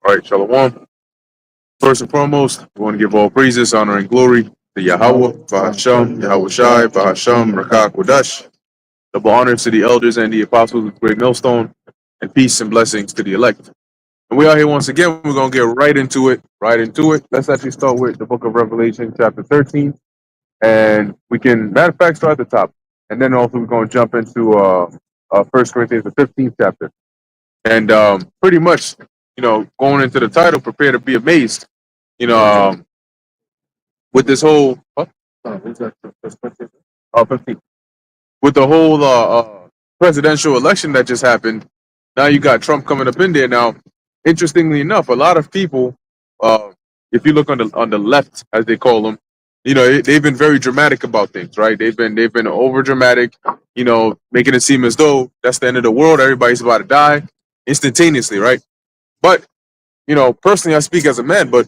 All right, Shalom. First and foremost, we want to give all praises, honor, and glory to Yahweh, Bahasham, Yahweh Shai, Bahasham, Rakak, Wadash. Double honor to the elders and the apostles of the Great Millstone, and peace and blessings to the elect. And we are here once again. We're going to get right into it. Right into it. Let's actually start with the book of Revelation, chapter 13. And we can, matter of fact, start at the top. And then also we're going to jump into 1 Corinthians, the 15th chapter. And pretty much, going into the title, prepare to be amazed. You know, with this whole, oh, 15. With the whole presidential election that just happened, now you got Trump coming up in there. Now, interestingly enough, a lot of people, uh, if you look on the left, as they call them, they've been very dramatic about things, right? They've been over dramatic, making it seem as though that's the end of the world. Everybody's about to die instantaneously, right? But personally, I speak as a man, but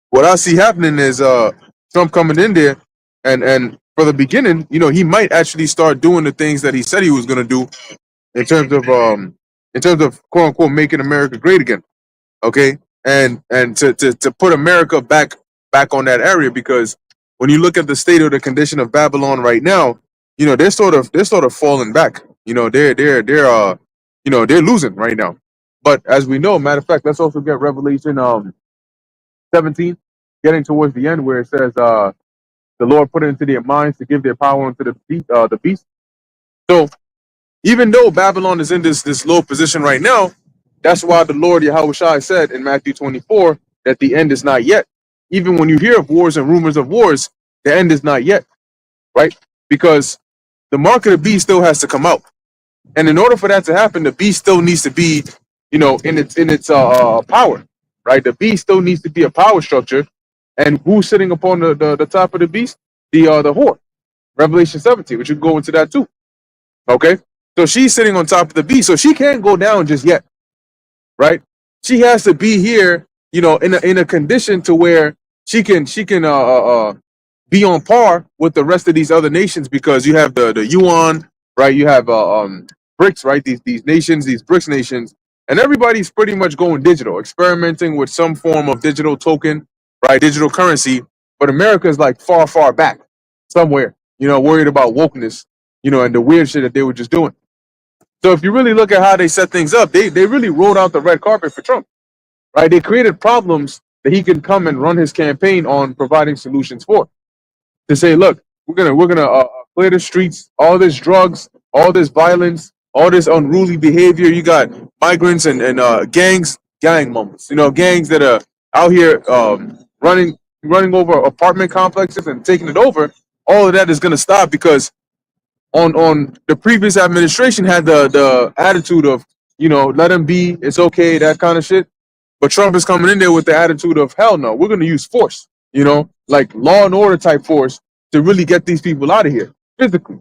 what I see happening is Trump coming in there, and for the beginning, he might actually start doing the things that he said he was going to do in terms of quote unquote making America great again. Okay, and to put America back on that area, because when you look at the state of the condition of Babylon right now, they're sort of falling back. They're losing right now. But as we know, matter of fact, let's also get Revelation 17, getting towards the end where it says, the Lord put it into their minds to give their power unto the beast. So even though Babylon is in this low position right now, that's why the Lord Yahweh Shai said in Matthew 24 that the end is not yet. Even when you hear of wars and rumors of wars, the end is not yet, right? Because the mark of the beast still has to come out, and in order for that to happen, the beast still needs to be, in its power, right? The beast still needs to be a power structure, and who's sitting upon the top of the beast? The whore. Revelation 17, which you can go into that too. Okay, so she's sitting on top of the beast, so she can't go down just yet, right? She has to be here, in a condition to where she can be on par with the rest of these other nations, because you have the yuan, right? You have BRICS, right? These nations, these BRICS nations, and everybody's pretty much going digital, experimenting with some form of digital token, right? Digital currency. But America is like far back somewhere, worried about wokeness, and the weird shit that they were just doing. So if you really look at how they set things up, they really rolled out the red carpet for Trump, right? They created problems that he can come and run his campaign on providing solutions for. To say, look, we're gonna clear the streets, all this drugs, all this violence, all this unruly behavior. You got migrants and gang moments, gangs that are out here running over apartment complexes and taking it over. All of that is gonna stop, because on the previous administration had the attitude of, let them be, it's okay, that kind of shit. But Trump is coming in there with the attitude of, hell no, we're going to use force, like law and order type force, to really get these people out of here physically,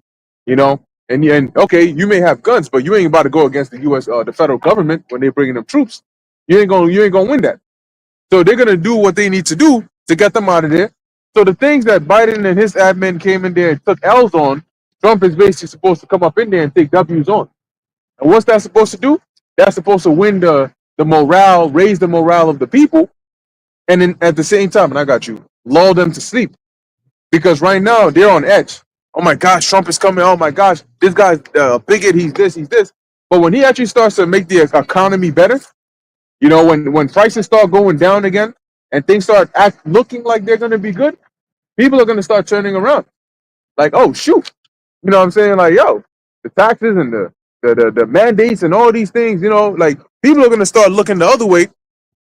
and okay, you may have guns, but you ain't about to go against the U.S. The federal government when they're bringing them troops. You ain't gonna win that. So they're gonna do what they need to do to get them out of there. So the things that Biden and his admin came in there and took L's on, Trump is basically supposed to come up in there and take W's on. And what's that supposed to do? That's supposed to win the morale, raise the morale of the people, and then at the same time, and I got you, lull them to sleep. Because right now they're on edge. Oh my gosh, Trump is coming. Oh my gosh, this guy's a bigot. He's this, he's this. But when he actually starts to make the economy better, when prices start going down again and things start looking like they're going to be good, people are going to start turning around. Like, oh shoot, you know what I'm saying? Like, yo, the taxes and the mandates and all these things, like people are going to start looking the other way,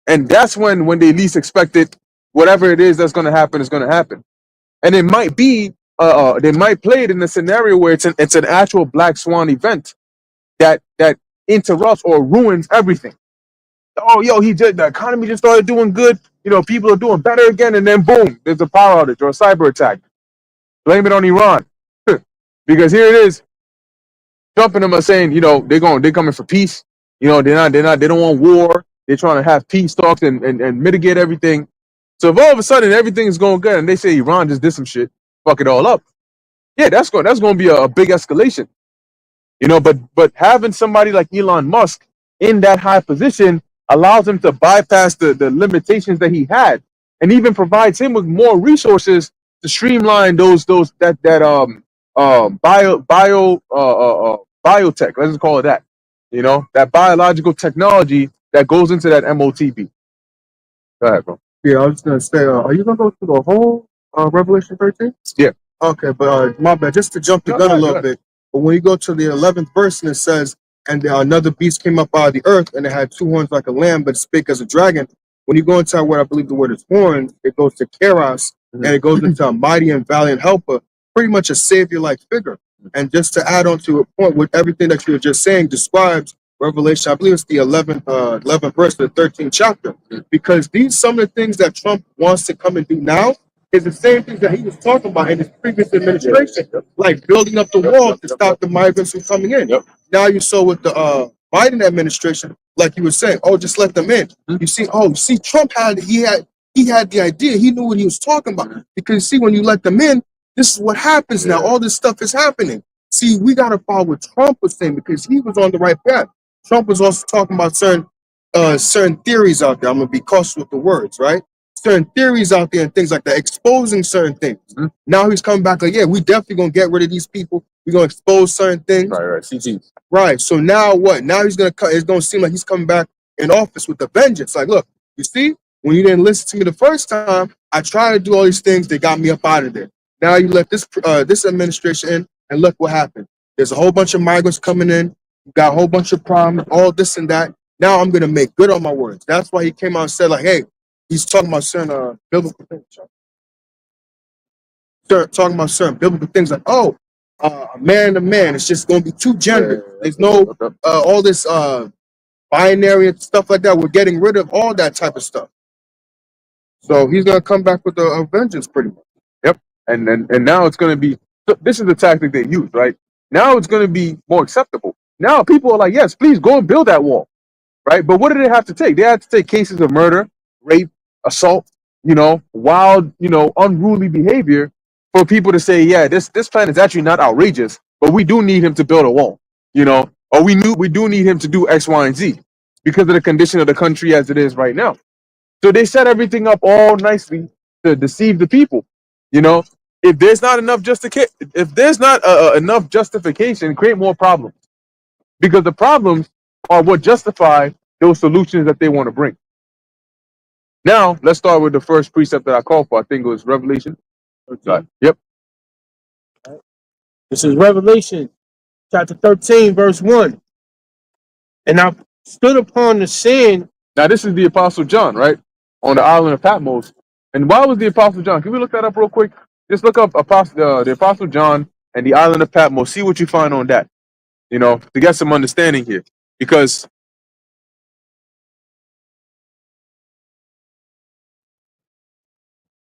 and that's when they least expect it, whatever it is that's going to happen is going to happen. And it might be, they might play it in a scenario where it's an actual black swan event that interrupts or ruins everything. Oh, yo, the economy just started doing good. People are doing better again, and then boom, there's a power outage or a cyber attack. Blame it on Iran, because here it is. Trump and them are saying, they're coming for peace. They don't want war. They're trying to have peace talks and mitigate everything. So if all of a sudden everything is going good and they say Iran just did some shit, fuck it all up, yeah, that's going to be a big escalation. But having somebody like Elon Musk in that high position allows him to bypass the limitations that he had, and even provides him with more resources to streamline those biotech. Let's just call it that. You know, that biological technology that goes into that MOTB. Go ahead, bro. Yeah, I was just gonna say, are you gonna go through the whole Revelation 13? Yeah. Okay, but my bad. Just to jump the No, gun go a ahead, go little ahead. bit, but when you go to the 11th verse and it says, "And another beast came up out of the earth, and it had two horns like a lamb, but spake as a dragon." When you go into what I believe the word is horns, it goes to Keras, and it goes into a mighty and valiant helper, pretty much a savior-like figure. And just to add on to a point with everything that you were just saying, describes Revelation. I believe it's the 11th verse of the 13th chapter, because these some of the things that Trump wants to come and do now is the same things that he was talking about in his previous administration, like building up the wall to stop the migrants from coming in. Yep. Now you saw with the Biden administration, like you were saying, oh, just let them in. You see, Trump had the idea. He knew what he was talking about. Because see, when you let them in, this is what happens now. All this stuff is happening. See, we gotta follow what Trump was saying because he was on the right path. Trump was also talking about certain theories out there. I'm gonna be cautious with the words, right? Certain theories out there and things like that, exposing certain things. Now he's coming back like, yeah, we definitely gonna get rid of these people. We're gonna expose certain things. Right. CG. Right. So now what? Now he's gonna it's gonna seem like he's coming back in office with a vengeance. Like, look, you see, when you didn't listen to me the first time, I tried to do all these things. They got me up out of there. Now you let this administration in, and look what happened. There's a whole bunch of migrants coming in. You got a whole bunch of problems, all this and that. Now I'm gonna make good on my words. That's why he came out and said, like, hey, he's talking about certain biblical things. Talking about certain biblical things like, oh, man to man, it's just gonna be two genders. There's no all this binary and stuff like that. We're getting rid of all that type of stuff. So he's gonna come back with a vengeance, pretty much. Yep. And now it's gonna be. So this is the tactic they use, right? Now it's gonna be more acceptable. Now people are like, yes, please go and build that wall, right? But what did they have to take? They had to take cases of murder, rape, assault, wild, unruly behavior for people to say, yeah, this plan is actually not outrageous, but we do need him to build a wall, or we do need him to do X, Y, and Z because of the condition of the country as it is right now. So they set everything up all nicely to deceive the people. If there's not enough enough justification, create more problems because the problems are what justify those solutions that they want to bring. Now, let's start with the first precept that I called for. I think it was Revelation. Yep. This is Revelation chapter 13, verse 1. And I stood upon the sand. Now, this is the Apostle John, right? On the island of Patmos. And why was the Apostle John? Can we look that up real quick? Just look up the Apostle John and the island of Patmos. See what you find on that, to get some understanding here. Because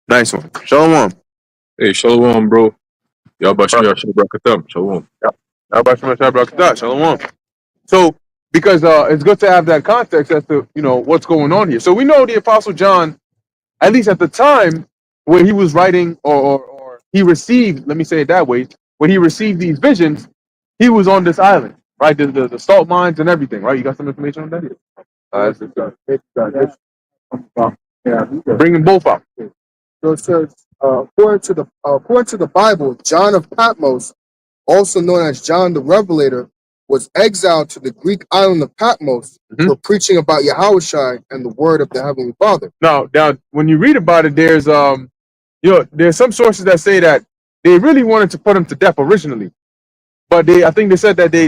nice one. Shalom. Hey, shalom, bro. Y'all about to shalom. Shalom. So, because it's good to have that context as to what's going on here. So we know the Apostle John, at least at the time when he was writing or he received, let me say it that way, when he received these visions, he was on this island, right? The salt mines and everything, right? You got some information on that? Bring them both up. So it says, according to the Bible, John of Patmos, also known as John the Revelator, was exiled to the Greek island of Patmos for preaching about Yahushua and the word of the Heavenly Father. Now, when you read about it, there's there's some sources that say that they really wanted to put him to death originally, but I think they said that they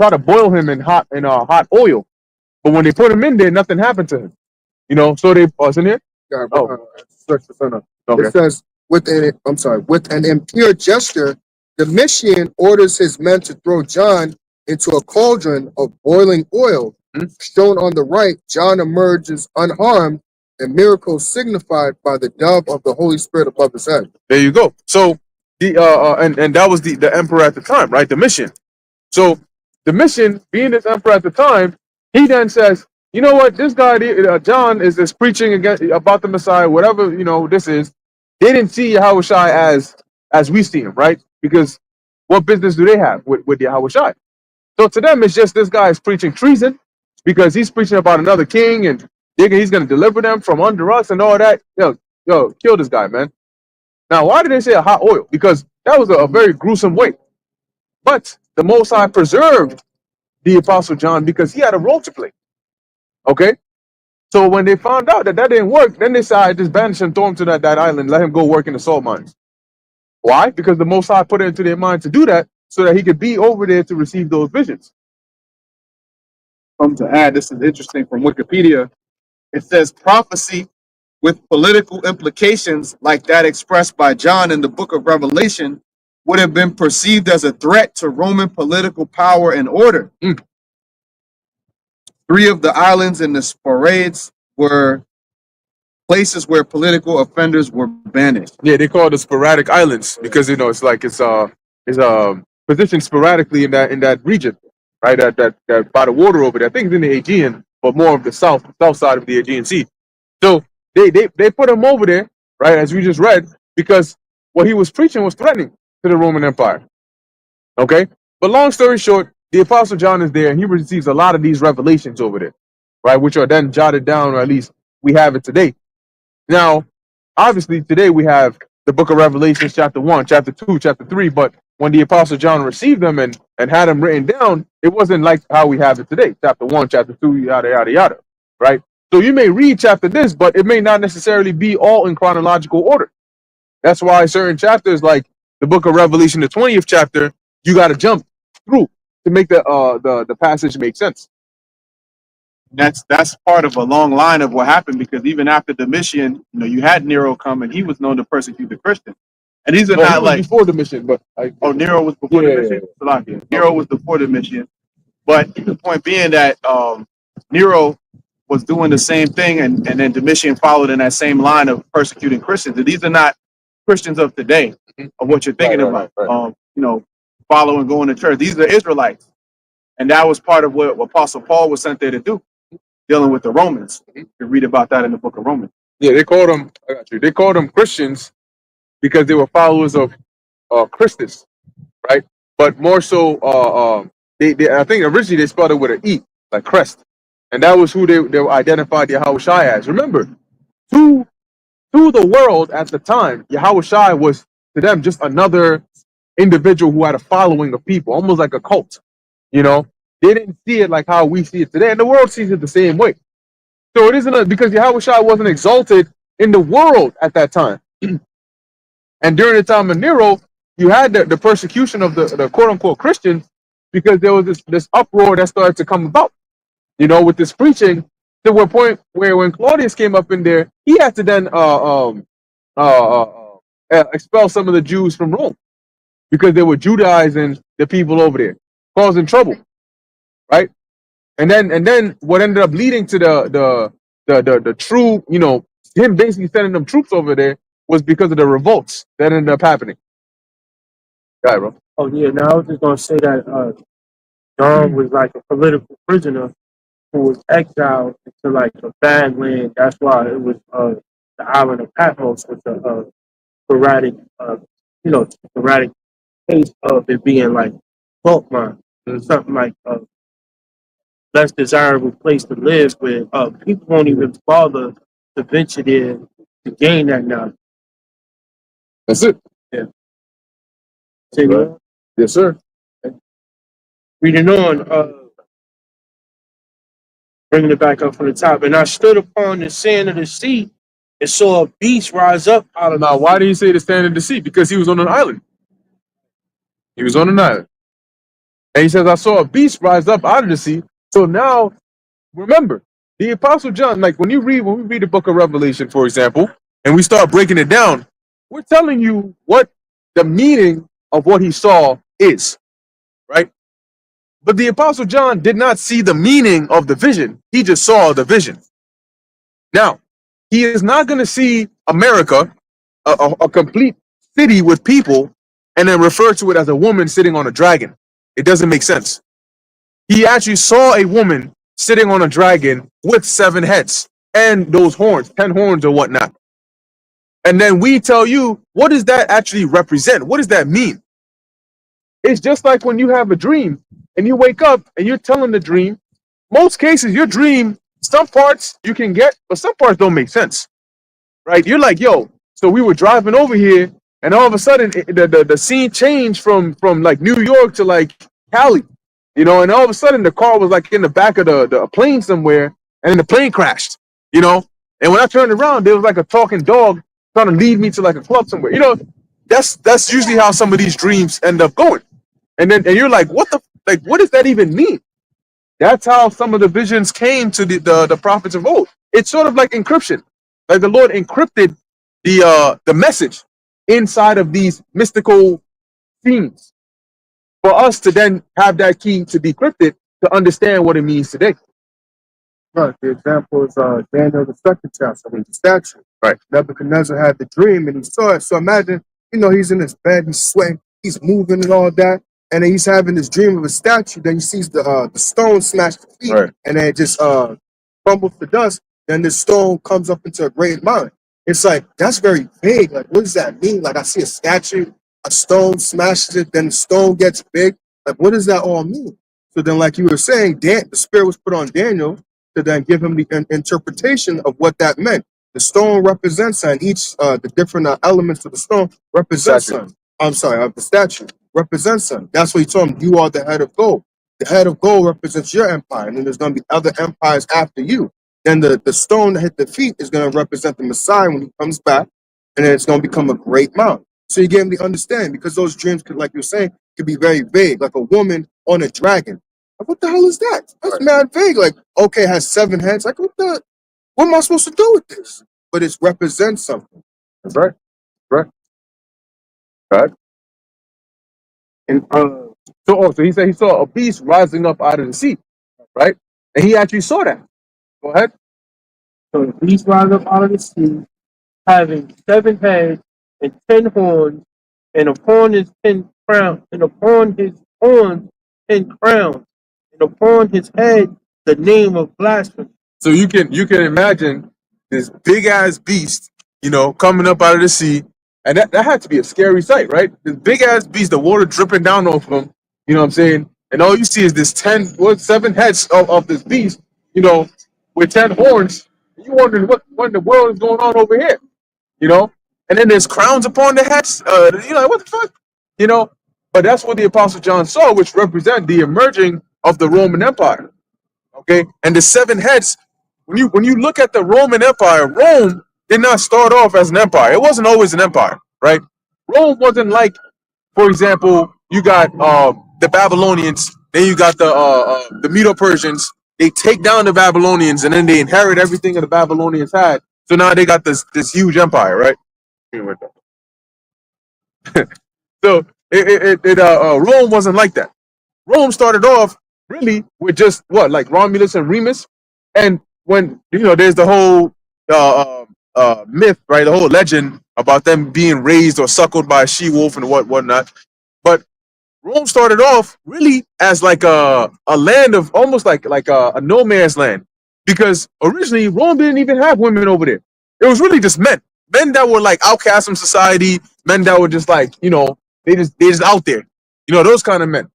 try to boil him in hot oil, but when they put him in there, nothing happened to him. So they it's in here. It says with an impure gesture, Domitian orders his men to throw John into a cauldron of boiling oil. Shown on the right, John emerges unharmed, and miracles signified by the dove of the Holy Spirit above his head. There you go. So the and that was the emperor at the time, right? Domitian. So Domitian, being this emperor at the time, he then says, you know what, this guy John is preaching about the Messiah, whatever this is. They didn't see Yahushua as we see him, right? Because what business do they have with Yahushua? So to them, it's just this guy is preaching treason because he's preaching about another king and he's going to deliver them from under us and all that. Yo, kill this guy, man. Now, why did they say a hot oil? Because that was a very gruesome way. But the Most High preserved the Apostle John because he had a role to play. Okay? So when they found out that didn't work, then they decided just banish him, throw him to that island, let him go work in the salt mines. Why? Because the Most High put it into their mind to do that so that he could be over there to receive those visions. To add, this is interesting from Wikipedia. It says prophecy with political implications like that expressed by John in the book of Revelation would have been perceived as a threat to Roman political power and order. 3 of the islands in the Sporades were places where political offenders were banished. Yeah, they call it the sporadic islands because it's like it's positioned sporadically in that region, right? That by the water over there. I think it's in the Aegean, but more of the south side of the Aegean Sea. So they put him over there, right, as we just read, because what he was preaching was threatening to the Roman Empire. Okay? But long story short, the Apostle John is there and he receives a lot of these revelations over there, right, which are then jotted down, or at least we have it today. Now, obviously, today we have the book of Revelation, chapter 1, chapter 2, chapter 3, but when the Apostle John received them and had them written down, it wasn't like how we have it today, chapter 1, chapter 2, yada, yada, yada, right? So you may read chapter this, but it may not necessarily be all in chronological order. That's why certain chapters, like the book of Revelation, the 20th chapter, you got to jump through to make the passage make sense. That's part of a long line of what happened, because even after Domitian, you had Nero come and he was known to persecute the Christians. And these are Well, not he was like before Domitian, but Nero was before Yeah, Domitian. Nero was before Domitian, but the point being that Nero was doing the same thing, and then Domitian followed in that same line of persecuting Christians. And these are not Christians of today, of what you're thinking about. Right. Following, going to church. These are Israelites, and that was part of what Apostle Paul was sent there to do, dealing with the Romans. You can read about that in the book of Romans. Yeah, they called them. I got you. They called them Christians because they were followers of Christus, right? But more so, they I think originally they spelled it with an E, like Crest, and that was who they identified Yahushua as. Remember, to the world at the time, Yahushua was to them just another individual who had a following of people, almost like a cult. They didn't see it like how we see it today, and the world sees it the same way. So it isn't because Yahushua wasn't exalted in the world at that time. And during the time of Nero, you had the persecution of the quote-unquote Christians because there was this uproar that started to come about, with this preaching, to a point where when Claudius came up in there, he had to then expel some of the Jews from Rome because they were Judaizing the people over there, causing trouble, right? And then what ended up leading to the true, him basically sending them troops over there was because of the revolts that ended up happening. Right, bro. Oh yeah, now I was just gonna say that John was like a political prisoner who was exiled into like a bad land. That's why it was the island of Patmos with the sporadic, sporadic case of it being like fault mine, something like a less desirable place to live, where people won't even bother to venture there to gain that knowledge. That's it. Yeah. Right. Yes, sir. Reading on, bringing it back up from the top. And I stood upon the sand of the sea and saw a beast rise up out of Now, why do you say the stand in the sea? Because he was on an island. He was on an island. And he says, I saw a beast rise up out of the sea. So now, remember, the Apostle John, like when we read the book of Revelation, for example, and we start breaking it down, we're telling you what the meaning of what he saw is, right? But the Apostle John did not see the meaning of the vision. He just saw the vision. Now, he is not going to see America, a complete city with people, and then refer to it as a woman sitting on a dragon. It doesn't make sense. He actually saw a woman sitting on a dragon with 7 heads and those horns, 10 horns or whatnot. And then we tell you, what does that actually represent? What does that mean? It's just like when you have a dream and you wake up and you're telling the dream. Most cases, your dream, some parts you can get, but some parts don't make sense, right? You're like, yo, so we were driving over here, and all of a sudden the scene changed from like New York to like Cali, and all of a sudden the car was like in the back of the plane somewhere, and then the plane crashed, you know. And when I turned around, there was like a talking dog trying to lead me to like a club somewhere, That's usually how some of these dreams end up going, and you're like, what does that even mean? That's how some of the visions came to the prophets of old. It's sort of like encryption. Like the Lord encrypted the message inside of these mystical themes for us to then have that key to decrypt it to understand what it means today. Right. The example is Daniel the second chapter, the statue. Right. Nebuchadnezzar had the dream and he saw it. So imagine, he's in his bed, he's sweating, he's moving and all that, and then he's having this dream of a statue. Then he sees the stone smash the feet, Right. and then it just crumbles to dust. Then the stone comes up into a great mountain. It's like, that's very vague. Like, what does that mean? Like, I see a statue, a stone smashes it, then the stone gets big. Like, what does that all mean? So then, like you were saying, the spirit was put on Daniel to then give him the interpretation of what that meant. The stone represents, and each the different elements of the stone represents Statue. sun. I'm sorry, of the statue represents sun. That's what he told him. You are the head of gold. The head of gold represents your empire, and then there's going to be other empires after you. Then the stone that hit the feet is going to represent the Messiah when he comes back, and then it's going to become a great mountain. So you gave him the understanding, because those dreams, could, like you were saying, could be very vague, like a woman on a dragon. Like, what the hell is that? That's mad vague. Like, okay, it has 7 heads. Like, what am I supposed to do with this? But it represents something. That's right. Right. Right. And So he said he saw a beast rising up out of the sea, right? And he actually saw that. Go ahead. so the beast rise up out of the sea, having 7 heads and 10 horns, and upon his 10 crowns, and upon his horns 10 crowns, and upon his head the name of blasphemy. So you can imagine this big ass beast, coming up out of the sea, and that had to be a scary sight, right? This big ass beast, the water dripping down off him. You know what I'm saying? And all you see is this 7 heads of this beast, with 10 horns. You wondering what in the world is going on over here, And then there's crowns upon the heads. You're like, what the fuck, But that's what the Apostle John saw, which represent the emerging of the Roman Empire. Okay, and the 7 heads. When you look at the Roman Empire, Rome did not start off as an empire. It wasn't always an empire, right? Rome wasn't like, for example, you got the Babylonians, then you got the Medo-Persians. They take down the Babylonians, and then they inherit everything that the Babylonians had. So now they got this huge empire, right? So Rome wasn't like that. Rome started off really with just like Romulus and Remus, and when there's the whole myth, right? The whole legend about them being raised or suckled by a she-wolf and whatnot. But Rome started off really as like a land of almost like a no man's land, because originally Rome didn't even have women over there. It was really just men that were like outcasts from society, men that were just like they just out there, those kind of men.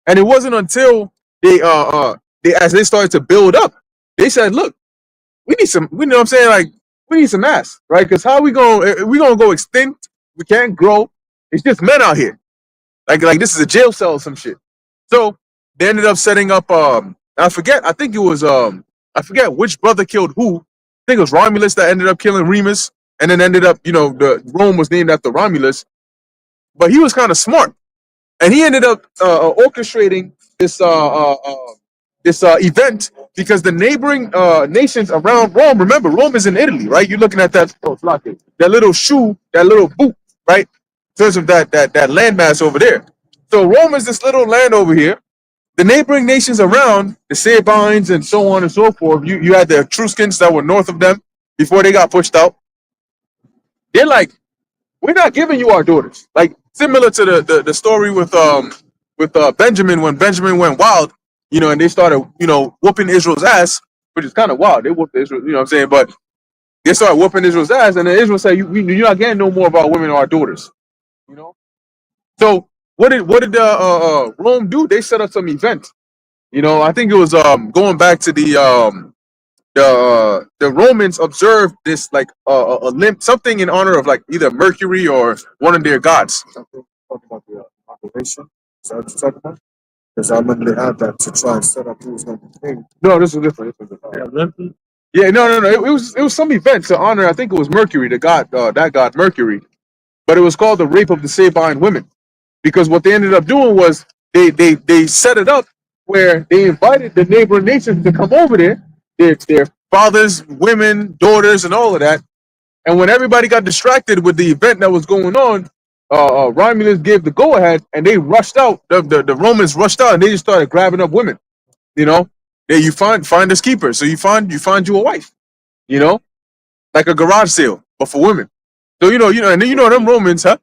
And it wasn't until they as they started to build up, they said, look, we need some, you know what I'm saying? Like, we need some ass, right? Because how we gonna go extinct? We can't grow. It's just men out here. Like this is a jail cell or some shit. So they ended up setting up I forget which brother killed who. I think it was Romulus that ended up killing Remus, and then ended up, the Rome was named after Romulus. But he was kind of smart. And he ended up orchestrating this event, because the neighboring nations around Rome, remember, Rome is in Italy, right? You're looking at that little shoe, that little boot, right? In terms of that landmass over there. So Rome is this little land over here. The neighboring nations around, the Sabines and so on and so forth, you had the Etruscans that were north of them before they got pushed out. They're like, we're not giving you our daughters. Like, similar to the story with Benjamin, when Benjamin went wild, and they started, whooping Israel's ass, which is kind of wild. They whooped Israel, you know what I'm saying? But they started whooping Israel's ass, and then Israel said, you're not getting no more of our women or our daughters, So what did Rome do? They set up some event. You know, I think it was going back to the Romans observed this like a limp something in honor of like either Mercury or one of their gods. Something talking about the operation. Is that what you're talking about? Because I remember they had that to try and set up who was going to be king. No, this was different. This was The different. Olympics. Yeah, no. It was some event to honor. I think it was Mercury, the god, that god Mercury. But it was called the rape of the Sabine women because what they ended up doing was they set it up where they invited the neighboring nations to come over there, their fathers, women, daughters, and all of that. And when everybody got distracted with the event that was going on, Romulus gave the go ahead, and they rushed out. The Romans rushed out, and they just started grabbing up women. You know, you find us keepers, so you find you a wife. You know, like a garage sale, but for women. So and then them Romans, huh?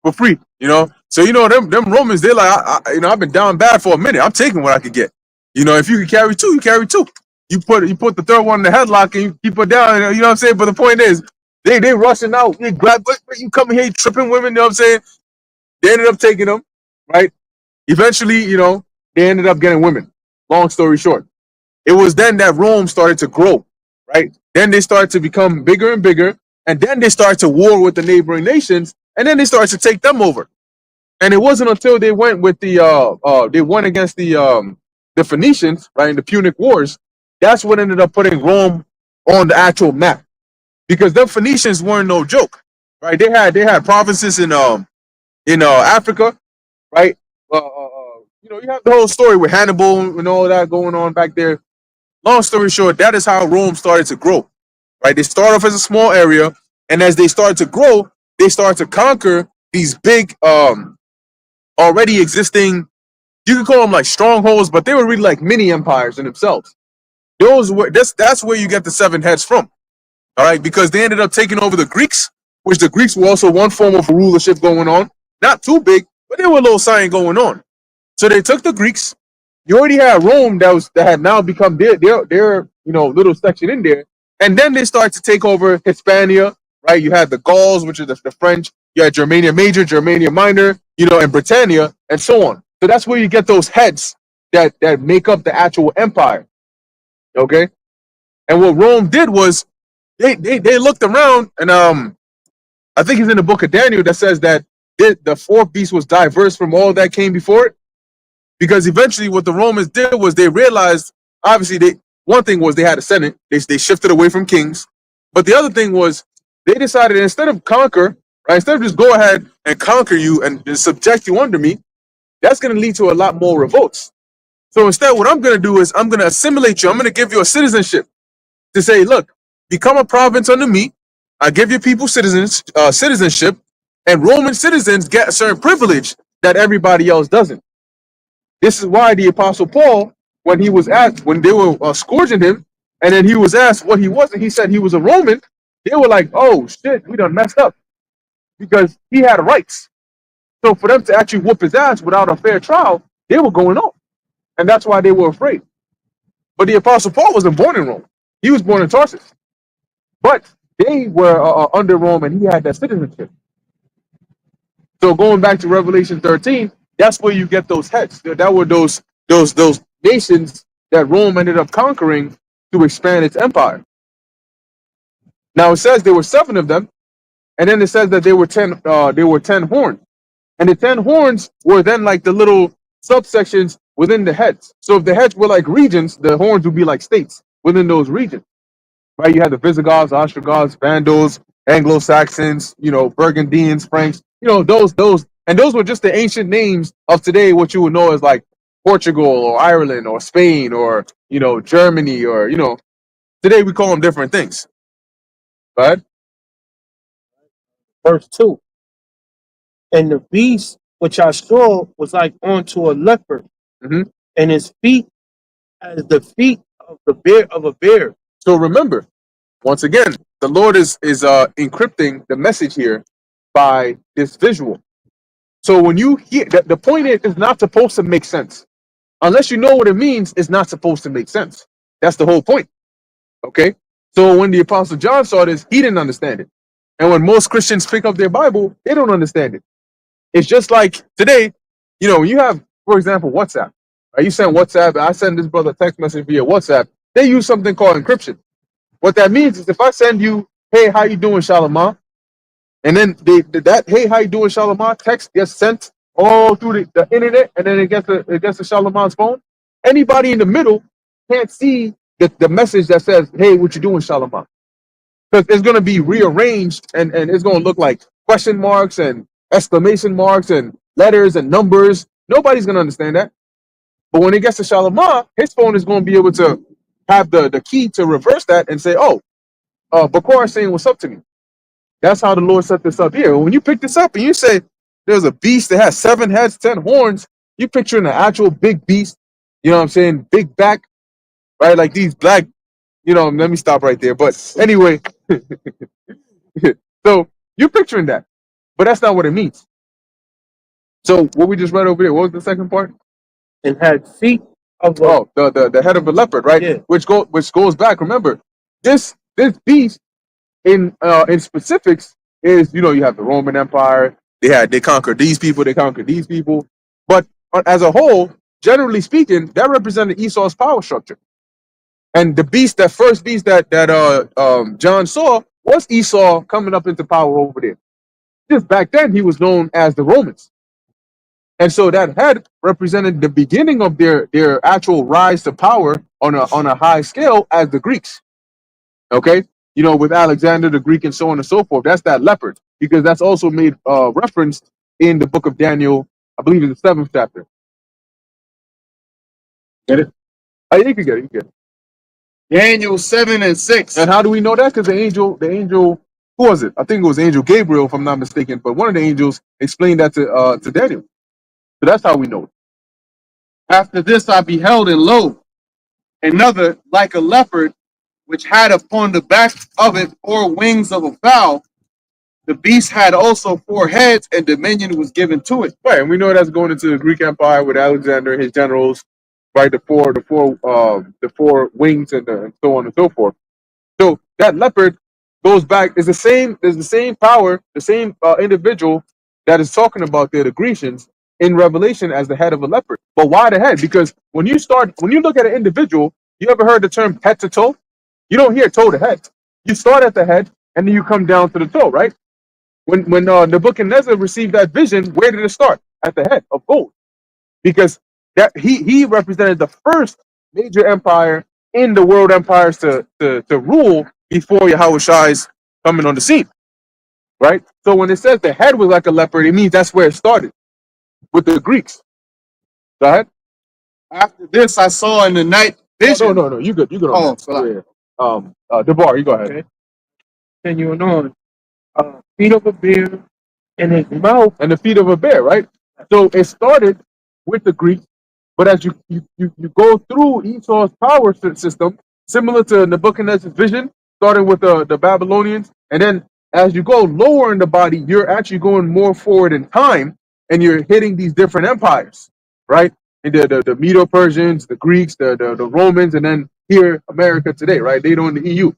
For free. You know, so them Romans, they're like, I've been down bad for a minute. I'm taking what I could get. You know, if you can carry two, you carry two. You put the third one in the headlock and you keep her down. You know what I'm saying? But the point is, they rushing out. They grab, you coming here tripping women. You know what I'm saying? They ended up taking them, right? Eventually, they ended up getting women. Long story short, it was then that Rome started to grow, right? Then they started to become bigger and bigger, and then they started to war with the neighboring nations, and then they started to take them over. And it wasn't until they went with they went against the Phoenicians, right, in the Punic Wars. That's what ended up putting Rome on the actual map, because the Phoenicians weren't no joke, right? They had provinces in Africa, right? You have the whole story with Hannibal and all that going on back there. Long story short, that is how Rome started to grow, right? They started off as a small area, and as they started to grow, they started to conquer these big, already existing, you could call them like strongholds, but they were really like mini empires in themselves. That's where you get the seven heads from, all right? Because they ended up taking over the Greeks, which the Greeks were also one form of rulership going on. Not too big, but there were a little sign going on. So they took the Greeks. You already had Rome that had now become their little section in there, and then they started to take over Hispania, right? You had the Gauls, which are the French. You had Germania Major, Germania Minor, and Britannia, and so on. So that's where you get those heads that make up the actual empire. Okay, and what Rome did was they looked around, and I think it's in the book of Daniel that says that the fourth beast was diverse from all that came before it. Because eventually what the Romans did was they realized, obviously, one thing was they had a Senate. They shifted away from kings. But the other thing was they decided instead of conquer, right, instead of just go ahead and conquer you and subject you under me, that's going to lead to a lot more revolts. So instead, what I'm going to do is I'm going to assimilate you. I'm going to give you a citizenship to say, look, become a province under me. I give your people citizenship, and Roman citizens get a certain privilege that everybody else doesn't. This is why the Apostle Paul, when they were scourging him, and then he was asked what he was, and he said he was a Roman, they were like, oh shit, we done messed up. Because he had rights. So for them to actually whoop his ass without a fair trial, they were going on. And that's why they were afraid. But the Apostle Paul wasn't born in Rome. He was born in Tarsus. But they were under Rome, and he had that citizenship. So going back to Revelation 13, that's where you get those heads. That were those nations that Rome ended up conquering to expand its empire. Now it says there were 7 of them, and then it says that there were 10 horns. And the 10 horns were then like the little subsections within the heads. So if the heads were like regions, the horns would be like states within those regions. Right? You had the Visigoths, Ostrogoths, Vandals, Anglo-Saxons, Burgundians, Franks, those were just the ancient names of today, what you would know as like Portugal or Ireland or Spain or, Germany or, today we call them different things. Right? Verse 2. And the beast which I saw was like unto a leopard, and his feet as the feet of a bear. So remember, once again, the Lord is encrypting the message here by this visual. So when you hear the point is, it's not supposed to make sense. Unless you know what it means, it's not supposed to make sense. That's the whole point. Okay? So when the Apostle John saw this, he didn't understand it. And when most Christians pick up their Bible, they don't understand it. It's just like today, You know, when you have, for example, WhatsApp, right? You send WhatsApp, I send this brother a text message via WhatsApp. They use something called encryption. What that means is if I send you, hey, how you doing, Shalomah? And then that hey, how you doing, Shalomah text gets sent all through the internet, and then it gets to Shalomah's phone. Anybody in the middle can't see the message that says, hey, what you doing, Shalomah? Because it's gonna be rearranged and it's gonna look like question marks and exclamation marks and letters and numbers. Nobody's gonna understand that. But when it gets to Shalomah, his phone is gonna be able to have the key to reverse that and say, oh, Bakar is saying what's up to me. That's how the Lord set this up here. When you pick this up and you say there's a beast that has 7 heads, 10 horns, you picturing an actual big beast, you know what I'm saying? Big back, right? Like these black, you know, let me stop right there. But anyway, so you're picturing that, but that's not what it means. So what we just read over there, what was the second part? And had feet of a Oh, the head of a leopard, right? yeah. Which goes back. Remember, this beast in specifics is, you know, you have the Roman Empire. They conquered these people. They conquered these people. But as a whole, generally speaking, that represented Esau's power structure. And the beast, that first beast that John saw was Esau coming up into power over there. Just back then, he was known as the Romans. And so that head represented the beginning of their actual rise to power on a high scale as the Greeks. Okay, you know, with Alexander the Greek and so on and so forth. That's that leopard, because that's also made referenced in the book of Daniel, I believe in the 7th chapter. Get it? Oh, you can get it. You get it. Daniel 7 and 6. And how do we know that? Because the angel, who was it? I think it was Angel Gabriel, if I'm not mistaken. But one of the angels explained that to Daniel. So that's how we know it. After this I beheld, and lo, another like a leopard, which had upon the back of it 4 wings of a fowl. The beast had also 4 heads, and dominion was given to it. Right, and we know that's going into the Greek Empire with Alexander and his generals, right? The four wings and so on and so forth. So that leopard goes back is the same. There's the same power, the same individual that is talking about there, the Grecians in Revelation, as the head of a leopard. But why the head? Because when you look at an individual, you ever heard the term head to toe? You don't hear toe to head. You start at the head and then you come down to the toe, right? When Nebuchadnezzar received that vision, where did it start? At the head of gold, because that he represented the first major empire in the world empires to rule before Yahushai's coming on the scene, right? So when it says the head was like a leopard, it means that's where it started with the Greeks. Go ahead. After this I saw in the night vision. No, you good. You good on Oh, that. sorry. Yeah. Debar, you go ahead. Okay. Continuing on, feet of a bear, and his mouth. And the feet of a bear, right? So it started with the Greeks, but as you go through Esau's power system, similar to Nebuchadnezzar's vision, starting with the Babylonians, and then as you go lower in the body, you're actually going more forward in time, and you're hitting these different empires, right? And the Medo-Persians, the Greeks, the Romans, and then here America today, right? They don't in the EU.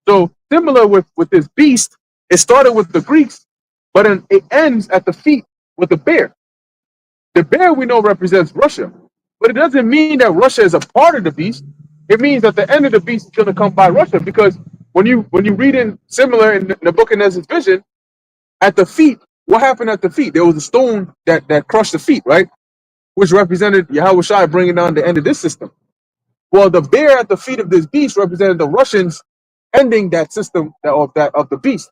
So similar with this beast, it started with the Greeks, but then it ends at the feet with the bear. The bear we know represents Russia, but it doesn't mean that Russia is a part of the beast. It means that the end of the beast is going to come by Russia, because when you read in similar in Nebuchadnezzar's vision, at the feet, what happened at the feet? There was a stone that crushed the feet, right? Which represented Yahushua bringing down the end of this system. Well, the bear at the feet of this beast represented the Russians ending that system of the beast,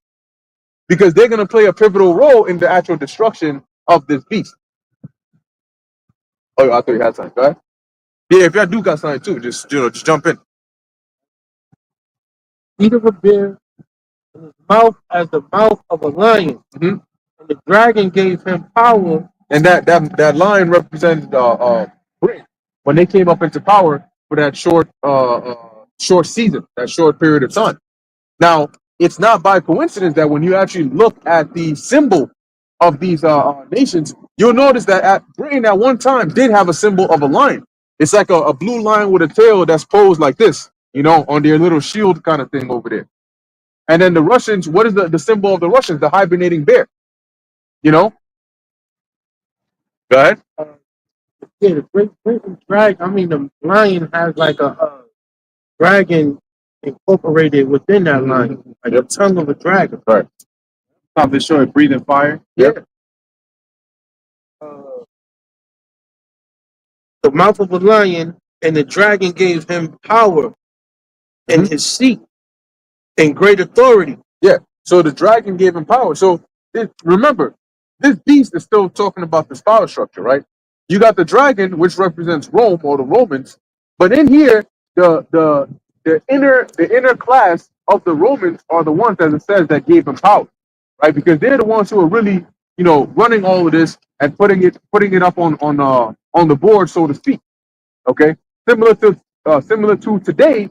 because they're going to play a pivotal role in the actual destruction of this beast. Oh, I thought you had something. Go ahead. Yeah, if y'all do got something too, just jump in. Feet of a bear, and his mouth as the mouth of a lion. Mhm. And the dragon gave him power. And that lion represented Britain when they came up into power for that short season, that short period of time. Now, it's not by coincidence that when you actually look at the symbol of these nations, you'll notice that Britain at one time did have a symbol of a lion. It's like a blue lion with a tail that's posed like this, on their little shield kind of thing over there. And then the Russians, what is the symbol of the Russians? The hibernating bear. Go ahead. Yeah, the great dragon. I mean, the lion has like a dragon incorporated within that lion, like the tongue of a dragon. Right. Something showing breathing fire. Yep. Yeah. The mouth of a lion, and the dragon gave him power in his seat and great authority. Yeah. So the dragon gave him power. So remember, this beast is still talking about this power structure, right? You got the dragon, which represents Rome or the Romans, but in here, the inner class of the Romans are the ones, as it says, that gave him power, right? Because they're the ones who are really, running all of this and putting it up on the board, so to speak. Okay, similar to today,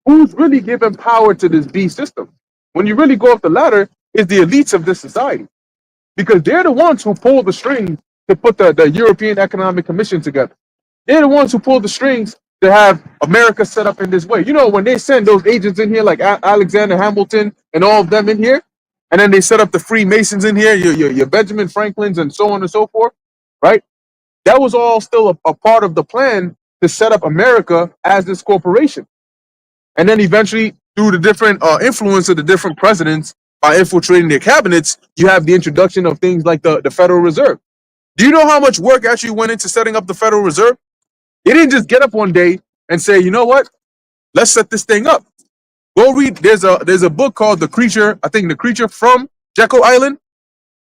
who's really giving power to this beast system? When you really go up the ladder, is the elites of this society, because they're the ones who pull the strings to put the European Economic Commission together. They're the ones who pull the strings to have America set up in this way. When they send those agents in here, like Alexander Hamilton and all of them in here, and then they set up the Freemasons in here, your Benjamin Franklins and so on and so forth, right? That was all still a part of the plan to set up America as this corporation. And then eventually, through the different influence of the different presidents by infiltrating their cabinets, you have the introduction of things like the Federal Reserve. Do you know how much work actually went into setting up the Federal Reserve? They didn't just get up one day and say, you know what, let's set this thing up. Go read. There's a book called The Creature. I think The Creature from Jekyll Island,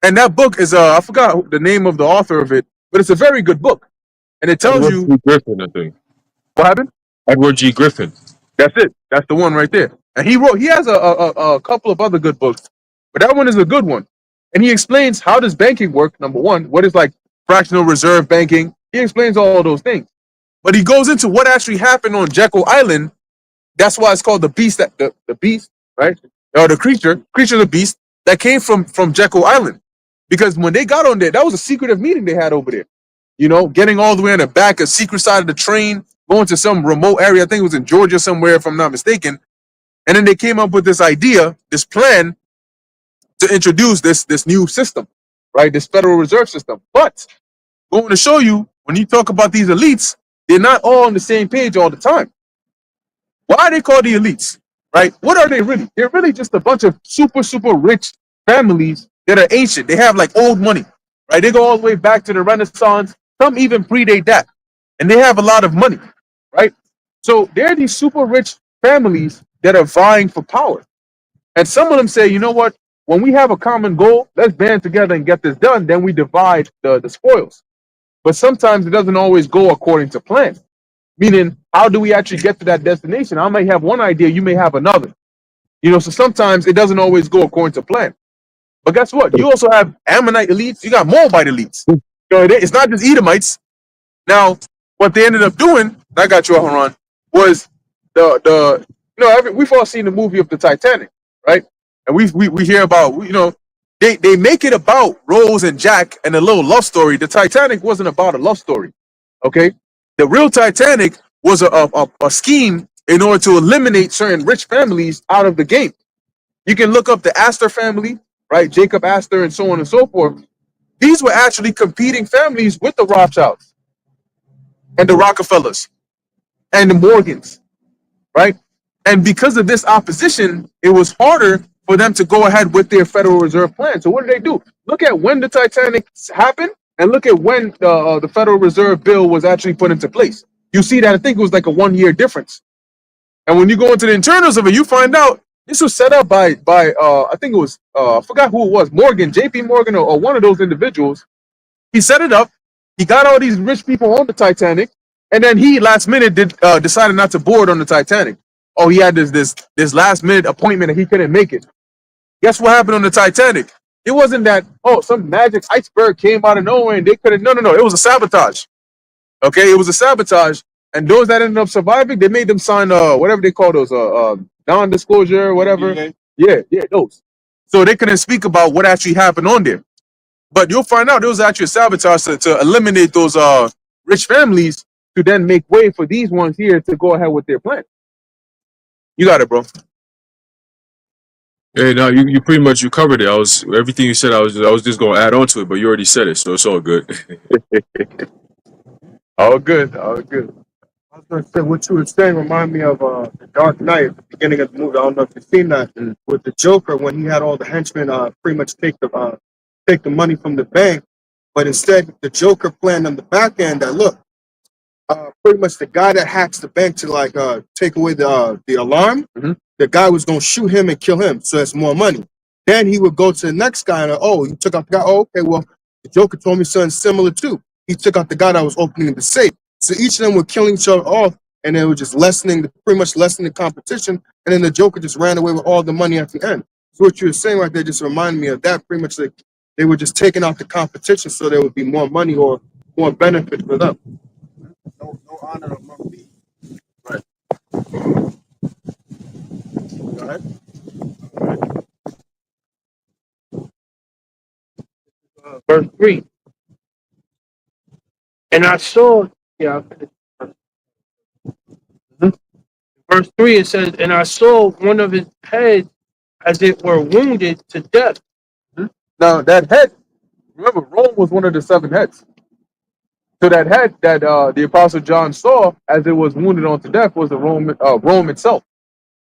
and that book is I forgot the name of the author of it, but it's a very good book, and it tells Edward you G. Griffin, I think. what happened. Edward G. Griffin. That's it. That's the one right there. And he has a couple of other good books, but that one is a good one. And he explains how does banking work. Number one, what is like fractional reserve banking. He explains all of those things, but he goes into what actually happened on Jekyll Island. That's why it's called the beast. The beast, right? Or the creature, the beast that came from Jekyll Island, because when they got on there, that was a secretive meeting they had over there. Getting all the way in the back, a secret side of the train, going to some remote area. I think it was in Georgia somewhere, if I'm not mistaken. And then they came up with this idea, this plan to introduce this new system, right? This Federal Reserve System. But going to show you, when you talk about these elites, they're not all on the same page all the time. Why are they called the elites, right? What are they really? They're really just a bunch of super, super rich families that are ancient. They have like old money, right? They go all the way back to the Renaissance. Some even predate that. And they have a lot of money, right? So they're these super rich families that are vying for power. And some of them say, you know what? When we have a common goal, let's band together and get this done. Then we divide the spoils. But sometimes it doesn't always go according to plan. Meaning, how do we actually get to that destination? I may have one idea, you may have another. So sometimes it doesn't always go according to plan. But guess what? You also have Ammonite elites. You got Moabite elites. It's not just Edomites. Now, what they ended up doing, I got you, Haran, was we've all seen the movie of the Titanic, right? And we hear about, they make it about Rose and Jack and a little love story. The Titanic wasn't about a love story, okay? The real Titanic was a scheme in order to eliminate certain rich families out of the game. You can look up the Astor family, right? Jacob Astor and so on and so forth. These were actually competing families with the Rothschilds and the Rockefellers and the Morgans, right? And because of this opposition, it was harder for them to go ahead with their Federal Reserve plan. So what did they do? Look at when the Titanic happened and look at when the Federal Reserve Bill was actually put into place. You see that I think it was like a 1 year difference. And when you go into the internals of it, you find out this was set up by I think it was, I forgot who it was, Morgan, JP Morgan, or one of those individuals. He set it up. He got all these rich people on the Titanic. And then he last minute decided not to board on the Titanic. Oh, he had this last minute appointment and he couldn't make it. Guess what happened on the Titanic? It wasn't that, some magic iceberg came out of nowhere and they couldn't. No. It was a sabotage. Okay, it was a sabotage. And those that ended up surviving, they made them sign whatever they call those non-disclosure, whatever. Yeah, those. So they couldn't speak about what actually happened on there. But you'll find out there was actually a sabotage to eliminate those rich families to then make way for these ones here to go ahead with their plan. You got it, bro. Hey, no, you pretty much you covered it. Everything you said. I was just going to add on to it, but you already said it, so it's all good. All good. All good. I was gonna say what you were saying remind me of the Dark Knight at the beginning of the movie. I don't know if you've seen that with the Joker when he had all the henchmen pretty much take the money from the bank, but instead the Joker planned on the back end that look, pretty much the guy that hacks the bank to like take away the alarm, Mhm. the guy was gonna shoot him and kill him, so that's more money. Then he would go to the next guy and oh, you took out the guy. Oh, okay, well the Joker told me something similar too. He took out the guy that was opening the safe. So each of them were killing each other off, and it was just pretty much lessening the competition. And then the Joker just ran away with all the money at the end. So what you were saying right there just reminded me of that. Pretty much like they were just taking out the competition, so there would be more money or more benefit for them. No honor among me. Right. Go ahead. Verse 3. And I saw, yeah, I finished. Verse 3, it says, and I saw one of his heads as it were wounded to death. Now that head, remember, Rome was one of the 7 heads. So that head that the Apostle John saw as it was wounded unto death was the Rome itself.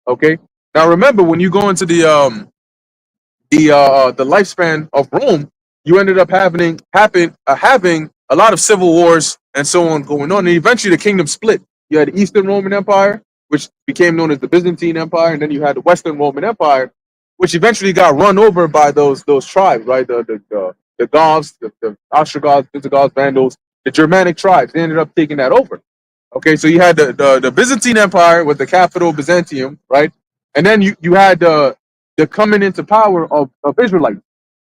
Okay. Now remember, when you go into the lifespan of Rome, you ended up having a lot of civil wars and so on going on, and eventually the kingdom split. You had the Eastern Roman Empire, which became known as the Byzantine Empire, and then you had the Western Roman Empire, which eventually got run over by those tribes, right? The Goths, the Ostrogoths, Visigoths, Vandals, the Germanic tribes. They ended up taking that over. Okay, so you had the Byzantine Empire with the capital Byzantium, right? And then you had the coming into power of Israelites,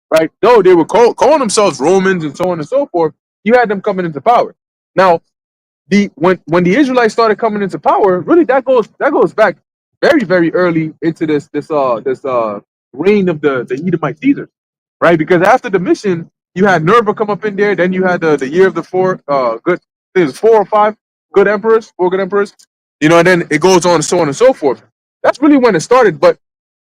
right? Though they were calling themselves Romans and so on and so forth, you had them coming into power. Now, when the Israelites started coming into power, really that goes back very, very early into this reign of the Edomite Caesars, right? Because after the mission, you had Nerva come up in there, then you had the year of the four good, I think it was 4 or 5 good emperors, 4 good emperors, and then it goes on and so on and so forth. That's really when it started. But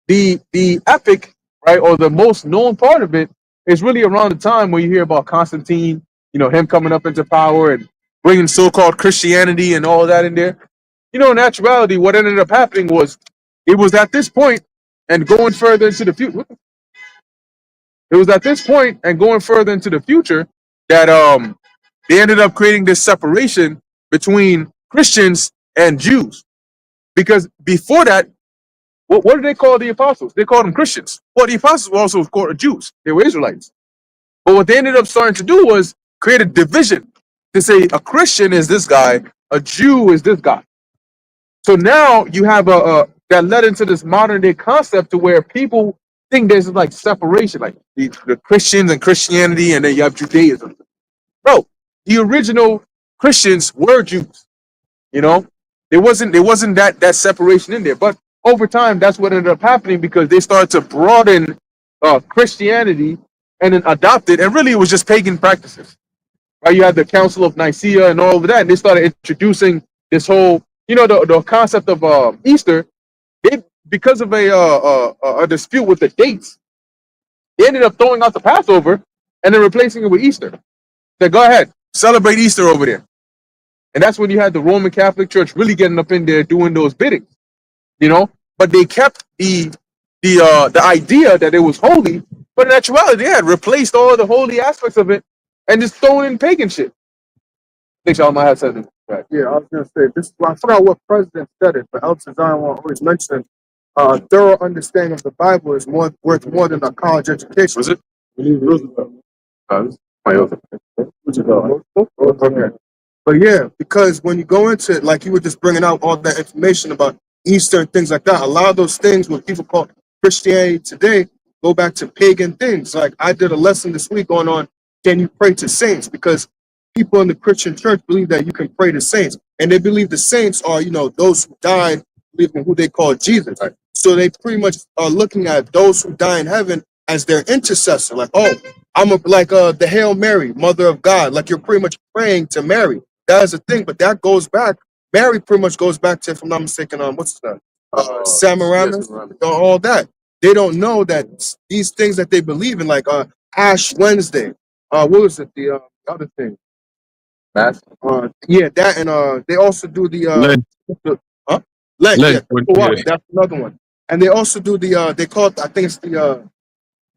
the epic, right, or the most known part of it is really around the time when you hear about Constantine, him coming up into power and bringing so-called Christianity and all that in there. In actuality, what ended up happening was it was at this point and going further into the future. It was at this point and going further into the future that they ended up creating this separation between Christians and Jews. Because before that, what did they call the apostles? They called them Christians. Well, the apostles were also called Jews. They were Israelites. But what they ended up starting to do was create a division to say a Christian is this guy, a Jew is this guy. So now you have that led into this modern day concept to where people think there's like separation, like the Christians and Christianity, and then you have Judaism. Bro, the original Christians were Jews. There wasn't that separation in there. But over time, that's what ended up happening because they started to broaden Christianity and then adopt it, and really it was just pagan practices. Right? You had the Council of Nicaea and all of that, and they started introducing this whole, the concept of Easter. They, because of a dispute with the dates, they ended up throwing out the Passover and then replacing it with Easter. Said, go ahead, celebrate Easter over there. And that's when you had the Roman Catholic Church really getting up in there doing those biddings, But they kept the idea that it was holy, but in actuality, they had replaced all the holy aspects of it and just thrown in pagan shit. I think y'all might have said it. Right. Yeah, I was gonna say this. I forgot what president said it, but El Zion will always mention thorough understanding of the Bible is worth more than a college education. Was it? Okay. But yeah, because when you go into it, like you were just bringing out all that information about Easter and things like that, a lot of those things, what people call Christianity today, go back to pagan things. Like I did a lesson this week on can you pray to saints? Because people in the Christian church believe that you can pray to saints, and they believe the saints are, those who died, believing who they call Jesus. Right. So they pretty much are looking at those who die in heaven as their intercessor. Like, oh, I'm like the Hail Mary, Mother of God. Like you're pretty much praying to Mary. That is a thing, but that goes back. Mary pretty much goes back to, if I'm not mistaken, what's that? Semiramis, all that. They don't know that these things that they believe in, like Ash Wednesday. What was it? The other thing. Mass. Yeah, that and they also do Lent, the huh? Lent, yeah, Lent, yeah. that's another one. And they also do the they call it, I think it's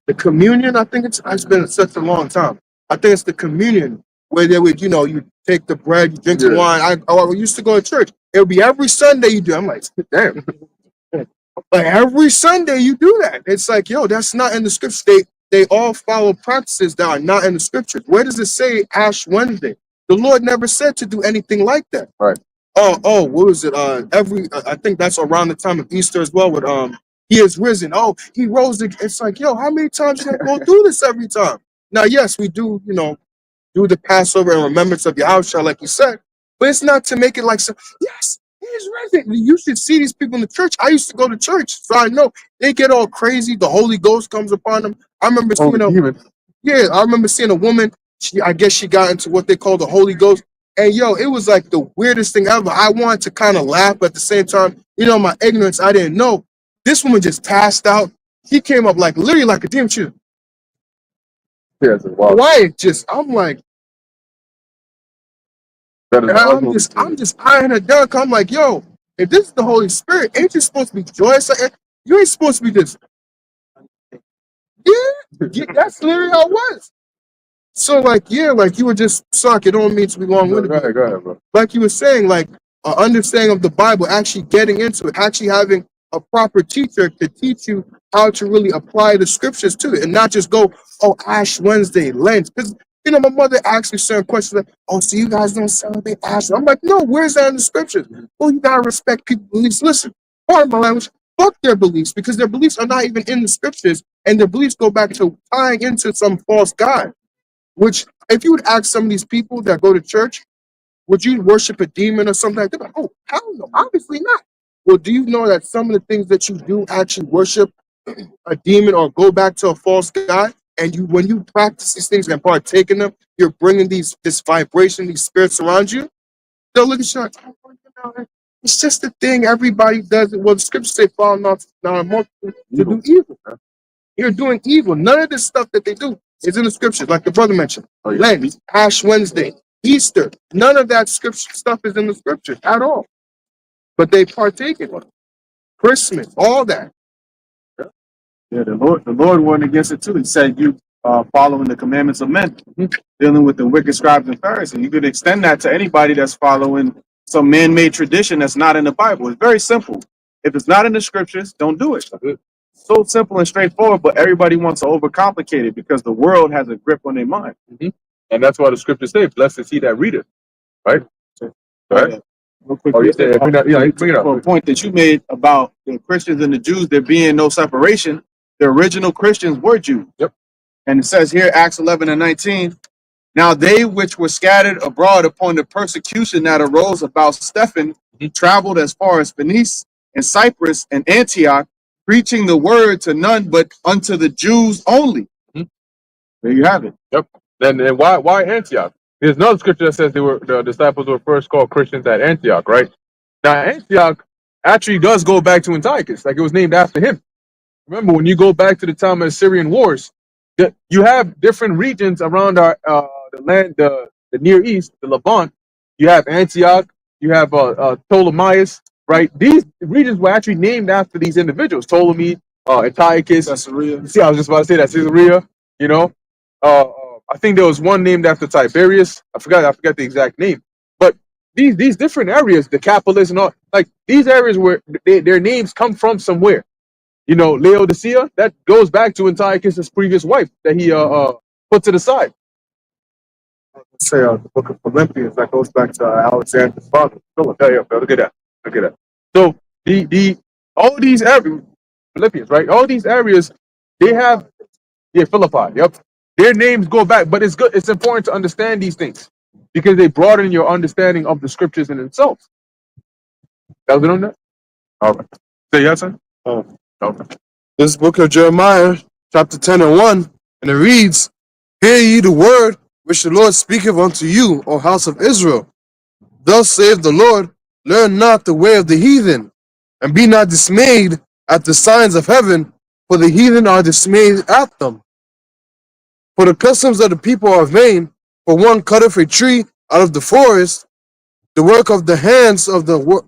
the communion. I think it's been such a long time. I think it's the communion where they would, you take the bread, you drink some Yeah. wine. I used to go to church. It would be every Sunday you do. I'm like, damn. Like every Sunday you do that. It's like, yo, that's not in the scriptures. They all follow practices that are not in the scriptures. Where does it say Ash Wednesday? The Lord never said to do anything like that. Right. Oh, what was it? I think that's around the time of Easter as well. With He is risen. Oh, he rose again. It's like, yo, how many times you gonna go through this every time? Now, yes, we do, do the Passover and remembrance of Yahushua, like you said, but it's not to make it like, so, yes, he is risen. You should see these people in the church. I used to go to church, so I know they get all crazy. The Holy Ghost comes upon them. I remember Oh, seeing the demon. I remember seeing a woman. I guess she got into what they call the Holy Ghost. And yo, it was like the weirdest thing ever. I wanted to kind of laugh, but at the same time, my ignorance, I didn't know. This woman just passed out. She came up like literally like a demon. She was Yeah, it's a wild. quiet. I'm like, That is and an I'm ugly just, demon. I'm just eyeing her down. 'Cause I'm like, yo, if this is the Holy Spirit, ain't you supposed to be joyous? Like, you ain't supposed to be this. Yeah, that's literally how it was. So like, like you were just suck. It don't mean to be Go long-winded. ahead, bro. Like you were saying, like understanding of the Bible, actually getting into it, actually having a proper teacher to teach you how to really apply the scriptures to it and not just go, oh, Ash Wednesday, Lent. Because, my mother asked me certain questions like, oh, so you guys don't celebrate Ash? I'm like, no, where's that in the scriptures? Well, you got to respect people's beliefs. Listen, pardon my language, fuck their beliefs because their beliefs are not even in the scriptures and their beliefs go back to tying into some false god, which if you would ask some of these people that go to church, would you worship a demon or something like that? Like, oh, hell no, obviously not. Well, do you know that some of the things that you do actually worship a demon or go back to a false god? And when you practice these things and partake in them, you're bringing this vibration, these spirits around you. They'll look at you like, it's just a thing. Everybody does it. Well, the scriptures say, "Follow not more to do evil." You're doing evil. None of this stuff that they do is in the scriptures, like the brother mentioned. Lent, Ash Wednesday, Easter. None of that scripture stuff is in the scriptures at all. But they partake in it. Christmas, all that. Yeah, the Lord warned against it too. He said you following the commandments of men, dealing with the wicked scribes and Pharisees. You could extend that to anybody that's following some man-made tradition that's not in the Bible. It's very simple. If it's not in the scriptures, don't do it. So simple and straightforward, but everybody wants to overcomplicate it because the world has a grip on their mind. And that's why the scriptures say, blessed is he that readeth. Right? Right? Real quick, Oh, you said, bring it for a up. point that you made about the Christians and the Jews, there being no separation, the original Christians were Jews. Yep. And it says here, Acts 11 and 19, now they which were scattered abroad upon the persecution that arose about Stephen, he traveled as far as Phoenice and Cyprus and Antioch, preaching the word to none but unto the Jews only. There you have it. Yep. Then why Antioch? There's another scripture that says the disciples were first called Christians at Antioch, right? Now Antioch actually does go back to Antiochus, like it was named after him. Remember, when you go back to the time of the Syrian wars, you have different regions around our the land, the Near East, the Levant. You have Antioch, you have Ptolemaeus, right? These regions were actually named after these individuals: Ptolemy, Antiochus. Caesarea. See, I was just about to say that Caesarea. You know, I think there was one named after Tiberius. I forgot the exact name. But these different areas, the Decapolis and all, like these areas where their names come from somewhere. You know, Laodicea, that goes back to Antiochus' previous wife that he put to the side. Say the book of Philippians, that goes back to Alexander's father, Philip. Yeah, look at that. Look at that. So all these areas, Philippians, right? All these areas, they have Philippi. Yep. Their names go back, but it's good. It's important to understand these things because they broaden your understanding of the scriptures in themselves. That was it on that? All right. Say yes, son? Okay. This book of Jeremiah, chapter 10 and 1, and it reads, Hear ye the word which the Lord speaketh unto you, O house of Israel. Thus saith the Lord, learn not the way of the heathen, and be not dismayed at the signs of heaven, for the heathen are dismayed at them. For the customs of the people are vain, for one cutteth a tree out of the forest, the work of the hands of the work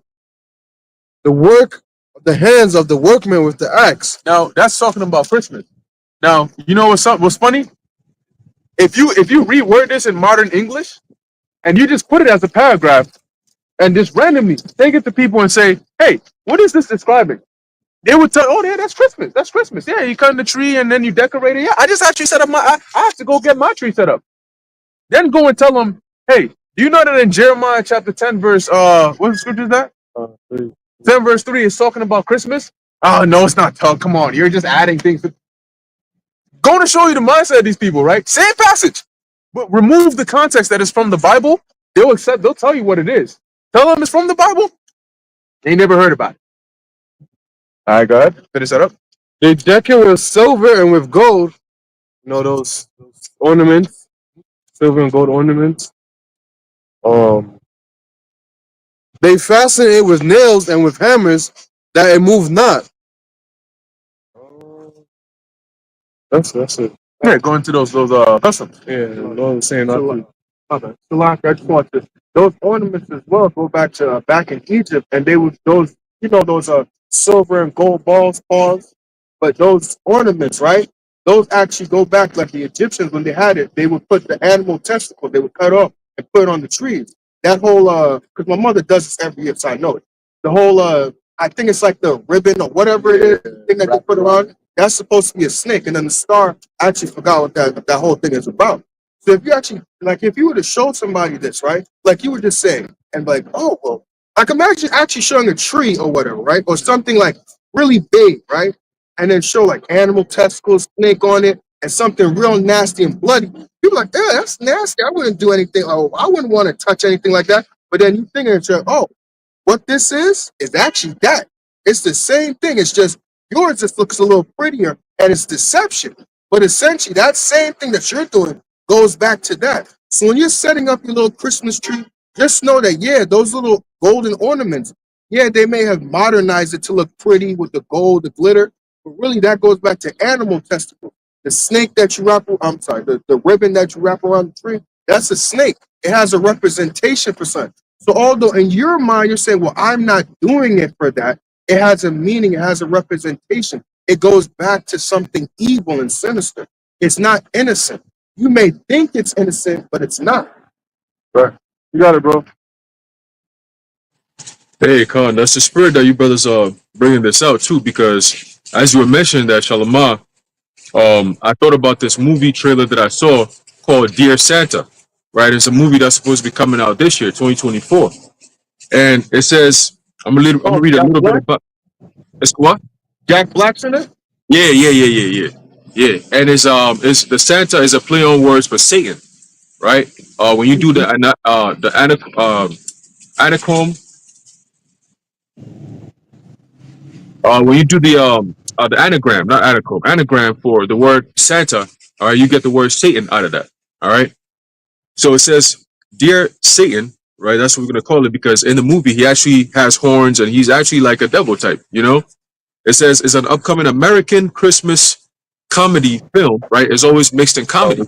of the hands of the workmen with the axe. Now that's talking about Christmas. Now you know what's funny? If you reword this in modern English and you just put it as a paragraph and just randomly take it to people and say, "Hey, what is this describing?" They would tell, "Oh, yeah, that's Christmas. That's Christmas. Yeah, you cut the tree and then you decorate it. Yeah, I just actually set up I have to go get my tree set up." Then go and tell them, "Hey, do you know that in Jeremiah chapter 10 verse what scripture is that? 10 verse 3 is talking about Christmas." Oh no, it's not. Come on, you're just adding things. Going to show you the mindset of these people, right? Same passage, but remove the context that is from the Bible. They'll accept. They'll tell you what it is. Tell them it's from the Bible. They never heard about it. All right, go ahead. Finish that up. They deck it with silver and with gold. You know those ornaments, silver and gold ornaments. They fasten it with nails and with hammers that it move not. That's it. Yeah, going to those customs. Yeah, the Lord was saying not to. Okay. So like I just want to those ornaments as well go back to back in Egypt, and they would those those silver and gold balls, but those ornaments, right? Those actually go back like the Egyptians when they had it. They would put the animal testicle, they would cut off and put it on the trees. That whole because my mother does this every year, so I know it. The whole I think it's like the ribbon or whatever it is, the thing that they put around. That's supposed to be a snake, and then the star. I actually forgot what that whole thing is about. So if you actually like, if you were to show somebody this, right? Like you were just saying, and like, oh well, like imagine actually showing a tree or whatever, right? Or something like really big, right? And then show like animal testicles, snake on it, and something real nasty and bloody. People are like, yeah, that's nasty. I wouldn't do anything. Oh, I wouldn't want to touch anything like that. But then you think it's oh, what this is actually that. It's the same thing. It's just yours just looks a little prettier and it's deception. But essentially, that same thing that you're doing goes back to that. So when you're setting up your little Christmas tree, just know that, yeah, those little golden ornaments, yeah, they may have modernized it to look pretty with the gold, the glitter, but really that goes back to animal testicles. The snake that you wrap, I'm sorry, the ribbon that you wrap around the tree, that's a snake. It has a representation for something. So although in your mind you're saying, well, I'm not doing it for that, it has a meaning, it has a representation. It goes back to something evil and sinister. It's not innocent. You may think it's innocent, but it's not. Right. You got it, bro. Hey, Khan, that's the spirit that you brothers are bringing this out too, because as you were mentioning that, Shalomah, I thought about this movie trailer that I saw called Dear Santa, right? It's a movie that's supposed to be coming out this year, 2024. And it says, I'm gonna read a little bit about it's what? Jack Black's in it? Yeah. And it's the Santa is a play on words for Satan, right? When you do the anacomb, when you do the anagram, not anacomb, anagram for the word Santa, all right, you get the word Satan out of that. All right. So it says, Dear Satan, right? That's what we're gonna call it, because in the movie he actually has horns and he's actually like a devil type, you know? It says it's an upcoming American Christmas comedy film, right? It's always mixed in comedy,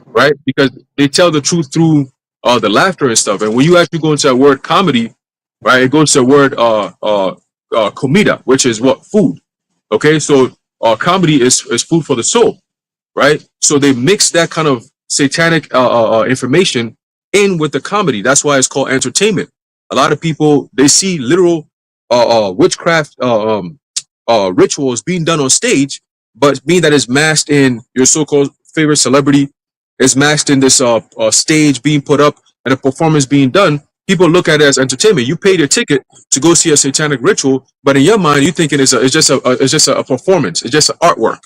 right? Because they tell the truth through the laughter and stuff. And when you actually go into that word comedy, right, it goes to the word comida, which is what? Food. Okay, so comedy is food for the soul, right? So they mix that kind of satanic information in with the comedy. That's why it's called entertainment. A lot of people, they see literal witchcraft rituals being done on stage, but being that is masked in your so-called favorite celebrity, is masked in this stage being put up and a performance being done. People look at it as entertainment. You paid your ticket to go see a satanic ritual, but in your mind, you're thinking it's just a performance. It's just an artwork.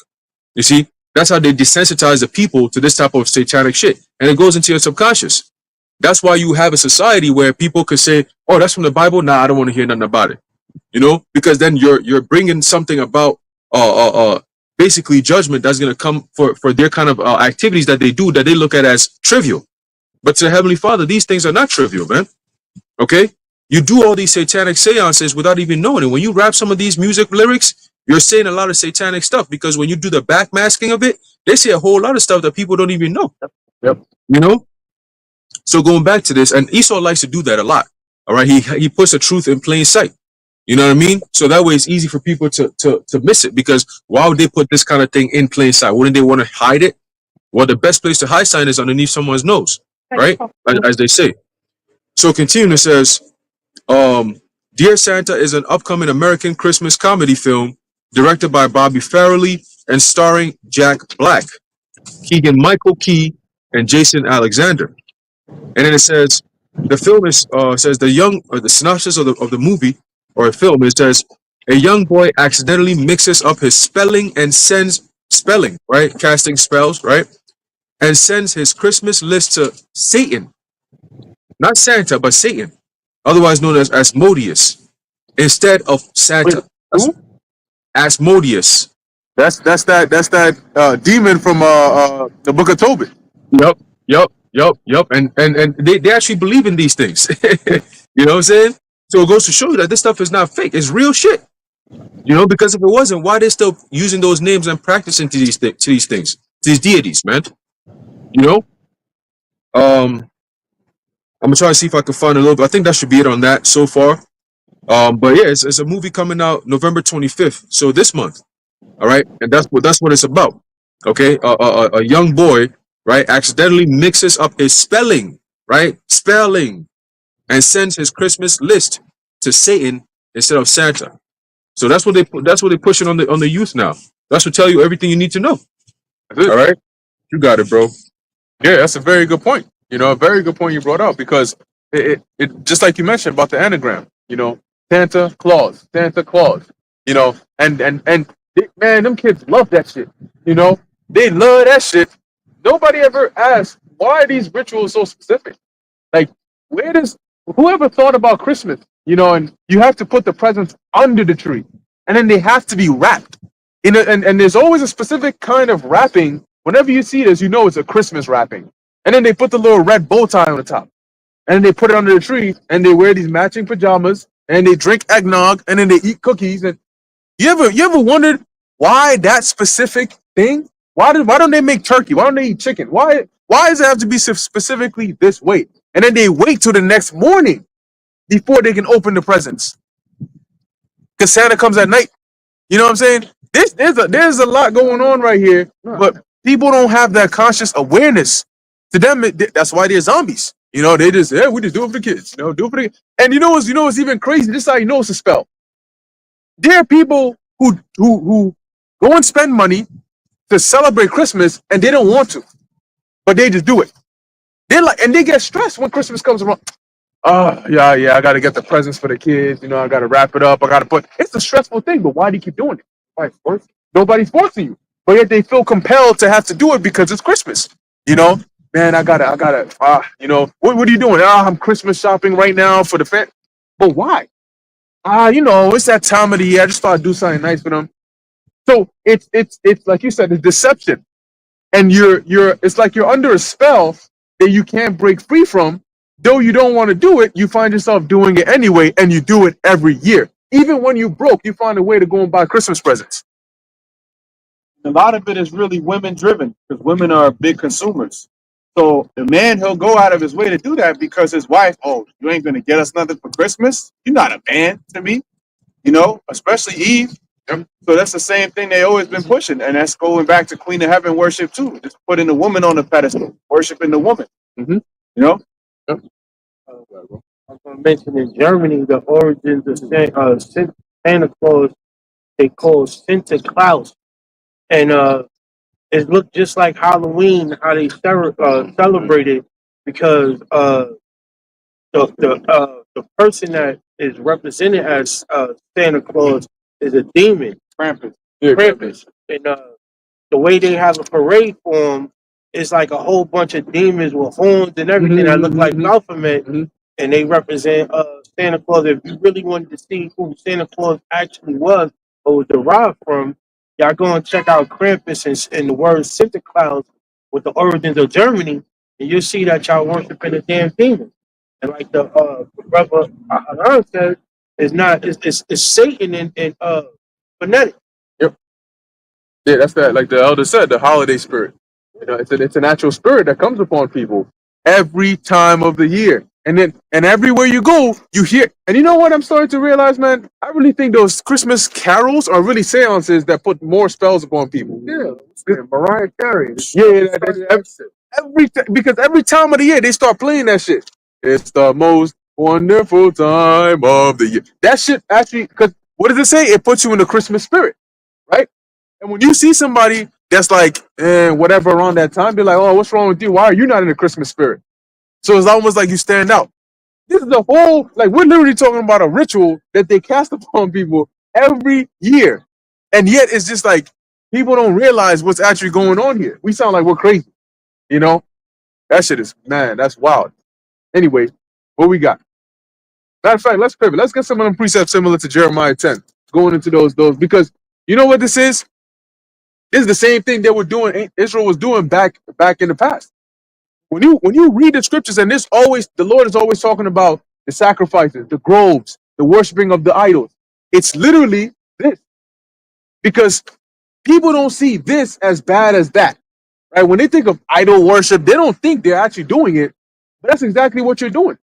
You see, that's how they desensitize the people to this type of satanic shit, and it goes into your subconscious. That's why you have a society where people could say, "Oh, that's from the Bible." Nah, I don't want to hear nothing about it. You know, because then you're bringing something about basically judgment that's going to come for their kind of activities that they do that they look at as trivial. But to the Heavenly Father, these things are not trivial, man. Okay, you do all these satanic seances without even knowing it. When you rap some of these music lyrics, you're saying a lot of satanic stuff, because when you do the backmasking of it, they say a whole lot of stuff that people don't even know. Yep. You know, So going back to this, and Esau likes to do that a lot. All right, he puts the truth in plain sight. You know what I mean? So that way it's easy for people to miss it, because why would they put this kind of thing in plain sight? Wouldn't they want to hide it? Well, the best place to hide sign is underneath someone's nose, right? As they say. So continuing, it says, Dear Santa is an upcoming American Christmas comedy film directed by Bobby Farrelly and starring Jack Black, Keegan Michael Key, and Jason Alexander. And then it says the film is says the synopsis of the movie or a film. It says a young boy accidentally mixes up his spelling and sends spelling, right, casting spells, right, and sends his Christmas list to Satan, not Santa, but Satan, otherwise known as Asmodeus, instead of Santa. Who? Asmodeus. That's that demon from the Book of Tobit. Yup. And they actually believe in these things. You know what I'm saying? So it goes to show you that this stuff is not fake. It's real shit. You know, because if it wasn't, why they still using those names and practicing to these things, to these deities, man? You know? I'm gonna try to see if I can find a little bit. I think that should be it on that so far. But yeah, it's a movie coming out November 25th, so this month. All right, and that's what it's about. Okay, a young boy, right, accidentally mixes up his spelling, right, and sends his Christmas list to Satan instead of Santa. So that's what they're pushing on the youth now. That's what tell you everything you need to know. That's it. All right, you got it, bro. Yeah, that's a very good point. You know, a very good point you brought out, because it just like you mentioned about the anagram. You know, Santa Claus, you know, and man, them kids love that shit. You know, they love that shit. Nobody ever asked why are these rituals so specific. Like, whoever thought about Christmas? You know, and you have to put the presents under the tree, and then they have to be wrapped. And there's always a specific kind of wrapping. Whenever you see this, you know it's a Christmas wrapping. And then they put the little red bow tie on the top, and then they put it under the tree, and they wear these matching pajamas, and they drink eggnog, and then they eat cookies. And you ever wondered why that specific thing? Why don't they make turkey? Why don't they eat chicken? Why does it have to be specifically this way? And then they wait till the next morning before they can open the presents, because Santa comes at night. You know what I'm saying? There's a lot going on right here, but people don't have that conscious awareness. To them, that's why they're zombies. You know, we just do it for the kids. You know, do it for the. And you know what's even crazy? This is how you know it's a spell. There are people who go and spend money to celebrate Christmas, and they don't want to, but they just do it. And they get stressed when Christmas comes around. Yeah, I gotta get the presents for the kids. You know, I gotta wrap it up. It's a stressful thing, but why do you keep doing it? Nobody's forcing you, but yet they feel compelled to have to do it because it's Christmas. You know, man, I gotta. You know, what are you doing? I'm Christmas shopping right now for the family. But why? You know, it's that time of the year. I just thought I'd do something nice for them. So it's like you said, it's deception, and it's like you're under a spell that you can't break free from. Though you don't want to do it, you find yourself doing it anyway, and you do it every year. Even when you broke, you find a way to go and buy Christmas presents. A lot of it is really women driven, because women are big consumers. So the man, he'll go out of his way to do that because his wife, oh, you ain't gonna get us nothing for Christmas? You're not a man to me, you know, especially Eve. So that's the same thing they always been pushing, and that's going back to Queen of Heaven worship too. Just putting the woman on the pedestal, worshiping the woman. Mm-hmm. You know. I was going to mention in Germany the origins of Santa Claus. They call Santa Claus, and it looked just like Halloween, how they celebrated, because the person that is represented as Santa Claus is a demon, Krampus. Krampus, and the way they have a parade for him is like a whole bunch of demons with horns and everything that look like Baphomet, and they represent Santa Claus. If you really wanted to see who Santa Claus actually was or was derived from, y'all go and check out Krampus and the word Santa Claus with the origins of Germany, and you'll see that y'all worshiping a damn demon. And like the brother Haran said, it's Satan and phonetic. Yep. Yeah, that's that. Like the elder said, the holiday spirit. You know, it's a natural spirit that comes upon people, every time of the year. And everywhere you go, you hear. And you know what I'm starting to realize, man? I really think those Christmas carols are really seances that put more spells upon people. Yeah, Mariah Carey. Yeah, because every time of the year they start playing that shit. It's the most wonderful time of the year. That shit actually, because what does it say? It puts you in the Christmas spirit, right? And when you see somebody that's like, whatever around that time, they're like, oh, what's wrong with you? Why are you not in the Christmas spirit? So it's almost like you stand out. This is the whole, like, we're literally talking about a ritual that they cast upon people every year. And yet it's just like, people don't realize what's actually going on here. We sound like we're crazy, you know? That shit is, man, that's wild. Anyway, what we got? Matter of fact, let's pivot. Let's get some of them precepts similar to Jeremiah 10. Going into those, because you know what this is? This is the same thing they were doing, Israel was doing back in the past. When you read the scriptures, and this always, the Lord is always talking about the sacrifices, the groves, the worshiping of the idols. It's literally this, because people don't see this as bad as that, right? When they think of idol worship, they don't think they're actually doing it, but that's exactly what you're doing.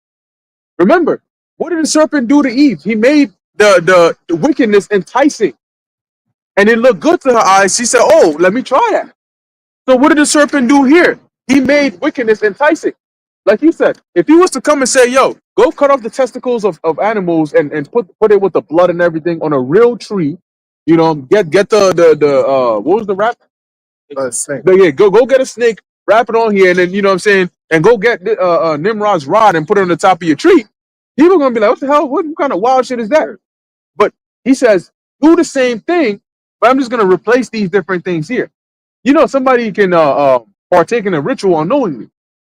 Remember, what did the serpent do to Eve? He made the wickedness enticing, and it looked good to her eyes. She said, "Oh, let me try that." So what did the serpent do here? He made wickedness enticing. Like you said, if he was to come and say, yo, go cut off the testicles of animals and put it with the blood and everything on a real tree, you know, get the what was the wrap? Snake. Yeah, go get a snake, wrap it on here, and then, you know what I'm saying, and go get Nimrod's rod and put it on the top of your tree. People are gonna be like, what the hell? What kind of wild shit is that? But he says, do the same thing, but I'm just gonna replace these different things here. You know, somebody can partake in a ritual unknowingly,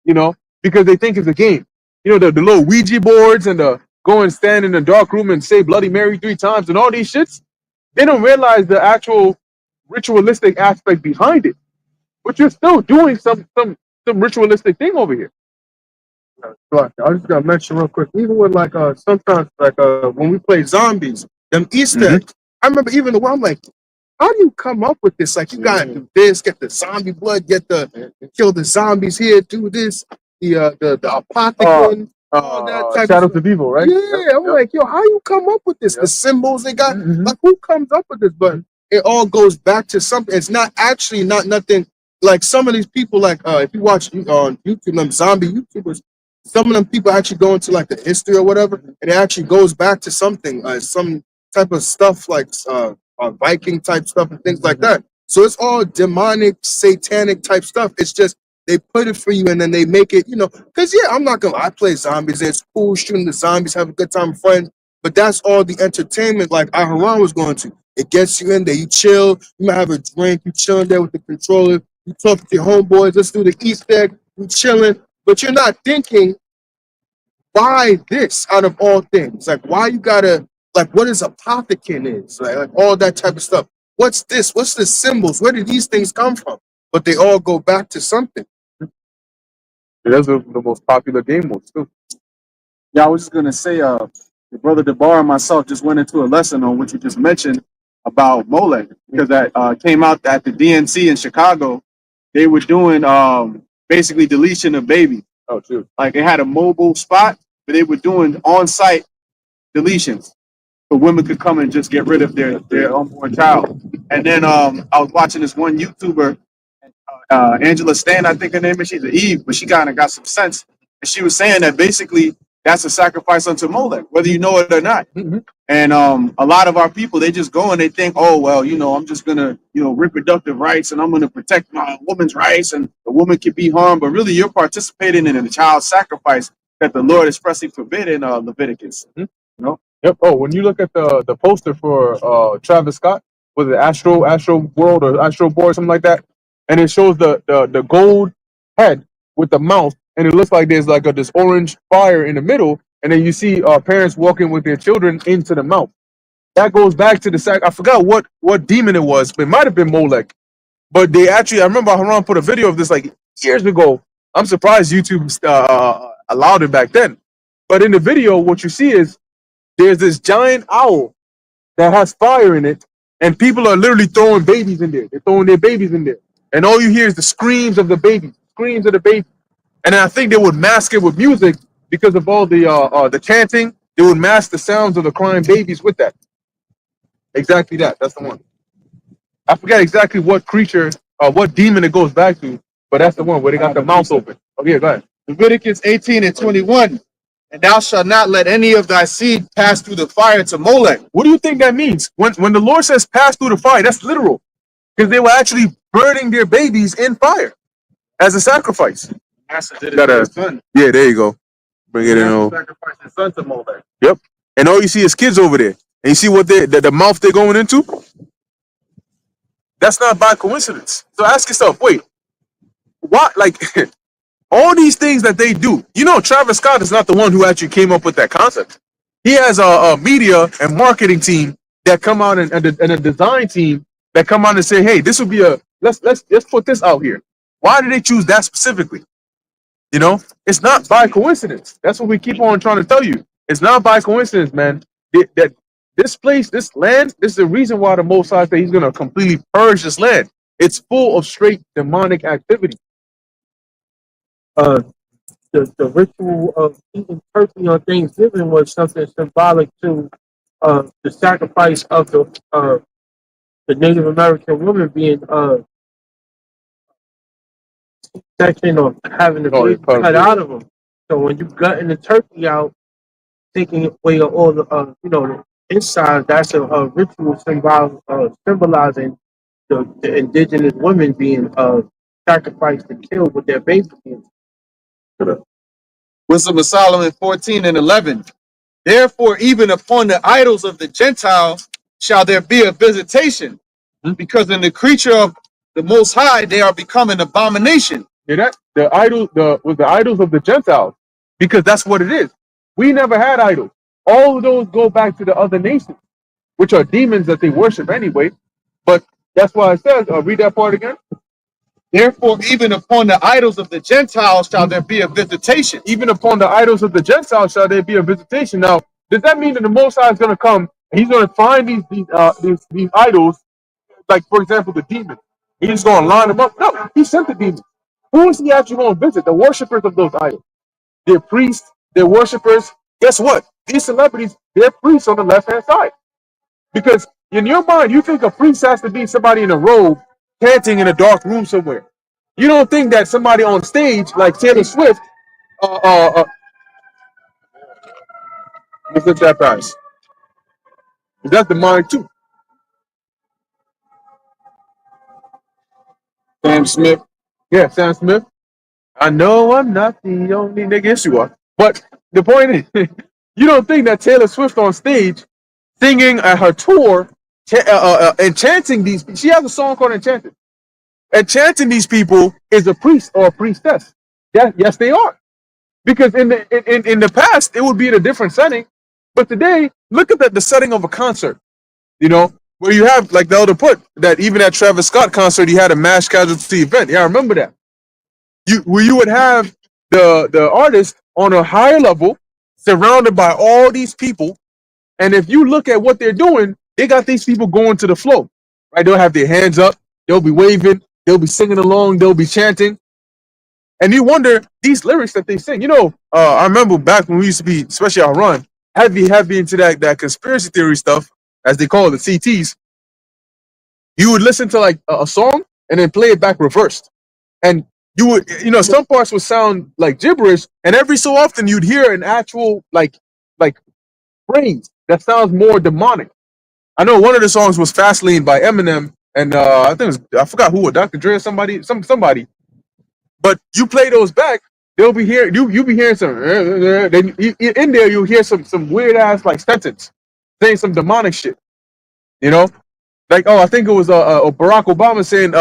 you know, because they think it's a game. You know, the little Ouija boards and the go and stand in the dark room and say Bloody Mary 3 times and all these shits. They don't realize the actual ritualistic aspect behind it. But you're still doing some ritualistic thing over here. But I just gotta mention real quick, even with like sometimes like when we play zombies, them Easter eggs. I remember even the one I'm like, how do you come up with this? Like you gotta do this, get the zombie blood, kill the zombies here, do this, the apothecary, all that type Shadows of of Evil, right? Yeah, I'm like, yo, how you come up with this? The symbols they got, like who comes up with this? But it all goes back to something. It's not actually not nothing like some of these people, like if you watch on YouTube, them zombie YouTubers, some of them people actually go into like the history or whatever, and it actually goes back to something, some type of stuff like Viking type stuff and things like that. So it's all demonic, satanic type stuff. It's just they put it for you and then they make it, you know, because yeah, I'm not gonna I play zombies, it's cool shooting the zombies, have a good time with friends, but that's all the entertainment like Aharon was going to. It gets you in there, you chill, you might have a drink, you chilling there with the controller, you talk to your homeboys, let's do the Easter egg, you chilling, but you're not thinking, why this out of all things? Like, why you gotta, like, what is apothecary is? Like all that type of stuff. What's this? What's the symbols? Where did these things come from? But they all go back to something. That's the most popular game modes too. Yeah, I was just gonna say, the brother Debar and myself just went into a lesson on what you just mentioned about Molech, because that came out at the DNC in Chicago. They were doing basically deletion of babies. Oh, true. Like they had a mobile spot, but they were doing on-site deletions, so women could come and just get rid of their unborn child. And then I was watching this one YouTuber, Angela Stan, I think her name is. She's an Eve, but she kind of got some sense, and she was saying that basically that's a sacrifice unto Molech, whether you know it or not. And a lot of our people, they just go and they think, oh well, you know, I'm just gonna, you know, reproductive rights, and I'm gonna protect my woman's rights, and the woman can be harmed, but really you're participating in a child sacrifice that the Lord expressly forbid in Leviticus. You know? Yep. Oh, when you look at the poster for Travis Scott, was it Astro World or Astro Boy, something like that, and it shows the gold head with the mouth, and it looks like there's like this orange fire in the middle, and then you see parents walking with their children into the mouth. That goes back to the I forgot what demon it was, but it might have been Molech. But they actually, I remember Haran put a video of this like years ago. I'm surprised YouTube allowed it back then. But in the video, what you see is there's this giant owl that has fire in it, and people are literally throwing babies in there. They're throwing their babies in there, and all you hear is the screams of the baby, screams of the baby. And then I think they would mask it with music because of all the chanting. They would mask the sounds of the crying babies with that. Exactly that. That's the one. I forget exactly what creature, what demon it goes back to, but that's the one where they got the mouth open. Okay, go ahead. Leviticus 18 and 21. And thou shalt not let any of thy seed pass through the fire to Molech. What do you think that means? When the Lord says pass through the fire, that's literal. Because they were actually burning their babies in fire as a sacrifice. Master did it Gotta- to his son. Yeah, there you go. Bring it in. Sacrifice his son to Molech. Yep. And all you see is kids over there. And you see what the mouth they're going into? That's not by coincidence. So ask yourself, wait, what, like, all these things that they do, you know, Travis Scott is not the one who actually came up with that concept. He has a media and marketing team that come out and a design team that come out and say, hey, this would be let's put this out here. Why did they choose that specifically? You know, it's not by coincidence. That's what we keep on trying to tell you. It's not by coincidence, man. That this place, this land, this is the reason why the Most High said he's going to completely purge this land. It's full of straight demonic activity. The ritual of eating turkey on Thanksgiving was something symbolic to the sacrifice of the Native American woman being section or having the baby cut out of them. So when you gutting the turkey out, taking away all the the inside, that's a ritual symbolizing the indigenous women being sacrificed and killed with their babies. Wisdom of Solomon 14 and 11. Therefore, even upon the idols of the Gentiles shall there be a visitation, because in the creature of the Most High they are become an abomination. Yeah, that the idols of the Gentiles, because that's what it is. We never had idols. All of those go back to the other nations, which are demons that they worship anyway. But that's why it says, read that part again. Therefore, even upon the idols of the Gentiles shall there be a visitation. Even upon the idols of the Gentiles shall there be a visitation. Now, does that mean that the Most High is going to come and he's going to find these idols, like, for example, the demons? He's going to line them up? No, he sent the demons. Who is he actually going to visit? The worshipers of those idols. They're priests, they're worshipers. Guess what? These celebrities, they're priests on the left-hand side. Because in your mind, you think a priest has to be somebody in a robe chanting in a dark room somewhere. You don't think that somebody on stage like Taylor Swift, look at that price. That's the mind too. Sam Smith. Yeah, Sam Smith. I know I'm not the only nigga. Yes, you are. But the point is, you don't think that Taylor Swift on stage singing at her tour and chanting these. She has a song called Enchanted. And chanting these people is a priest or a priestess. Yes, they are. Because in the past, it would be in a different setting. But today, look at the setting of a concert. You know, where you have, like the elder put, that even at Travis Scott concert, he had a mass casualty event. Yeah, I remember that. Where you would have the artist on a higher level, surrounded by all these people. And if you look at what they're doing, they got these people going to the flow. Right? They'll have their hands up. They'll be waving. They'll be singing along. They'll be chanting. And you wonder, these lyrics that they sing. You know, I remember back when we used to be, especially our run, heavy into that conspiracy theory stuff, as they call it, the CTs. You would listen to like a song and then play it back reversed. And you would, some parts would sound like gibberish. And every so often you'd hear an actual like phrase that sounds more demonic. I know one of the songs was Fast Lane by Eminem. And I think I forgot who, Dr. Dre or somebody. But you play those back, they'll be hearing you be hearing some. Then in there you'll hear some weird ass like sentence saying some demonic shit. You know, like I think it was Barack Obama saying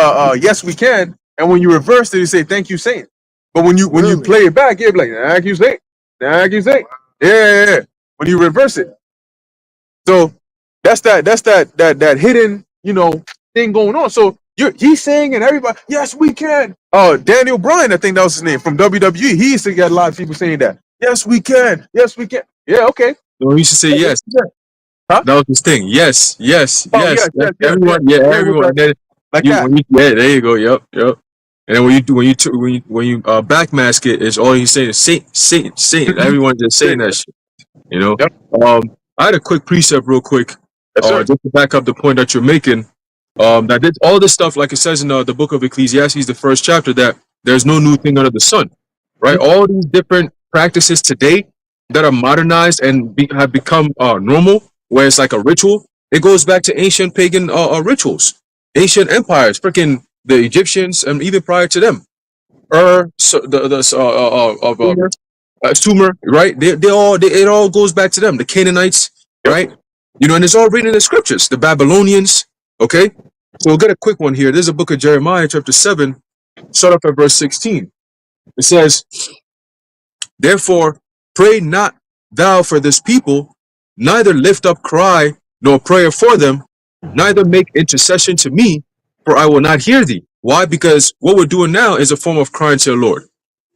yes we can, and when you reverse it, you say thank you saying. But when you play it back, you're like thank you saying, yeah. When you reverse it, so that's that hidden thing going on. So he's saying, and everybody, yes, we can. Daniel Bryan, I think that was his name, from WWE. He used to get a lot of people saying that. Yes, we can. Yes, we can. Yeah, okay. No, he used to say yes. Huh? That was his thing. Yes. Oh, yes. Everyone. Yeah, everyone. Like that. Yeah, there you go. Yep. And then when you backmask it, it's all he's saying is Saint, Saint, Saint. Everyone's just saying that shit. You know. Yep. I had a quick precept, real quick, Yes, sir. just to back up the point that you're making. That did all this stuff, like it says in the book of Ecclesiastes, the first chapter, that there's no new thing under the sun, right? All these different practices today that are modernized and have become normal, where it's like a ritual. It goes back to ancient pagan rituals, ancient empires, freaking the Egyptians, and even prior to them, Sumer, right? It all goes back to them. The Canaanites, Yep. right? You know, and it's all written in the scriptures. The Babylonians, okay? So we'll get a quick one here. There's a book of Jeremiah, chapter 7, start off at verse 16. It says, "Therefore, pray not thou for this people, neither lift up cry nor prayer for them, neither make intercession to me, for I will not hear thee." Why? Because what we're doing now is a form of crying to the Lord,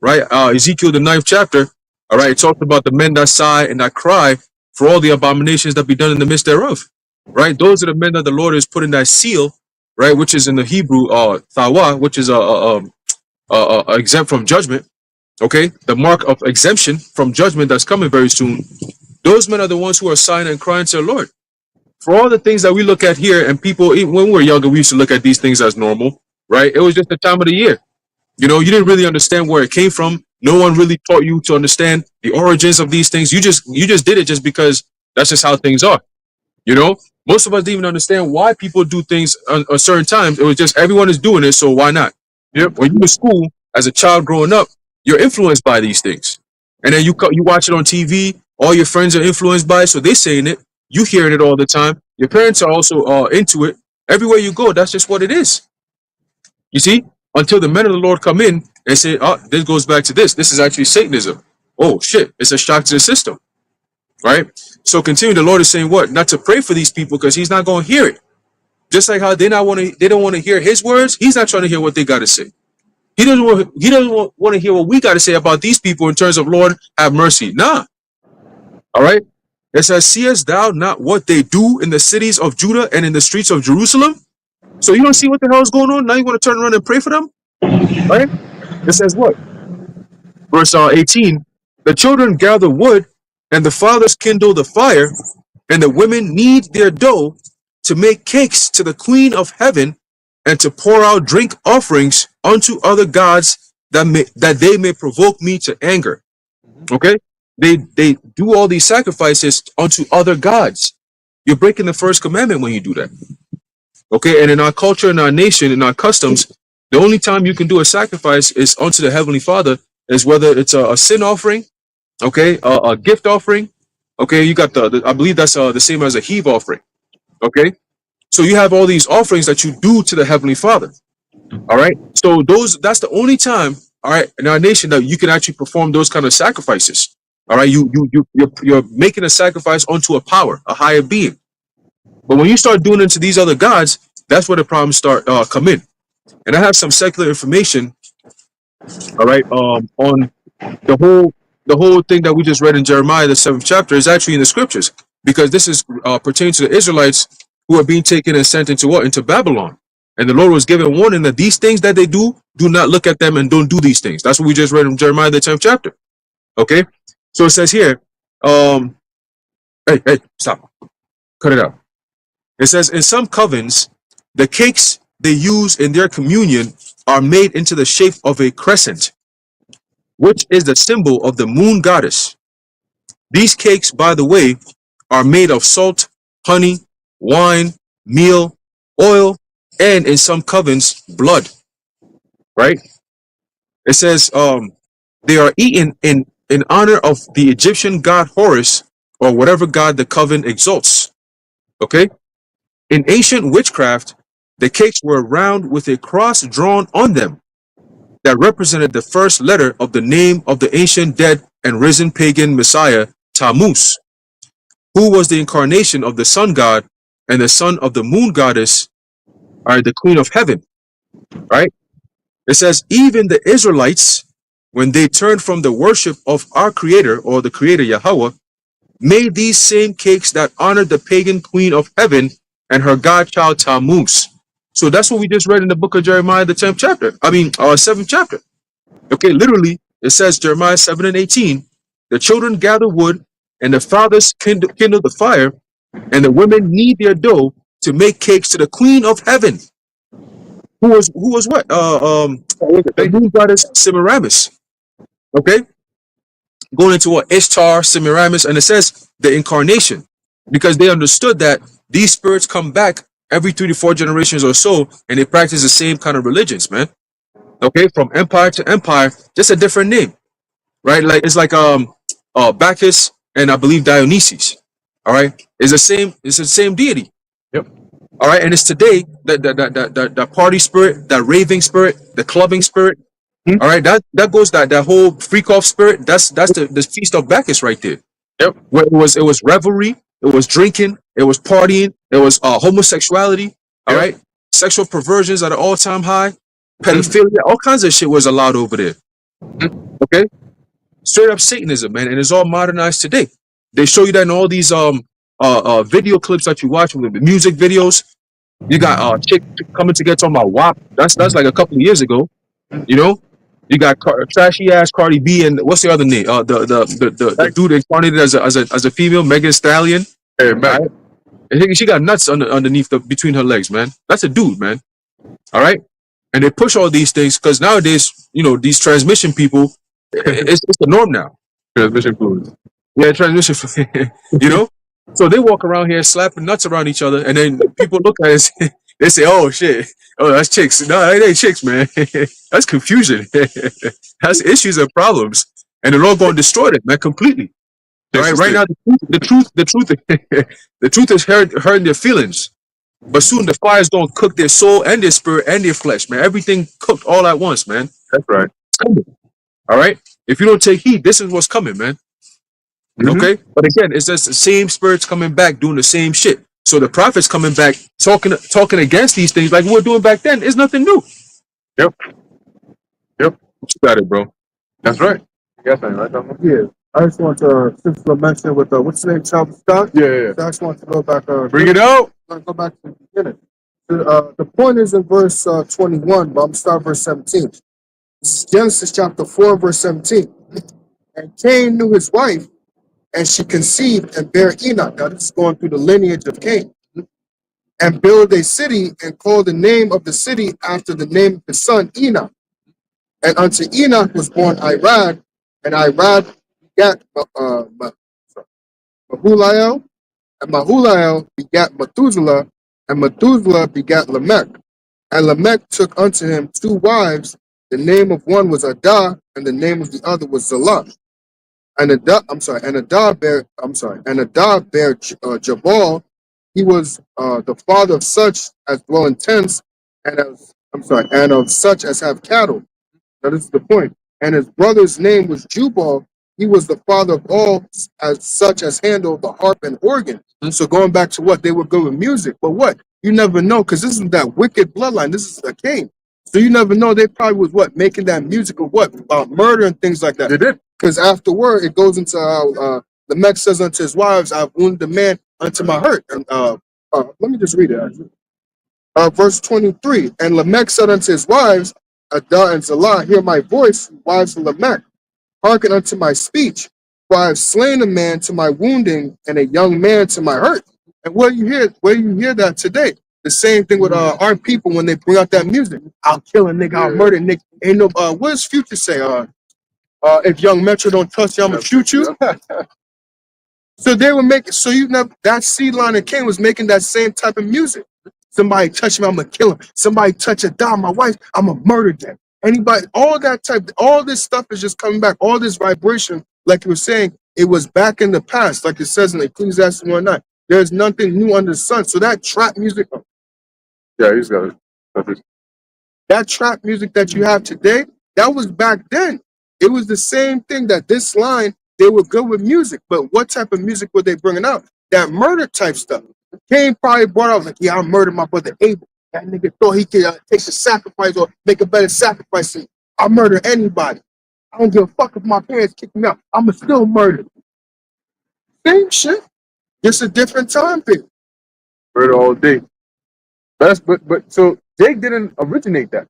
right? Ezekiel, the 9th chapter, all right, it talks about the men that sigh and that cry for all the abominations that be done in the midst thereof, right? Those are the men that the Lord is putting that seal, right, which is in the Hebrew, thawa, which is exempt from judgment, okay? The mark of exemption from judgment that's coming very soon. Those men are the ones who are sighing and crying to the Lord. For all the things that we look at here, and people, even when we were younger, we used to look at these things as normal, right? It was just the time of the year. You know, you didn't really understand where it came from. No one really taught you to understand the origins of these things. You just did it just because that's just how things are. You know, most of us didn't even understand why people do things at certain times. It was just everyone is doing it, so why not? Yep. When you're in school as a child growing up, you're influenced by these things, and then you watch it on TV. All your friends are influenced by it, so they're saying it. You hearing it all the time. Your parents are also into it. Everywhere you go, that's just what it is. You see, until the men of the Lord come in and say, "Oh, this goes back to this. This is actually Satanism." Oh shit! It's a shock to the system, right? So continue. The Lord is saying what? Not to pray for these people because He's not going to hear it. Just like how they don't want to hear His words. He's not trying to hear what they got to say. He doesn't want to hear what we got to say about these people in terms of Lord have mercy. Nah. All right. It says, "Seest thou not what they do in the cities of Judah and in the streets of Jerusalem?" So you don't see what the hell is going on? Now you want to turn around and pray for them? Right? It says what? Verse 18. "The children gather wood, and the fathers kindle the fire, and the women knead their dough to make cakes to the queen of heaven, and to pour out drink offerings unto other gods, that they may provoke me to anger." Okay? They do all these sacrifices unto other gods. You're breaking the first commandment when you do that. Okay? And in our culture, in our nation, in our customs, the only time you can do a sacrifice is unto the Heavenly Father, is whether it's a sin offering, okay, a gift offering, okay. You got I believe that's the same as a heave offering, okay. So you have all these offerings that you do to the Heavenly Father, all right. So that's the only time, all right, in our nation that you can actually perform those kind of sacrifices, all right. You're making a sacrifice unto a power, a higher being. But when you start doing it to these other gods, that's where the problems start come in. And I have some secular information, all right, on the whole thing that we just read in Jeremiah, the 7th chapter, is actually in the scriptures, because this is pertaining to the Israelites who are being taken and sent into what? Into Babylon. And the Lord was giving warning that these things that they do not look at them and don't do these things. That's what we just read in Jeremiah, the 10th chapter. Okay. So it says here, hey, stop. Cut it out. It says, "In some covens, the cakes they use in their communion are made into the shape of a crescent, which is the symbol of the moon goddess. These cakes, by the way, are made of salt, honey, wine, meal, oil, and in some covens, blood." Right? It says they are eaten in honor of the Egyptian god Horus, or whatever god the coven exalts. Okay? In ancient witchcraft, the cakes were round with a cross drawn on them that represented the first letter of the name of the ancient dead and risen pagan Messiah, Tammuz, who was the incarnation of the sun god and the son of the moon goddess, or the queen of heaven. Right? It says, even the Israelites, when they turned from the worship of our creator, or the creator Yahweh, made these same cakes that honored the pagan queen of heaven and her godchild Tammuz. So that's what we just read in the book of Jeremiah, the 10th chapter. 7th chapter. Okay, literally, it says Jeremiah 7 and 18. The children gather wood, and the fathers kindle the fire, and the women knead their dough to make cakes to the Queen of Heaven. Who was what? The moon goddess Semiramis. Okay, going into what? Ishtar, Semiramis, and it says the incarnation, because they understood that these spirits come back every 3 to 4 generations or so, and they practice the same kind of religions, man. Okay, from empire to empire, just a different name, right? Like it's like Bacchus and I believe Dionysus. All right, it's the same deity. Yep. All right, and it's today that party spirit, that raving spirit, the clubbing spirit. Hmm. All right, that goes that whole freak off spirit. That's the feast of Bacchus right there. Yep. Where it was revelry, it was drinking, it was partying, it was homosexuality. All Yep. right, sexual perversions at an all time high, pedophilia, all kinds of shit was allowed over there. Okay, straight up Satanism, man, and it's all modernized today. They show you that in all these video clips that you watch with the music videos. You got chick coming to get on my WAP. That's like a couple of years ago. You know, you got trashy ass Cardi B and what's the other name? The dude incarnated as a female, Megan Thee Stallion. Hey, man. I think she got nuts underneath between her legs, man. That's a dude, man. All right, and they push all these things because nowadays, these transmission people, it's the norm now. Transmission fluids. Yeah, transmission. So they walk around here slapping nuts around each other, and then people look at us. They say, "Oh shit, oh that's chicks." No, it ain't chicks, man. That's confusion. That's issues and problems, and they're all going to destroy it, man, completely. All right, right now, the truth is hurting their feelings, but soon the fire's going to cook their soul and their spirit and their flesh, man. Everything cooked all at once, man. That's right. It's coming. All right, if you don't take heed, this is what's coming, man. Mhm. Okay, but again, it's just the same spirits coming back doing the same shit. So the prophets coming back talking against these things like we were doing back then is nothing new. Yep. You got it, bro. That's right. Yes, man. Right, Tom? Yeah. I just want to, since I mentioned with, what's his name, Travis Scott? Yeah. So I just want to go back. Bring it out. Go back to the beginning. The point is in verse 21, but I'm going to start verse 17. This is Genesis chapter 4, verse 17. And Cain knew his wife, and she conceived and bare Enoch. Now this is going through the lineage of Cain. And build a city and called the name of the city after the name of his son Enoch. And unto Enoch was born Irad, and Irad begat Mahulael, and Mahulael begat Methuselah, and Methuselah begat Lamech. And Lamech took unto him 2 wives. The name of one was Adah, and the name of the other was Zillah. And Adah bare Jabal. He was the father of such as dwell in tents, and of such as have cattle. Now this is the point. And his brother's name was Jubal. He was the father of all as such as handle the harp and organ. So going back to what they were good with music, but what you never know, because this is that wicked bloodline. This is a Cain. So you never know. They probably was making that music of about murder and things like that. They did. Because afterward, it goes into how Lamech says unto his wives, I've wounded the man unto my hurt. And let me just read it. Actually. Verse 23. And Lamech said unto his wives, Adah and Zillah, hear my voice, wives of Lamech. Hearken unto my speech. For I have slain a man to my wounding, and a young man to my hurt. And where you hear that today? The same thing with our people when they bring out that music. I'll kill a nigga, I'll murder a nigga. Ain't no what does Future say? If Young Metro don't touch you, I'm gonna shoot you. So they were making. So that seed line of Cain was making that same type of music. Somebody touch me, I'm gonna kill him. Somebody touch a dog, my wife, I'm gonna murder them. Anybody, all this stuff is just coming back. All this vibration, like you were saying, it was back in the past, like it says in Ecclesiastes 1:9. There's nothing new under the sun. So that trap music, Yeah, he's got it. that trap music that you have today, that was back then. It was the same thing that this line, they were good with music, but what type of music were they bringing out? That murder type stuff. Cain probably brought out like, yeah, I murdered my brother Abel. That nigga thought he could take the sacrifice or make a better sacrifice. I'll murder anybody. I don't give a fuck if my parents kick me out. I'ma still murder. Same shit. Just a different time period. Murder all day. But so Jake didn't originate that.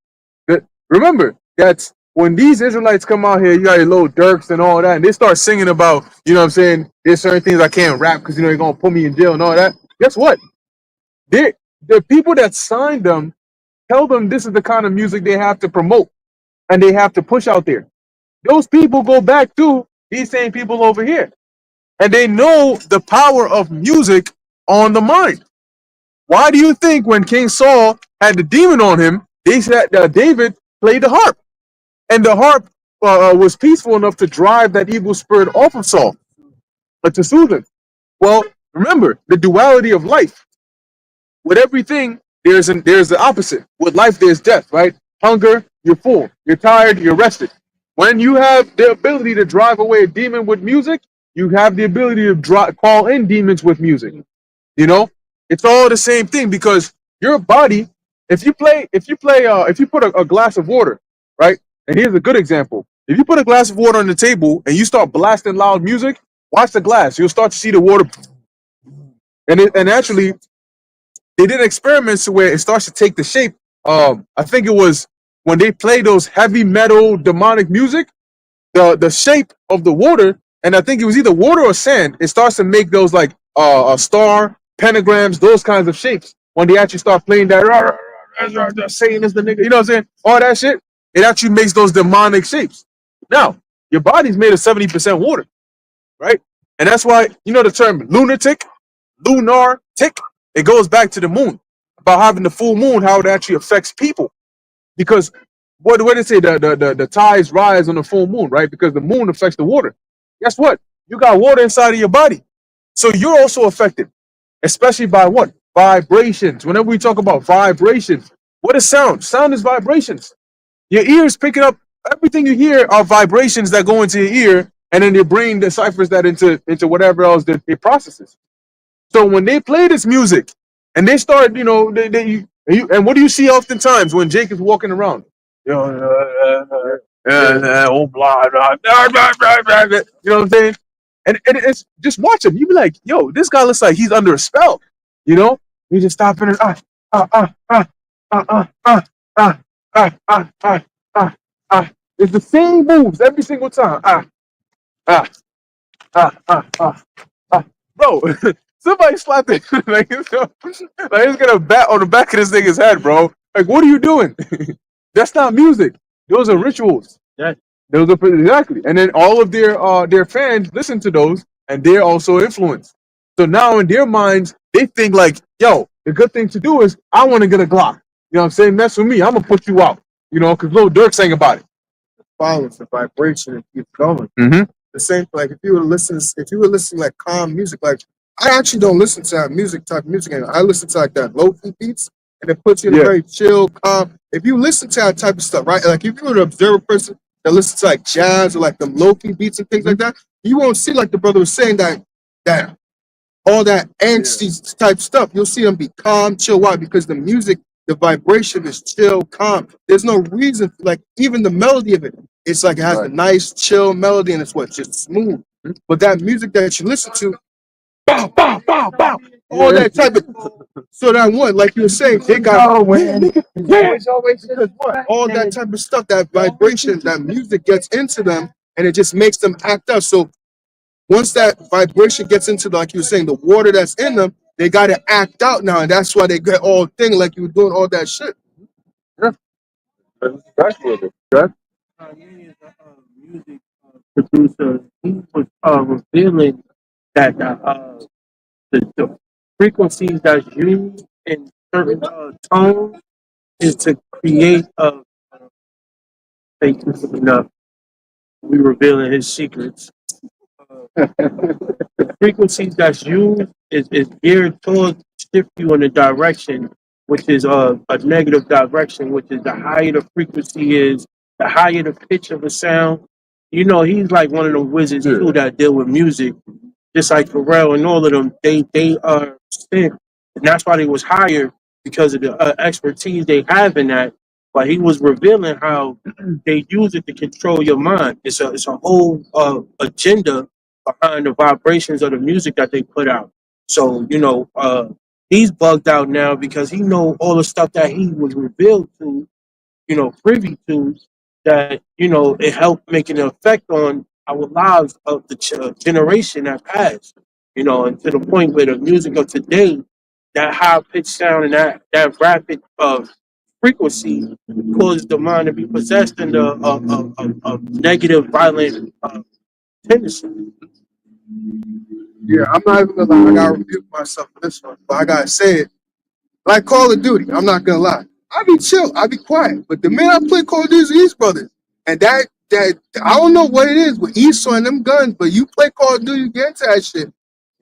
Remember, that's when these Israelites come out here, you got your little Dirks and all that, and they start singing about, you know what I'm saying, there's certain things I can't rap because, you're going to put me in jail and all that. Guess what? The people that signed them tell them this is the kind of music they have to promote and they have to push out there. Those people go back to these same people over here, and they know the power of music on the mind. Why do you think when King Saul had the demon on him, they said that David played the harp, and the harp was peaceful enough to drive that evil spirit off of Saul, but to soothe him? Well, remember the duality of life. With everything, there's the opposite. With life, there's death, right? Hunger, you're full. You're tired, you're rested. When you have the ability to drive away a demon with music, you have the ability to call in demons with music. You know, it's all the same thing because your body. If you put a glass of water, right? And here's a good example. If you put a glass of water on the table and you start blasting loud music, watch the glass. You'll start to see the water, and actually they did experiments where it starts to take the shape. I think it was when they play those heavy metal demonic music, the shape of the water, and I think it was either water or sand. It starts to make those like a star, pentagrams, those kinds of shapes. When they actually start playing that, Satan is the nigga, you know what I'm saying? All that shit, it actually makes those demonic shapes. Now, your body's made of 70% water, right? And that's why, you know the term lunatic, lunar tick, it goes back to the moon, about having the full moon, how it actually affects people. Because what did it say? The tides rise on the full moon, right? Because the moon affects the water. Guess what? You got water inside of your body. So you're also affected, especially by what? Vibrations. Whenever we talk about vibrations, what is sound? Sound is vibrations. Your ear is picking up everything you hear are vibrations that go into your ear, and then your brain deciphers that into whatever else that it processes. So when they play this music and they start, you know, and what do you see oftentimes when Jake is walking around? You know, oh, blah, blah, blah, blah, blah, blah, blah. You know what I'm saying? And it's just watch him. You be like, yo, this guy looks like he's under a spell. You know, he just stop in and It's the same moves every single time. Bro, somebody slapped it. like it's gonna bat on the back of this nigga's head, bro. Like, what are you doing? That's not music. Those are rituals. Yeah. Those are exactly. And then all of their fans listen to those, and they're also influenced. So now in their minds, they think like, yo, the good thing to do is I want to get a Glock. You know what I'm saying? Mess with me, I'm gonna put you out. You know, because Lil Durk sang about it. Follows the vibration and keeps going. Mm-hmm. The same, like if you were listening like calm music, like I actually don't listen to that type of music anymore. I listen to like that lo-fi beats, and it puts you in a very chill, calm. If you listen to that type of stuff, right? Like if you were to observe a person that listens to like jazz or like the lo-fi beats and things like that, you won't see like the brother was saying that all that angsty type stuff. You'll see them be calm, chill. Why? Because the music, the vibration is chill, calm. There's no reason, like even the melody of it, it's like it has a nice, chill melody, and it's just smooth. But that music that you listen to, bow, bow, bow, bow, all that type of. So that one, like you were saying, they got all that type of stuff. That vibration, that music gets into them, and it just makes them act up. So once that vibration gets into, like you were saying, the water that's in them, they got to act out now, and that's why they get all thing like you were doing all that shit. Music producer, he was revealing that the frequencies that's used in certain tones is to create a enough. We revealing his secrets. The frequencies that's used is geared towards shift you in a direction, which is a negative direction, which is the higher the frequency is, the higher the pitch of a sound. You know, he's like one of the wizards too that deal with music, just like Pharrell and all of them. They are sent, and that's why they was hired, because of the expertise they have in that. But he was revealing how they use it to control your mind. It's a whole agenda behind the vibrations of the music that they put out. So, you know, he's bugged out now because he know all the stuff that he was revealed to, privy to, that, it helped make an effect on our lives of the generation that passed, and to the point where the music of today, that high pitched sound and that rapid frequency causes the mind to be possessed in the negative, violent tendency. Yeah, I'm not even gonna lie. I gotta rebuke myself for this one, but I gotta say it. Like Call of Duty, I'm not gonna lie. I be chill, I be quiet. But the minute I play Call of Duty East Brothers, and that I don't know what it is with Esau and them guns, but you play Call of Duty, you get into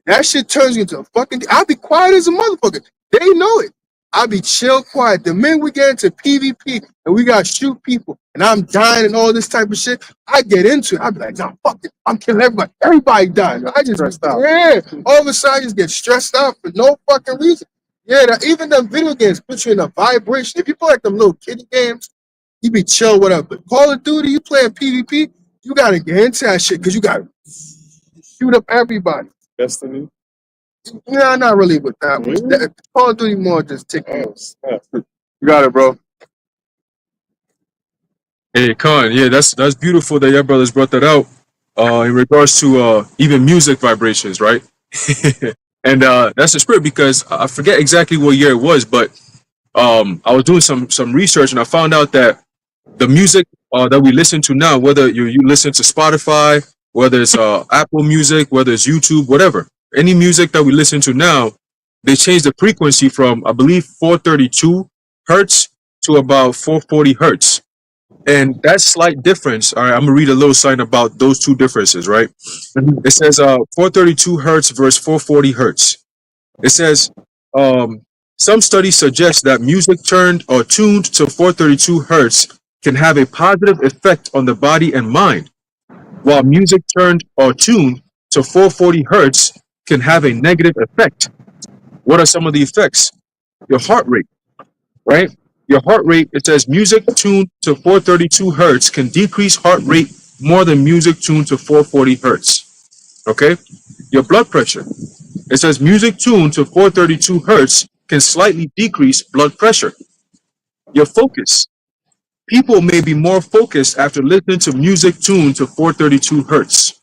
that shit turns you into a fucking. I'll be quiet as a motherfucker. They know it. I'll be chill, quiet. The minute we get into PvP and we gotta shoot people and I'm dying and all this type of shit, I get into it. I'll be like, nah, fuck it. I'm killing everybody. Everybody dying. I just Stressed out. yeah. All of a sudden, I just get stressed out for no fucking reason. Yeah, even them video games put you in a vibration. If you play like them little kiddie games, you be chill, whatever. But Call of Duty, you playing PvP, you gotta get into that shit because you gotta shoot up everybody. Destiny. Nah, not really with that one. Mhm. Call of Duty more just ticking. You got it, bro. Hey, Khan, yeah, that's beautiful that your brothers brought that out. In regards to even music vibrations, right? And that's the spirit, because I forget exactly what year it was, but I was doing some research and I found out that the music that we listen to now, whether you listen to Spotify, whether it's Apple Music, whether it's YouTube, whatever, any music that we listen to now, they changed the frequency from, I believe, 432 hertz to about 440 hertz. And that slight difference, all right, I'm gonna read a little sign about those two differences, right? It says 432 hertz versus 440 hertz. It says some studies suggest that music turned or tuned to 432 hertz can have a positive effect on the body and mind, while music turned or tuned to 440 hertz can have a negative effect. What are some of the effects? Your heart rate, right? Your heart rate, it says music tuned to 432 hertz can decrease heart rate more than music tuned to 440 hertz. Okay? Your blood pressure, it says music tuned to 432 hertz can slightly decrease blood pressure. Your focus, people may be more focused after listening to music tuned to 432 hertz.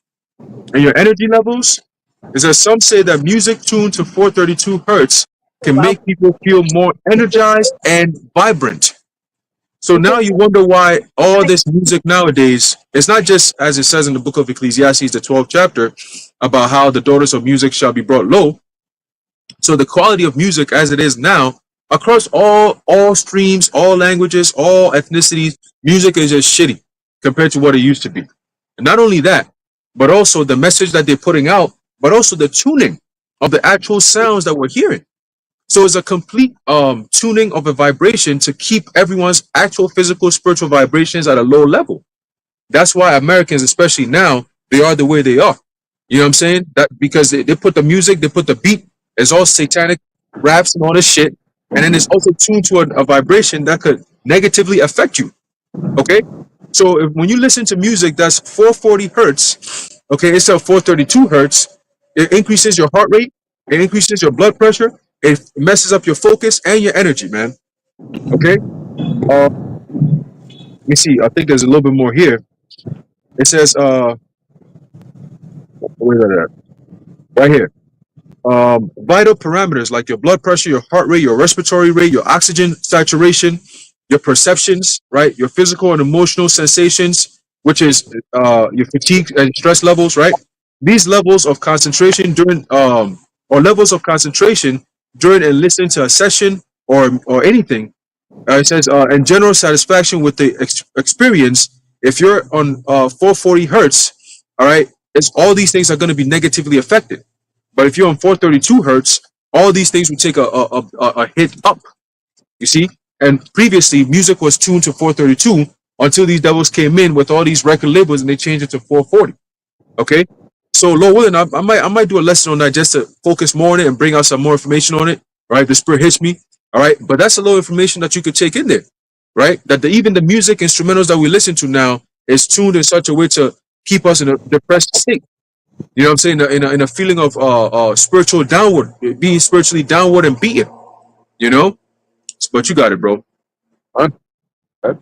And your energy levels, it says some say that music tuned to 432 hertz can make people feel more energized and vibrant. So now you wonder why all this music nowadays, it's not just as it says in the book of Ecclesiastes, the 12th chapter, about how the daughters of music shall be brought low. So the quality of music as it is now, across all streams, all languages, all ethnicities, music is just shitty compared to what it used to be. And not only that, but also the message that they're putting out, but also the tuning of the actual sounds that we're hearing. So it's a complete tuning of a vibration to keep everyone's actual physical, spiritual vibrations at a low level. That's why Americans, especially now, they are the way they are. You know what I'm saying? That because they put the music, they put the beat, it's all satanic raps and all this shit. And then it's also tuned to a vibration that could negatively affect you. Okay? So when you listen to music that's 440 hertz, okay, instead of 432 hertz, it increases your heart rate, it increases your blood pressure, it messes up your focus and your energy, man. Okay? Let me see. I think there's a little bit more here. It says, where's that at? Right here. Vital parameters like your blood pressure, your heart rate, your respiratory rate, your oxygen saturation, your perceptions, right? Your physical and emotional sensations, which is your fatigue and stress levels, right? These levels of concentration during or levels of concentration during and listening to a session or anything. It says and general satisfaction with the experience. If you're on 440 hertz, all right, it's all these things are going to be negatively affected. But if you're on 432 hertz, all these things will take a hit up. You see? And previously, music was tuned to 432 until these devils came in with all these record labels and they changed it to 440. Okay? So, Lord willing, I might do a lesson on that just to focus more on it and bring out some more information on it. All right? The spirit hits me. All right? But that's a little information that you could take in there. Right? That even the music instrumentals that we listen to now is tuned in such a way to keep us in a depressed state. You know what I'm saying? In a feeling of spiritual downward, being spiritually downward and beaten. You know, but you got it, bro. Huh? That-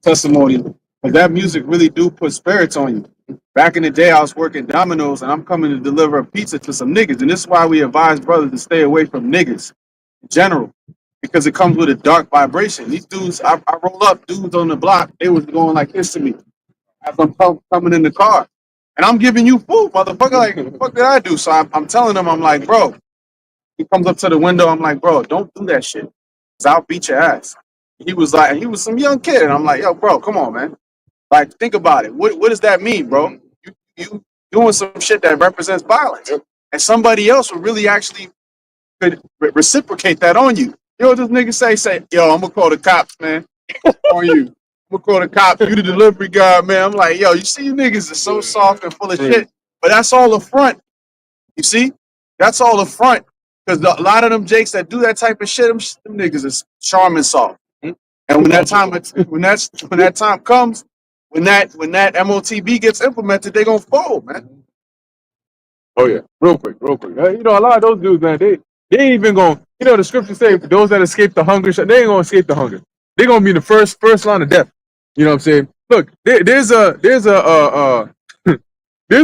Testimony, because that music really do put spirits on you. Back in the day, I was working Domino's, and I'm coming to deliver a pizza to some niggas, and this is why we advise brothers to stay away from niggas in general, because it comes with a dark vibration. These dudes, I roll up, dudes on the block, they was going like this to me as I'm coming in the car, and I'm giving you food, motherfucker. Like, what the fuck did I do? So I'm telling them, I'm like, bro. He comes up to the window. I'm like, bro, don't do that shit, 'cause I'll beat your ass. He was like, and he was some young kid, and I'm like, yo, bro, come on, man. Like, think about it. What does that mean, bro? You doing some shit that represents violence, and somebody else would really actually could reciprocate that on you. You know what this nigga say, yo, I'm gonna call the cops, man, on you. I'm gonna call the cops. You the delivery guy, man. I'm like, yo, you see, you niggas are so soft and full of shit, but that's all a front. You see, that's all a front. Because a lot of them jakes that do that type of shit, them niggas is charm and soft. And when that time comes, when that MOTB gets implemented, they gonna fold, man. Oh yeah, real quick. You know, a lot of those dudes, man, they ain't even going. You know, the scriptures say those that escape the hunger, they ain't gonna escape the hunger. They're gonna be in the first line of death. You know what I'm saying? Look, there's a there's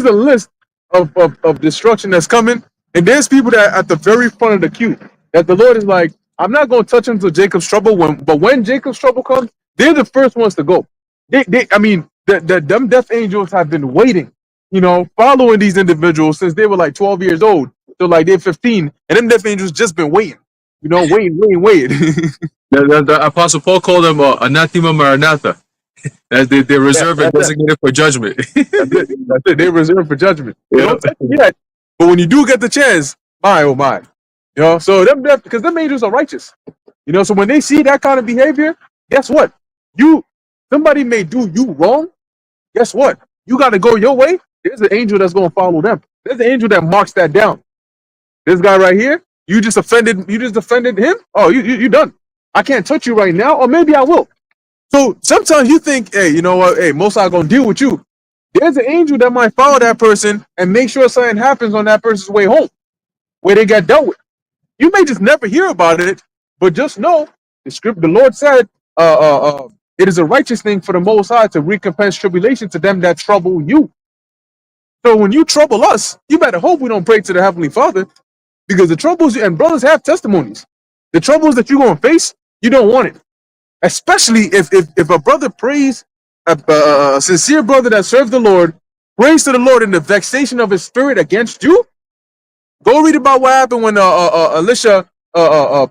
a list of destruction that's coming, and there's people that are at the very front of the queue that the Lord is like, I'm not going to touch them until Jacob's trouble. But when Jacob's trouble comes, they're the first ones to go. I mean, them death angels have been waiting, you know, following these individuals since they were like 12 years old. So like they're 15, and them death angels just been waiting, you know, waiting. The Apostle Paul called them anathema maranatha. As they reserve and designated for judgment. That's it. They're reserved for judgment. They Yeah. don't touch them yet, but when you do get the chance, my oh my, you know. So because them angels are righteous, you know. So when they see that kind of behavior, guess what? Somebody may do you wrong. Guess what? You got to go your way. There's an angel that's going to follow them. There's an angel that marks that down. This guy right here, you just offended him. Oh, you done. I can't touch you right now, or maybe I will. So sometimes you think, hey, you know what? Hey, Most High gonna deal with you. There's an angel that might follow that person and make sure something happens on that person's way home, where they got dealt with. You may just never hear about it, but just know the Lord said, it is a righteous thing for the Most High to recompense tribulation to them that trouble you. So when you trouble us, you better hope we don't pray to the Heavenly Father, because the troubles, and brothers have testimonies, the troubles that you're gonna face, you don't want it. Especially if a brother prays, a sincere brother that serves the Lord, prays to the Lord in the vexation of his spirit against you. Go read about what happened when Elisha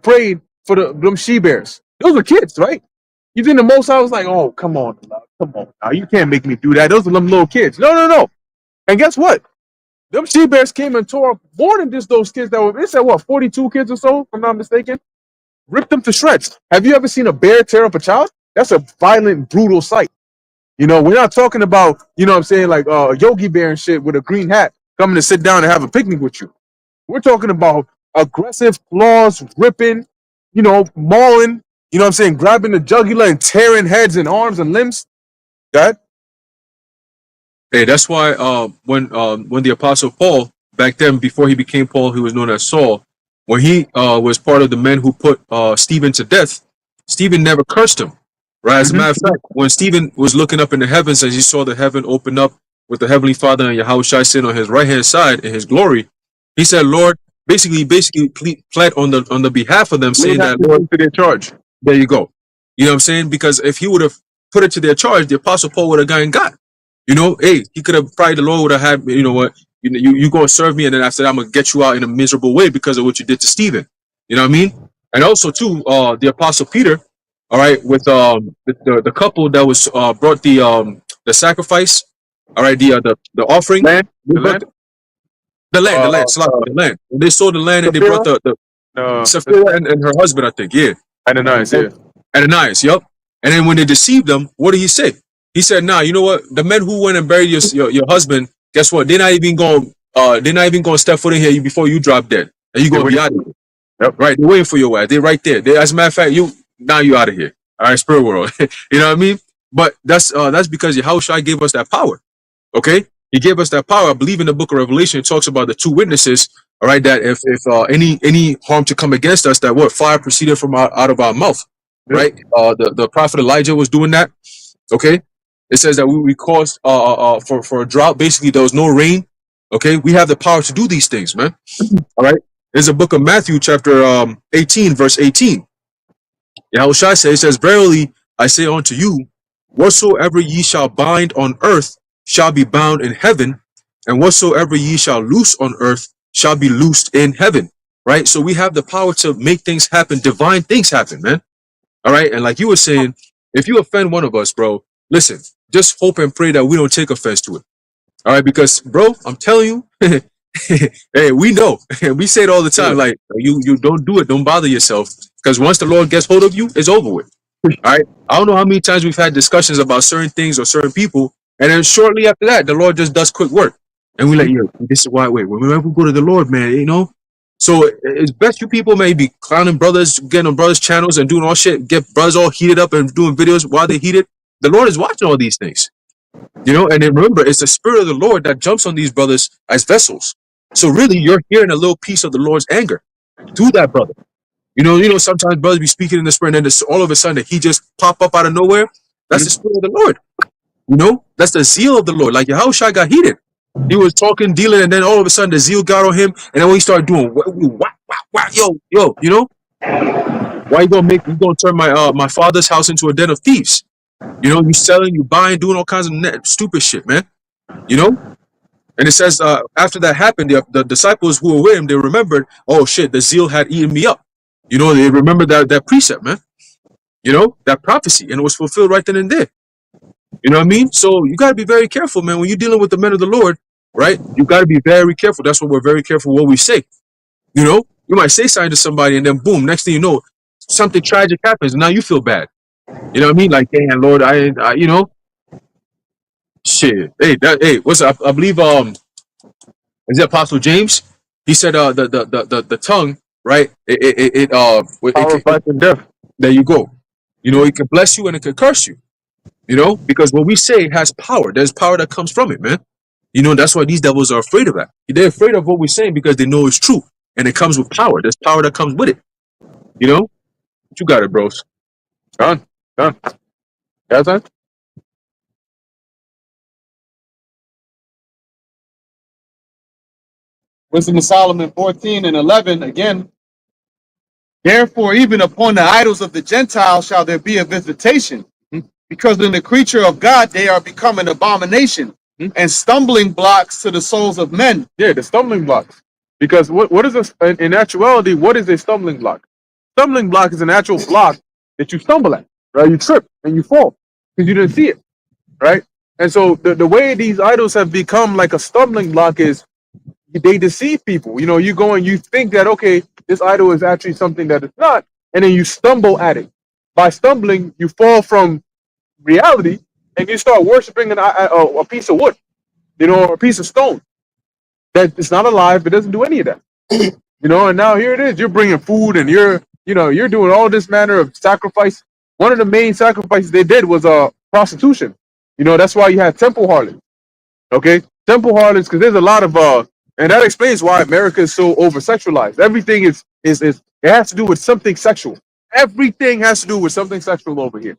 prayed for them she bears. Those were kids, right? You think the Most High was like, oh, come on, now you can't make me do that. Those are them little kids. No. And guess what? Them she bears came and tore up more than just those kids that were. It said what, 42 kids or so, if I'm not mistaken. Ripped them to shreds. Have you ever seen a bear tear up a child? That's a violent, brutal sight. You know, we're not talking about, you know what I'm saying, like Yogi Bear and shit with a green hat coming to sit down and have a picnic with you. We're talking about aggressive claws, ripping, you know, mauling, you know what I'm saying, grabbing the jugular and tearing heads and arms and limbs. God? Hey, that's why when the Apostle Paul, back then before he became Paul, he was known as Saul, when he was part of the men who put Stephen to death, Stephen never cursed him. Right? As a matter of fact, when Stephen was looking up in the heavens as he saw the heaven open up with the Heavenly Father and Yahushua sitting on his right hand side in his glory, he said, Lord, basically pled on the behalf of them, saying that, Lord, to their charge. there you go. You know what I'm saying? Because if he would have put it to their charge, the Apostle Paul would have gotten got. You know, hey, he could have probably, the Lord would have had, you know what, you go and serve me, and then after that, I'm going to get you out in a miserable way because of what you did to Stephen. You know what I mean? And also, too, the Apostle Peter, all right, with the couple that was brought the sacrifice, all right, the offering, Land? the land, the land. When they sold the land and they brought the Sapphira and her husband, I think, yeah. Ananias, yeah. Ananias, yep. And then when they deceived them, what did he say? He said, "Nah, you know what? The men who went and buried your husband, guess what? They're not even going to step foot in here before you drop dead, and you gonna be out of here. Yep. Right? They're waiting for your ass. They're right there. As a matter of fact, you out of here. All right, spirit world. You know what I mean? But that's because Yahushua gave us that power. Okay, He gave us that power. I believe in the book of Revelation, it talks about the two witnesses. All right, that if any harm to come against us, that what fire proceeded from out of our mouth. Yep. Right. The prophet Elijah was doing that. Okay. It says that we caused for a drought. Basically, there was no rain. Okay. We have the power to do these things, man. All right. There's a book of Matthew, chapter 18, verse 18. Yahushua says, it says, verily I say unto you, whatsoever ye shall bind on earth shall be bound in heaven, and whatsoever ye shall loose on earth shall be loosed in heaven. Right? So we have the power to make things happen, divine things happen, man. All right. And like you were saying, if you offend one of us, bro, listen, just hope and pray that we don't take offense to it. All right. Because, bro, I'm telling you, hey, we know. We say it all the time. Like, you don't do it. Don't bother yourself. Because once the Lord gets hold of you, it's over with. All right. I don't know how many times we've had discussions about certain things or certain people. And then shortly after that, the Lord just does quick work. And we're like, yo, this is why, wait, whenever we go to the Lord, man, you know? So it's best you people may be clowning brothers, getting on brothers' channels and doing all shit, get brothers all heated up and doing videos while they heated. The Lord is watching all these things. You know, and then remember, it's the Spirit of the Lord that jumps on these brothers as vessels. So really, you're hearing a little piece of the Lord's anger through that brother. You know, sometimes brothers be speaking in the Spirit, and then all of a sudden he just pop up out of nowhere. That's the Spirit of the Lord. You know, that's the zeal of the Lord. Like Yahushua got heated. He was talking, dealing, and then all of a sudden the zeal got on him, and then when he started doing, yo, you know, why you gonna turn my father's house into a den of thieves? You know, you selling, you buying, doing all kinds of stupid shit, man. You know. And it says after that happened, the disciples who were with him, they remembered, oh shit, the zeal had eaten me up. You know, they remembered that precept, man. You know, that prophecy, and it was fulfilled right then and there. You know what I mean? So you got to be very careful, man. When you're dealing with the men of the Lord, right? You got to be very careful. That's why we're very careful what we say. You know, you might say something to somebody, and then boom, next thing you know, something tragic happens, and now you feel bad. You know what I mean? Like, damn, Lord, I you know, shit. Hey, what's up? I believe is it Apostle James? He said the tongue, right? Power of life and death. There you go. You know, it can bless you and it can curse you. You know, because what we say has power. There's power that comes from it, man. You know, that's why these devils are afraid of that. They're afraid of what we're saying because they know it's true. And it comes with power. There's power that comes with it. You know? But you got it, bros. Done. That's it. Wisdom of Solomon 14 and 11 again. Therefore, even upon the idols of the Gentiles shall there be a visitation, because in the creature of God they are become an abomination and stumbling blocks to the souls of men. Yeah, the stumbling blocks. Because what is this in actuality? What is a stumbling block? Stumbling block is an actual block that you stumble at, right? You trip and you fall because you didn't see it, right? And so the way these idols have become like a stumbling block is they deceive people. You know, you go and you think that, okay, this idol is actually something that it's not, and then you stumble at it. By stumbling, you fall from reality and you start worshiping a piece of wood, you know, or a piece of stone that it's not alive. It doesn't do any of that, you know. And now here it is. You're bringing food and you're doing all this manner of sacrifice. One of the main sacrifices they did was prostitution. You know, that's why you have temple harlots. Okay, temple harlots, because there's a lot of and that explains why America is so over sexualized. Everything is it has to do with something sexual. Everything has to do with something sexual over here.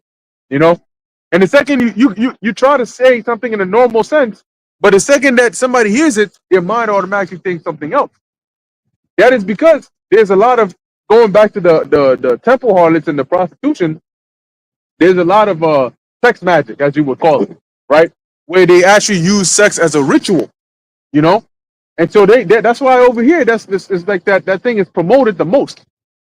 You know, and the second you try to say something in a normal sense, but the second that somebody hears it, their mind automatically thinks something else. That is because there's a lot of, going back to the temple harlots and the prostitution. There's a lot of sex magic, as you would call it, right? Where they actually use sex as a ritual, you know. And so that's why over here, it's like that thing is promoted the most.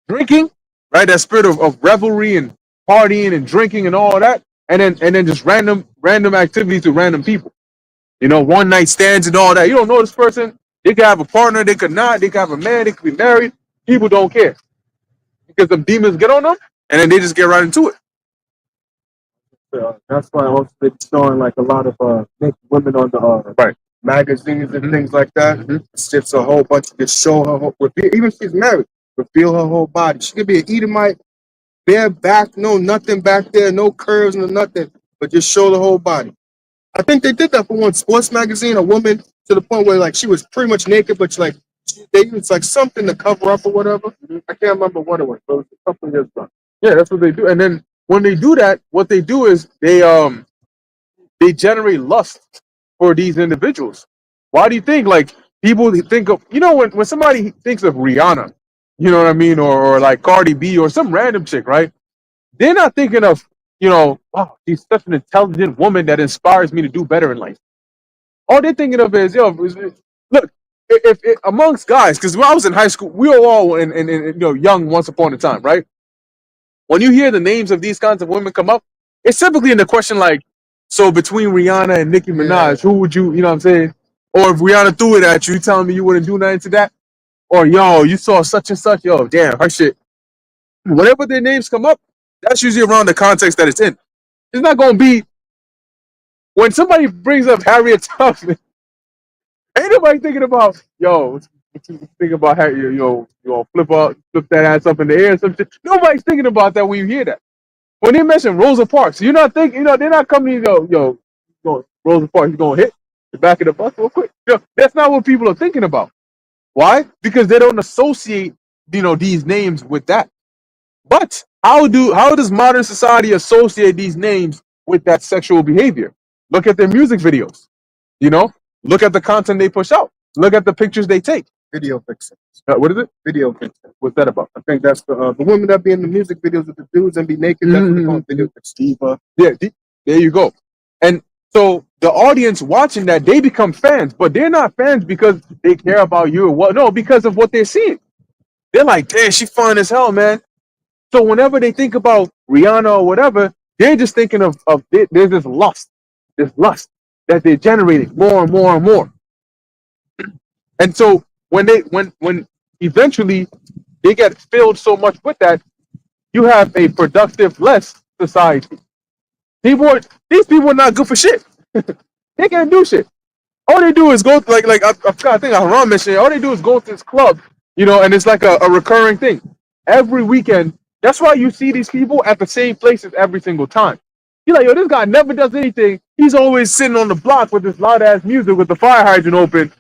Drinking, right? That spirit of revelry and partying and drinking and all that, and then just random activities with random people. You know, one night stands and all that. You don't know this person. They could have a partner, they could not, they could have a man, they could be married. People don't care. Because the demons get on them and then they just get right into it. That's why also they're showing like a lot of naked women on the Right. magazines and things like that. It's just a whole bunch of just show her whole, even if she's married, reveal her whole body. She could be an Edomite, bare back, no nothing back there, no curves, no nothing, but just show the whole body. I think they did that for one sports magazine. A woman to the point where like she was pretty much naked, but like they used like something to cover up or whatever. I can't remember what it was, but it was something just done. Yeah, that's what they do. And then when they do that, what they do is they generate lust for these individuals. Why do you think like people think of when somebody thinks of Rihanna, you know what I mean, or like Cardi B or some random chick, right? They're not thinking of wow, she's such an intelligent woman that inspires me to do better in life. All they're thinking of is look, if amongst guys, because when I was in high school, we were all young once upon a time, right? When you hear the names of these kinds of women come up, it's typically in the question like, so between Rihanna and Nicki Minaj, who would you know what I'm saying? Or if Rihanna threw it at you, you telling me you wouldn't do nothing to that? Or yo, you saw such and such, yo, damn, her shit. Whenever their names come up, that's usually around the context that it's in. It's not gonna be when somebody brings up Harriet Tubman, ain't nobody thinking about, yo, what you think about Harriet, flip that ass up in the air or some shit. Nobody's thinking about that when you hear that. When they mention Rosa Parks, you're not thinking, they're not coming to Rosa Parks, you gonna hit the back of the bus real quick. That's not what people are thinking about. Why? Because they don't associate, these names with that. But how does modern society associate these names with that sexual behavior? Look at their music videos. Look at the content they push out. Look at the pictures they take. Video fixing. What is it? Video fixing. What's that about? I think that's the women that be in the music videos with the dudes and be naked. That's what they call video fixing. Diva. Yeah, there you go. And so the audience watching that, they become fans, but they're not fans because they care about you or what. No, because of what they're seeing. They're like, damn, she fine as hell, man. So whenever they think about Rihanna or whatever, they're just thinking of there's this lust that they're generating more and more and more. And so when eventually they get filled so much with that, you have a productive less society. These people are not good for shit. They can't do shit. All they do is go I think Haram mentioned it, all they do is go to this club, and it's like a recurring thing. Every weekend. That's why you see these people at the same places every single time. You're like, yo, this guy never does anything. He's always sitting on the block with this loud ass music with the fire hydrant open.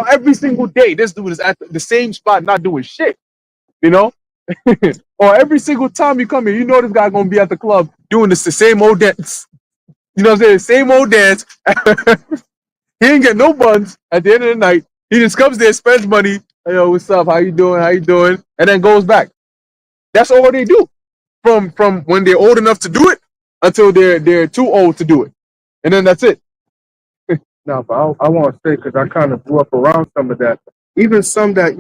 Every single day, this dude is at the same spot, not doing shit. Or every single time you come here, this guy gonna be at the club doing the same old dance. You know what I'm saying? Same old dance. He ain't get no buns at the end of the night. He just comes there, spends money. Hey, yo, what's up? How you doing? And then goes back. That's all they do from when they're old enough to do it until they're too old to do it, and then that's it. No, but I want to say, because I kind of grew up around some of that. Even some that,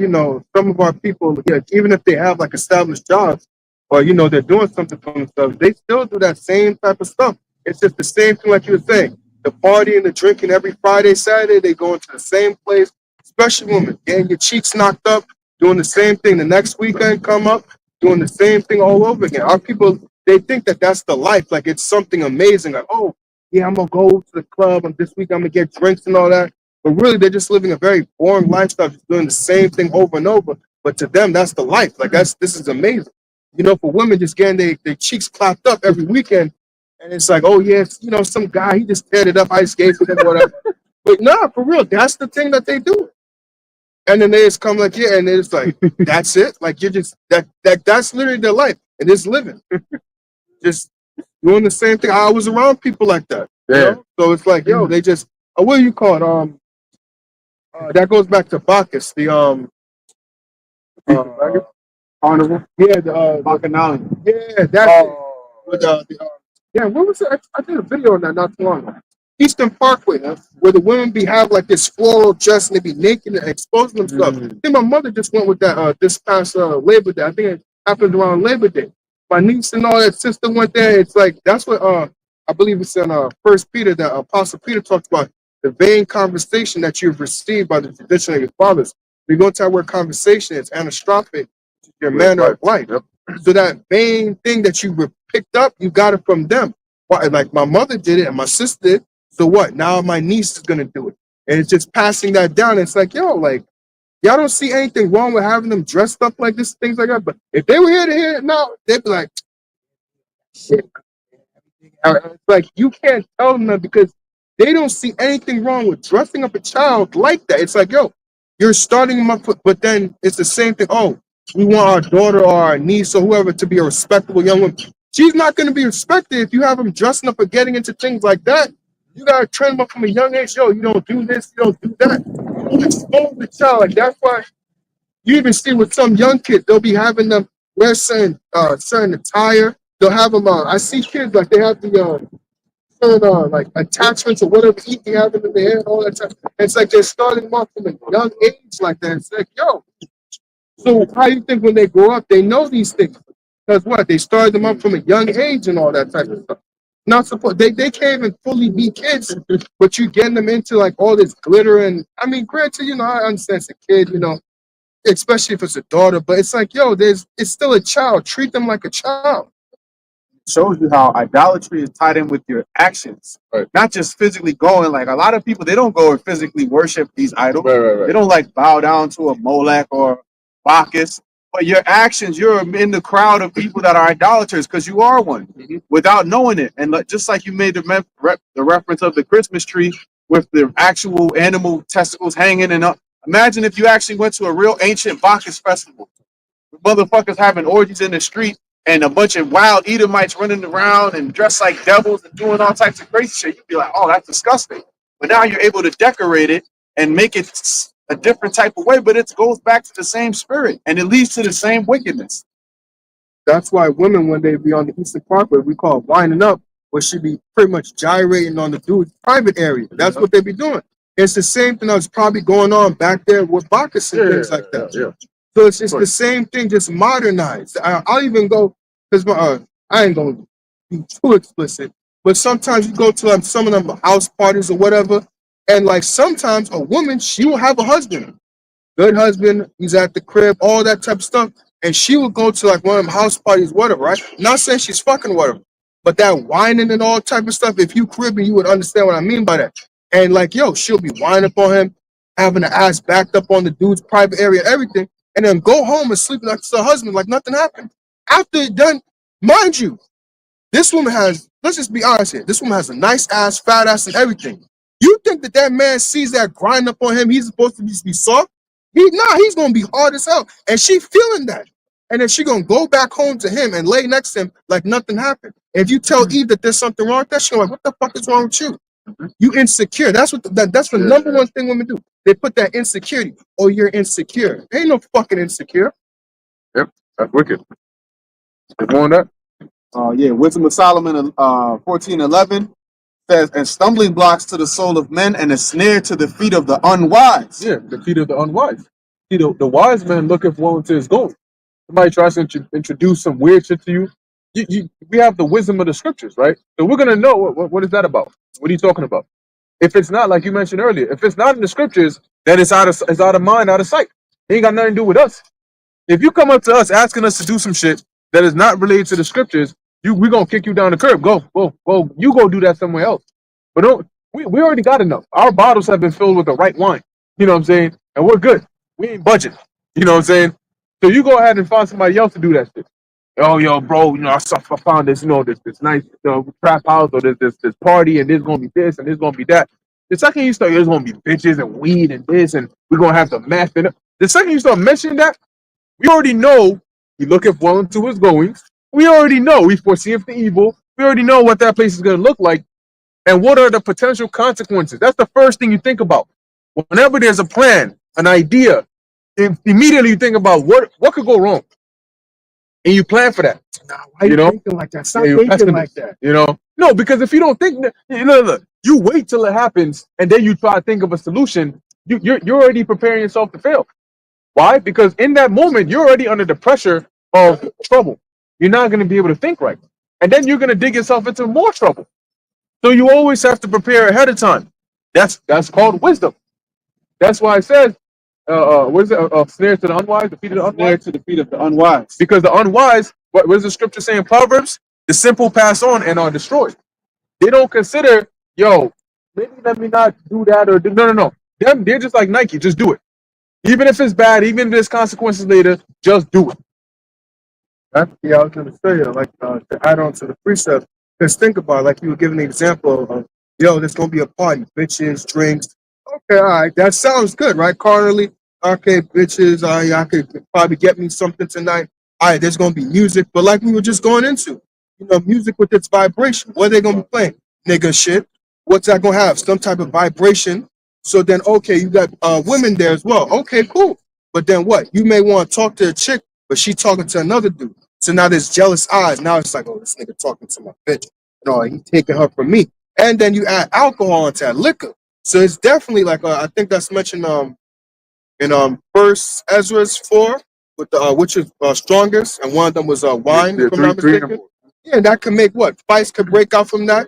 some of our people, even if they have like established jobs or, they're doing something for themselves, they still do that same type of stuff. It's just the same thing like you were saying. The party and the drinking every Friday, Saturday, they go into the same place, especially women, getting your cheeks knocked up, doing the same thing the next weekend, come up, doing the same thing all over again. Our people, they think that that's the life, like it's something amazing. Like, oh, yeah, I'm going to go to the club, and this week I'm going to get drinks and all that. But really, they're just living a very boring lifestyle, just doing the same thing over and over. But to them, that's the life. Like, this is amazing. For women, just getting their cheeks clapped up every weekend. And it's like, oh, yes, some guy, he just teared it up, ice skates with him, whatever. But nah, for real, that's the thing that they do. And then they just come like, yeah, and it's like, that's it. Like, you're just, that's literally their life. And it's living. Just doing the same thing. I was around people like that. Yeah. So it's like, yo, they just, what do you call it? That goes back to Bacchus, the Carnival. yeah, the Bacchanal. yeah, that's it. With yeah, what was it? I did a video on that not too long ago. Eastern Parkway, where the women have like this floral dress and they be naked and exposing themselves. I think my mother just went with that this past Labor Day. I think it happened around Labor Day. My niece and all that sister went there. It's like that's what I believe it's in First Peter that Apostle Peter talks about the vain conversation that you've received by the tradition of your fathers. We go to our word conversation, it's anastrophic, your manner of life. Yep. So that vain thing that you picked up, you got it from them. Like my mother did it and my sister did. So what? Now my niece is gonna do it, and it's just passing that down. It's like, yo, like y'all don't see anything wrong with having them dressed up like this, things like that. But if they were here to hear it now, they'd be like, shit. It's like you can't tell them that because They don't see anything wrong with dressing up a child like that. It's like, yo, you're starting them up, but then it's the same thing. Oh, we want our daughter or our niece or whoever to be a respectable young woman. She's not going to be respected if you have them dressing up or getting into things like that. You got to train them up from a young age. Yo, you don't do this, you don't do that. You don't expose the child. Like, that's why you even see with some young kids, they'll be having them wear certain attire. They'll have them. I see kids like they have the certain like attachments or whatever they have in their hair, all that stuff. It's like they're starting them off from a young age like that. It's like, yo. So how you think when they grow up, they know these things? Because what? They started them up from a young age and all that type of stuff. Not support. They can't even fully be kids, but you getting them into like all this glitter and I mean, granted, you know, I understand it's a kid, you know, especially if it's a daughter, but it's like, yo, it's still a child. Treat them like a child. Shows you how idolatry is tied in with your actions, Right. not just physically going. Like a lot of people, they don't go and physically worship these idols. Right. They don't like bow down to a Molech or Bacchus. But your actions, you're in the crowd of people that are idolaters because you are one without knowing it. And just like you made the reference of the Christmas tree with the actual animal testicles hanging and up. Imagine if you actually went to a real ancient Bacchus festival. Motherfuckers having orgies in the street and a bunch of wild Edomites running around and dressed like devils and doing all types of crazy shit. You'd be like, oh, that's disgusting. But now you're able to decorate it and make it a different type of way, but it goes back to the same spirit and it leads to the same wickedness. That's why women, when they be on the Eastern Parkway, we call it winding up, where she be pretty much gyrating on the dude's private area. That's what they be doing. It's the same thing that's probably going on back there with Bacchus and things like that. Yeah. So it's the same thing, just modernized. I'll even go, because I ain't going to be too explicit, but sometimes you go to like some of them house parties or whatever, and like sometimes a woman, she will have a husband, good husband, he's at the crib, all that type of stuff, and she will go to like one of them house parties, whatever, right? Not saying she's fucking whatever, but that whining and all type of stuff, if you Caribbean, you would understand what I mean by that. And like, yo, she'll be whining up on him, having the ass backed up on the dude's private area, everything, and then go home and sleep next to her husband like nothing happened. After it done, mind you, this woman has, let's just be honest here, this woman has a nice ass, fat ass, and everything. You think that man sees that grind up on him, he's supposed to just be soft? He's gonna be hard as hell. And she feeling that. And then she gonna go back home to him and lay next to him like nothing happened. If you tell Eve that there's something wrong with that, she's like, what the fuck is wrong with you? You insecure. That's what that's the number one thing women do. They put that insecurity. Oh, you're insecure. Ain't no fucking insecure. Yep. That's wicked. You on that? Yeah, Wisdom of Solomon 14:11 says, and stumbling blocks to the soul of men and a snare to the feet of the unwise. Yeah, the feet of the unwise. See, the wise man looketh well into his goal. Somebody tries to introduce some weird shit to you. We have the wisdom of the scriptures, right? So we're gonna know what is that about? What are you talking about? If it's not, like you mentioned earlier, if it's not in the scriptures, then it's out of mind, out of sight. It ain't got nothing to do with us. If you come up to us asking us to do some shit that is not related to the scriptures, we're gonna kick you down the curb. Go. You go do that somewhere else. But we already got enough. Our bottles have been filled with the right wine. You know what I'm saying? And we're good. We ain't budging. You know what I'm saying? So you go ahead and find somebody else to do that shit. Oh, yo, bro, you know, I found this, you know, this nice trap house or this party, and there's gonna be this and there's gonna be that. The second you start, there's gonna be bitches and weed and this, and we're gonna have to meth and the second you start mentioning that, we already know he looketh well into his goings. We already know we foreseeth the evil. We already know what that place is gonna look like, and what are the potential consequences. That's the first thing you think about. Whenever there's a plan, an idea, immediately you think about what could go wrong. And you plan for that. Nah, why you thinking like that? Stop thinking like that. You know? No, because if you don't think that, look, you wait till it happens and then you try to think of a solution, you're already preparing yourself to fail. Why? Because in that moment, you're already under the pressure of trouble. You're not going to be able to think right. And then you're going to dig yourself into more trouble. So you always have to prepare ahead of time. That's called wisdom. That's why it says, what is it? Snare to the unwise, the feet of the unwise? Snare to the feet of the unwise. Because the unwise, what does the scripture say in Proverbs? The simple pass on and are destroyed. They don't consider, yo, maybe let me not do that or do, no. They're just like Nike, just do it. Even if it's bad, even if there's consequences later, just do it. I was going to say, like, to add on to the precept, because think about it, like you were giving the example of yo, there's gonna be a party, bitches, drinks. Okay, all right, that sounds good, right? Carnally, okay, bitches, I could probably get me something tonight. All right, there's gonna be music, but like we were just going into, music with its vibration. What are they gonna be playing? Nigga shit. What's that gonna have? Some type of vibration. So then, okay, you got women there as well. Okay, cool. But then what? You may want to talk to a chick, but she talking to another dude. So now there's jealous eyes. Now it's like, oh, this nigga talking to my bitch. No, he taking her from me. And then you add alcohol into that liquor. So it's definitely like I think that's mentioned in First Ezra's 4 with the which is strongest, and one of them was wine, Yeah, if I'm not three and mistaken. 4. Yeah, that could make what fights could break out from that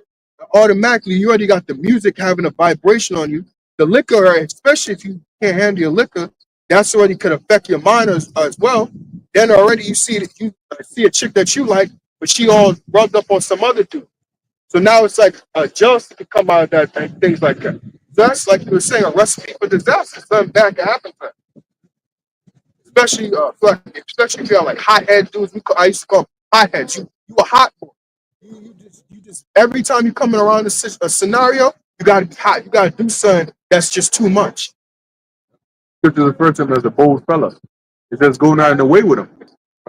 automatically. You already got the music having a vibration on you. The liquor, especially if you can't handle your liquor, that's already could affect your mind as well. Then already you see that you see a chick that you like, but she all rubbed up on some other dude. So now it's like jealousy could come out of that and things like that. So that's like you were saying, a recipe for disaster. Something bad can happen to that. Especially especially if you're like hothead dudes. I used to call them hotheads. You a hot boy. You just every time you coming around a scenario, you gotta be hot. You gotta do something that's just too much. Scripture refers to him as a bold fella. It says go not in the way with him,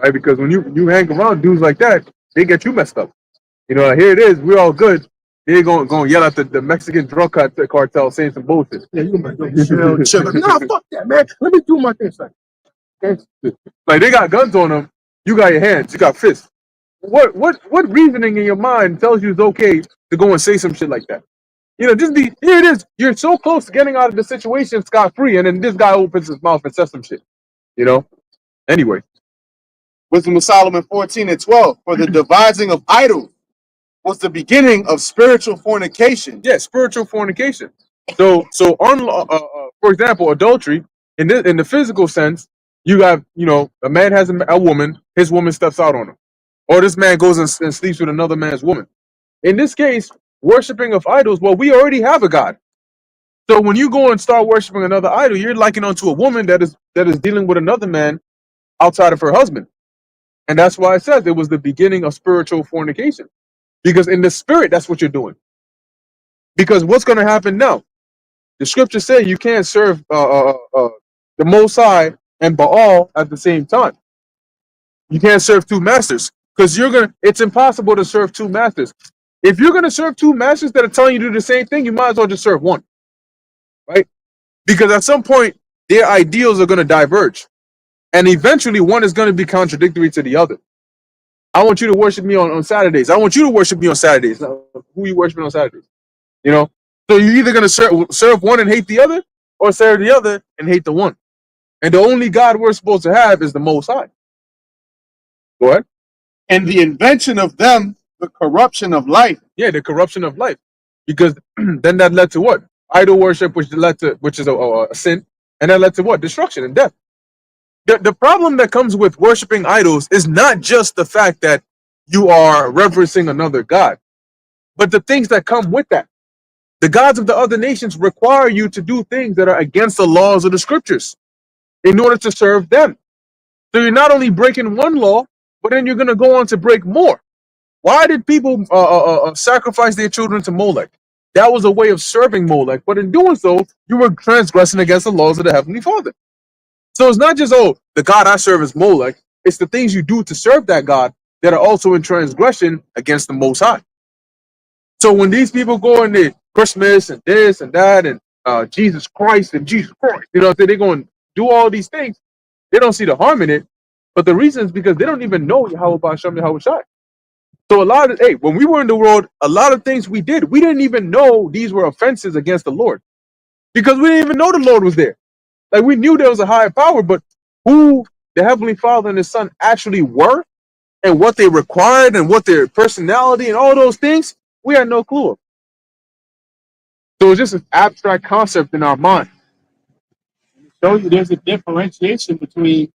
right? Because when you hang around dudes like that, they get you messed up. Here it is, we're all good. They're going to yell at the Mexican drug cartel saying some bullshit. Yeah, you gonna be like, chill. Nah, fuck that, man. Let me do my thing. It's Like they got guns on them, you got your hands, you got fists. What reasoning in your mind tells you it's okay to go and say some shit like that? Just be here it is. You're so close to getting out of the situation scot free, and then this guy opens his mouth and says some shit. Anyway, Wisdom of Solomon 14:12. For the devising of idols was the beginning of spiritual fornication. yeah, spiritual fornication. So for example, adultery in the physical sense, you have a man has a woman, his woman steps out on him, or this man goes and sleeps with another man's woman. In this case, worshiping of idols. Well, we already have a God. So when you go and start worshiping another idol, you're likening onto a woman that is dealing with another man outside of her husband, and that's why it says it was the beginning of spiritual fornication. Because in the spirit, that's what you're doing. Because what's going to happen now? The scriptures say you can't serve the Most High and Baal at the same time. You can't serve two masters because it's impossible to serve two masters. If you're going to serve two masters that are telling you to do the same thing, you might as well just serve one, right? Because at some point, their ideals are going to diverge. And eventually, one is going to be contradictory to the other. I want you to worship me on Saturdays. I want you to worship me on Saturdays. Now, who are you worshiping on Saturdays? So you're either going to serve one and hate the other, or serve the other and hate the one. And the only God we're supposed to have is the Most High. Go ahead. And the invention of them, the corruption of life. Yeah, the corruption of life. Because then that led to what? Idol worship, which is a sin. And that led to what? Destruction and death. The problem that comes with worshiping idols is not just the fact that you are reverencing another God, but the things that come with that. The gods of the other nations require you to do things that are against the laws of the scriptures in order to serve them. So you're not only breaking one law, but then you're going to go on to break more. Why did people sacrifice their children to Molech? That was a way of serving Molech, but in doing so, you were transgressing against the laws of the Heavenly Father. So it's not just, the God I serve is Molech. It's the things you do to serve that God that are also in transgression against the Most High. So when these people go in the Christmas and this and that and Jesus Christ and Jesus Christ, they're going to do all these things. They don't see the harm in it. But the reason is because they don't even know Yahweh Ba'Shem Yahweh Shai. So when we were in the world, a lot of things we didn't even know these were offenses against the Lord. Because we didn't even know the Lord was there. Like we knew there was a higher power, but who the Heavenly Father and His Son actually were and what they required and what their personality and all those things, we had no clue of. So it's just an abstract concept in our mind. Show you there's a differentiation between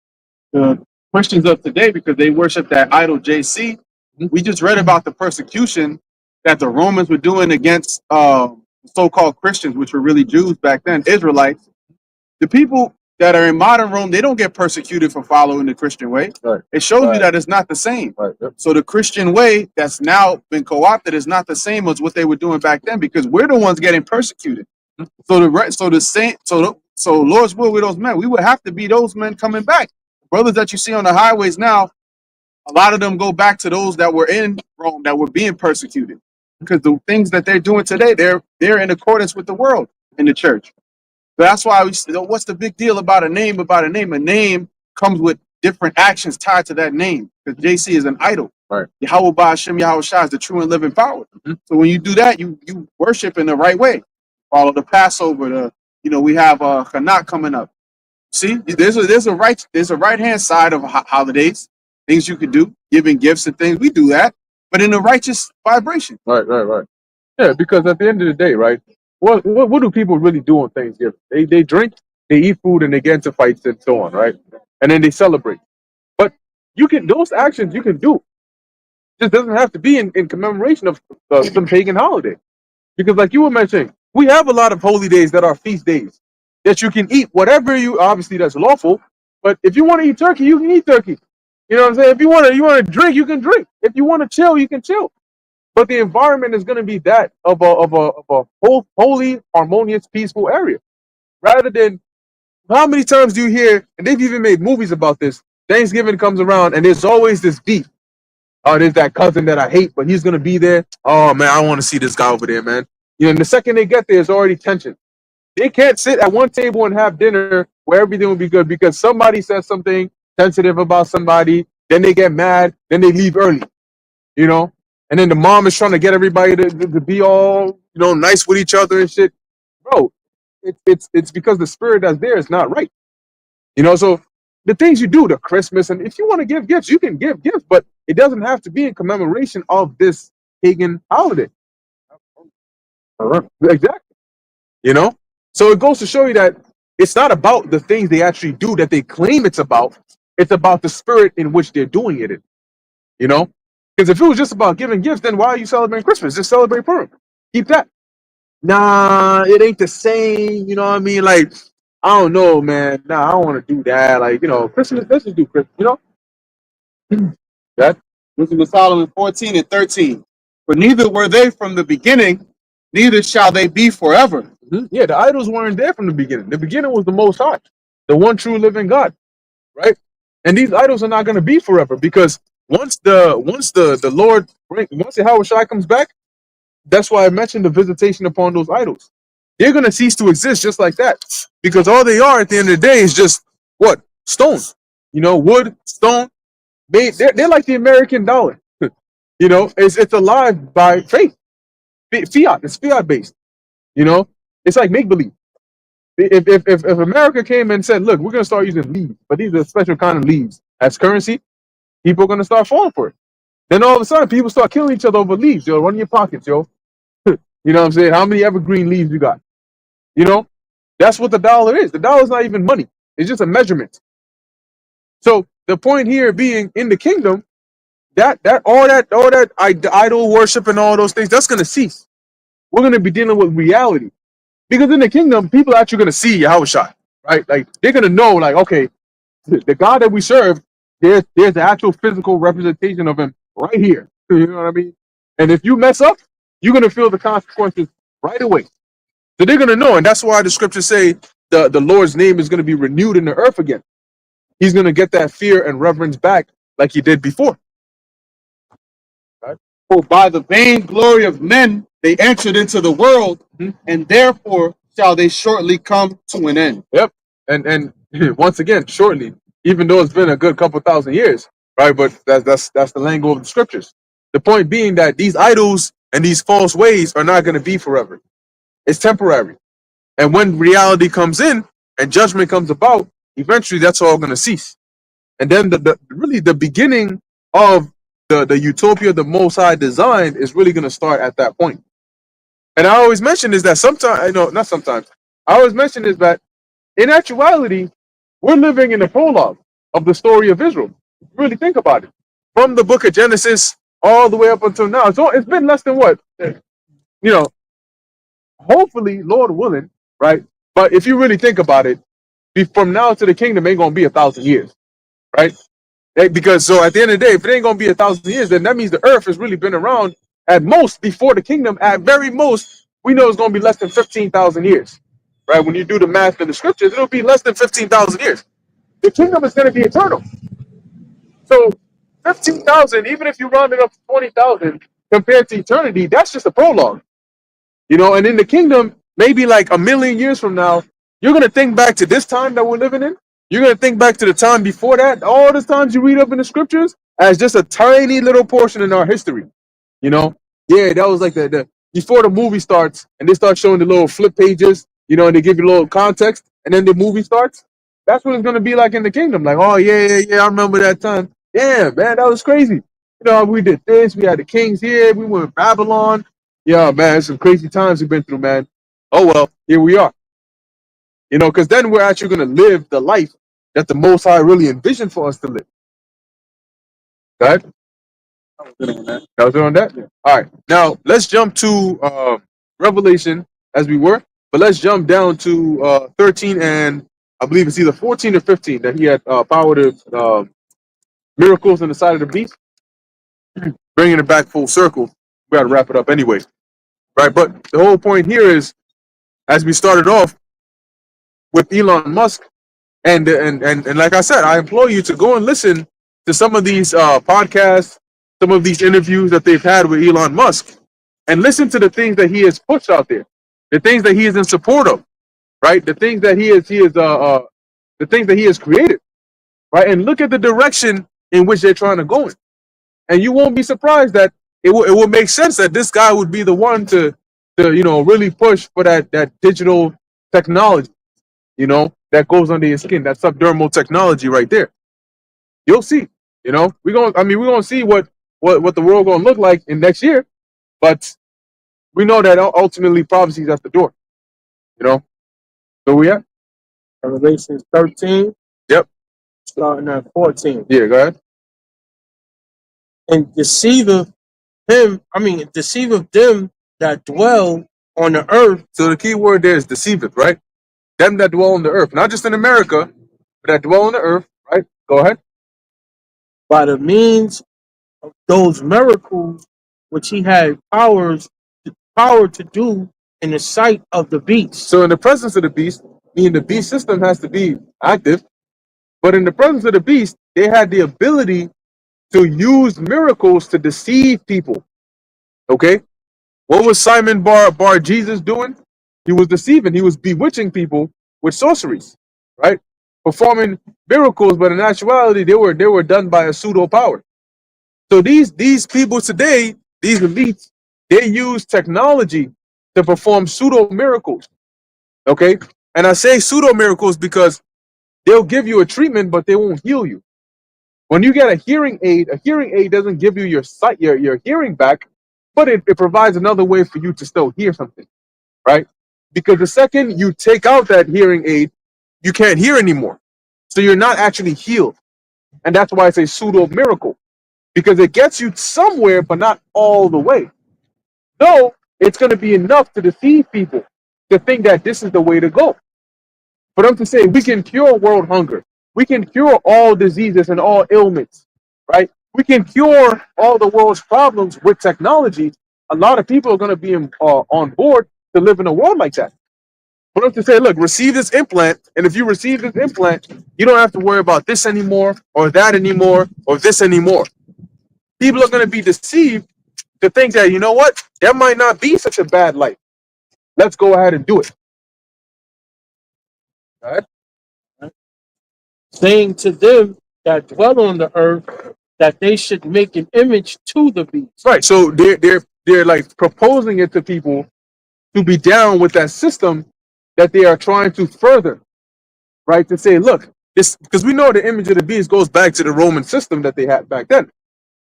the Christians of today because they worship that idol JC. We just read about the persecution that the Romans were doing against so-called Christians, which were really Jews back then, Israelites. The people that are in modern Rome, they don't get persecuted for following the Christian way. Right. It shows you Right. that it's not the same. Right. Yep. So the Christian way that's now been co-opted is not the same as what they were doing back then, because we're the ones getting persecuted. So Lord's will with those men, we would have to be those men coming back. Brothers that you see on the highways now, a lot of them go back to those that were in Rome that were being persecuted, because the things that they're doing today, they're in accordance with the world in the church. So that's why what's the big deal about a name? About a name, a name comes with different actions tied to that name. Because JC is an idol. Right. Yahweh Ba'Ashem Yahweh Shai is the true and living power. So when you do that, you worship in the right way. Follow the Passover. We have Hanukkah coming up. See, there's a right hand side of holidays, things you can do, giving gifts and things. We do that, but in a righteous vibration. Right. Yeah, because at the end of the day, right, what do people really do on Thanksgiving? They drink, they eat food, and they get into fights and so on, right? And then they celebrate. But those actions you can do. Just doesn't have to be in commemoration of some pagan holiday. Because like you were mentioning, we have a lot of holy days that are feast days that you can eat whatever obviously that's lawful. But if you want to eat turkey, you can eat turkey. You know what I'm saying? If you want to drink, you can drink. If you want to chill, you can chill. But the environment is going to be that of a holy, harmonious, peaceful area, rather than how many times do you hear? And they've even made movies about this. Thanksgiving comes around, and there's always this beef. Oh, there's that cousin that I hate, but he's gonna be there. Oh man, I want to see this guy over there, man. And the second they get there, there's already tension. They can't sit at one table and have dinner where everything will be good because somebody says something sensitive about somebody. Then they get mad. Then they leave early. And then the mom is trying to get everybody to be all nice with each other and shit. Bro, it's because the spirit that's there is not right. So the things you do, the Christmas, and if you want to give gifts, you can give gifts, but it doesn't have to be in commemoration of this pagan holiday. Exactly. So it goes to show you that it's not about the things they actually do that they claim it's about. It's about the spirit in which they're doing it in. Because if it was just about giving gifts, then why are you celebrating Christmas? Just celebrate Purim. Keep that. Nah, it ain't the same. You know what I mean? Like, I don't know, man. Nah, I don't want to do that. Like, Christmas, let's just do Christmas, That. This is Solomon 14 and 13. For neither were they from the beginning, neither shall they be forever. Yeah, the idols weren't there from the beginning. The beginning was the Most High, the one true living God, right? And these idols are not going to be forever because once the Lord once Yahweh Shai comes back, that's why I mentioned the visitation upon those idols. They're going to cease to exist just like that because all they are at the end of the day is just what? Stone, wood, stone. They're like the American dollar. It's alive by faith, fiat. It's fiat based. It's like make believe. If America came and said, "Look, we're gonna start using leaves, but these are special kind of leaves as currency," people are gonna start falling for it. Then all of a sudden, people start killing each other over leaves. Yo, run in your pockets, yo. You know what I'm saying? How many evergreen leaves you got? That's what the dollar is. The dollar's not even money. It's just a measurement. So the point here being in the kingdom, that idol worship and all those things, that's gonna cease. We're gonna be dealing with reality. Because in the kingdom, people are actually gonna see Yahweh Shai, right? Like they're gonna know, like, okay, the God that we serve, there's the actual physical representation of him right here. You know what I mean? And if you mess up, you're gonna feel the consequences right away. So they're gonna know, and that's why the scriptures say the Lord's name is gonna be renewed in the earth again. He's gonna get that fear and reverence back like he did before. Right? For by the vain glory of men they entered into the world, and therefore shall they shortly come to an end. Yep. And once again, shortly, even though it's been a good couple thousand years, right? But that's the lingo of the scriptures. The point being that these idols and these false ways are not going to be forever. It's temporary. And when reality comes in and judgment comes about, eventually that's all going to cease. And then really the beginning of the utopia the Most High designed is really going to start at that point. And I always mention is that sometimes, not sometimes, I always mention is that in actuality, we're living in the prologue of the story of Israel. Really think about it. From the book of Genesis all the way up until now. So it's been less than what? Hopefully, Lord willing, right? But if you really think about it, From now to the kingdom ain't gonna be 1,000 years, right? Because so at the end of the day, if it ain't gonna be 1,000 years, then that means the earth has really been around at most before the kingdom. At very most, we know it's gonna be less than 15,000 years, right? When you do the math in the scriptures, it'll be less than 15,000 years. The kingdom is gonna be eternal. So 15,000, even if you round it up to 20,000 compared to eternity, that's just a prologue. You know, and in the kingdom, maybe like 1,000,000 years from now, you're going to think back to this time that we're living in. You're going to think back to the time before that, all the times you read up in the scriptures, as just a tiny little portion in our history. You know, yeah, that was like the before the movie starts and they start showing the little flip pages, you know, and they give you a little context, and then the movie starts. That's what it's going to be like in the kingdom. Like, oh, yeah, I remember that time. Yeah, man, that was crazy. You know, we did this, we had the kings here, we went to Babylon. Yeah, man, some crazy times we've been through, man. Oh, well, here we are. You know, because then we're actually going to live the life that the Most High really envisioned for us to live. Right? That was it on that? Yeah. All right. Now, let's jump to Revelation as we were, but let's jump down to 13 and I believe it's either 14 or 15 that he had power to miracles on the side of the beast, bringing it back full circle. We got to wrap it up anyway. Right? But the whole point here is, as we started off with Elon Musk, and like I said, I implore you to go and listen to some of these podcasts, some of these interviews that they've had with Elon Musk, and listen to the things that he has pushed out there, the things that he is in support of, right? The things that the things that he has created, right? And look at the direction in which they're trying to go in, and you won't be surprised that it will make sense that this guy would be the one to really push for that digital technology, that goes under your skin, that subdermal technology right there. You'll see. We're gonna see what the world gonna look like in next year, but we know that ultimately prophecy is at the door. So we at Revelation 13. Yep. Starting at 14. Yeah, go ahead. And deceiveth them that dwell on the earth. So the key word there is deceiveth, right? Them that dwell on the earth, not just in America, but that dwell on the earth, right? Go ahead. By the means of those miracles which he had power to do in the sight of the beast. So in the presence of the beast, meaning the beast system has to be active, but in the presence of the beast, they had the ability to use miracles to deceive people. Okay? What was Simon Bar Jesus doing? He was deceiving. He was bewitching people with sorceries, right? Performing miracles, but in actuality, they were done by a pseudo power. So these people today, these elites, they use technology to perform pseudo miracles. Okay? And I say pseudo miracles because they'll give you a treatment, but they won't heal you. When you get a hearing aid doesn't give you your sight, your hearing back, but it provides another way for you to still hear something, right? Because the second you take out that hearing aid, you can't hear anymore. So you're not actually healed. And that's why it's a pseudo miracle, because it gets you somewhere, but not all the way. Though it's going to be enough to deceive people to think that this is the way to go. For them to say we can cure world hunger, we can cure all diseases and all ailments, right? We can cure all the world's problems with technology. A lot of people are going to be on board to live in a world like that. For them to say, look, receive this implant, and if you receive this implant, you don't have to worry about this anymore, or that anymore, or this anymore. People are going to be deceived to think that, you know what, that might not be such a bad life. Let's go ahead and do it. All right? Saying to them that dwell on the earth that they should make an image to the beast. Right. So they're like proposing it to people to be down with that system that they are trying to further. Right. To say, look, this, because we know the image of the beast goes back to the Roman system that they had back then.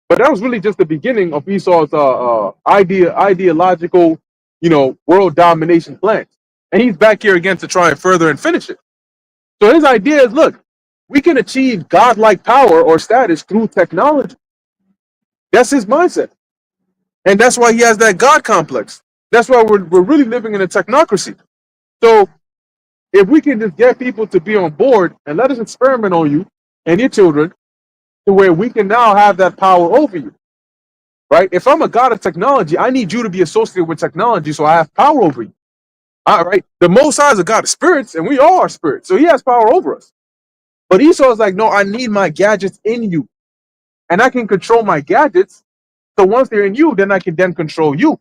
But that was really just the beginning of Esau's ideological, world domination plan. And he's back here again to try and further and finish it. So his idea is, look, we can achieve godlike power or status through technology. That's his mindset. And that's why he has that God complex. That's why we're really living in a technocracy. So If we can just get people to be on board and let us experiment on you and your children to where we can now have that power over you, right? If I'm a god of technology, I need you to be associated with technology so I have power over you. All right. The Most High is a god of spirits, and we all are spirits, so he has power over us. But Esau is like, no, I need my gadgets in you, and I can control my gadgets. So once they're in you, then I can then control you.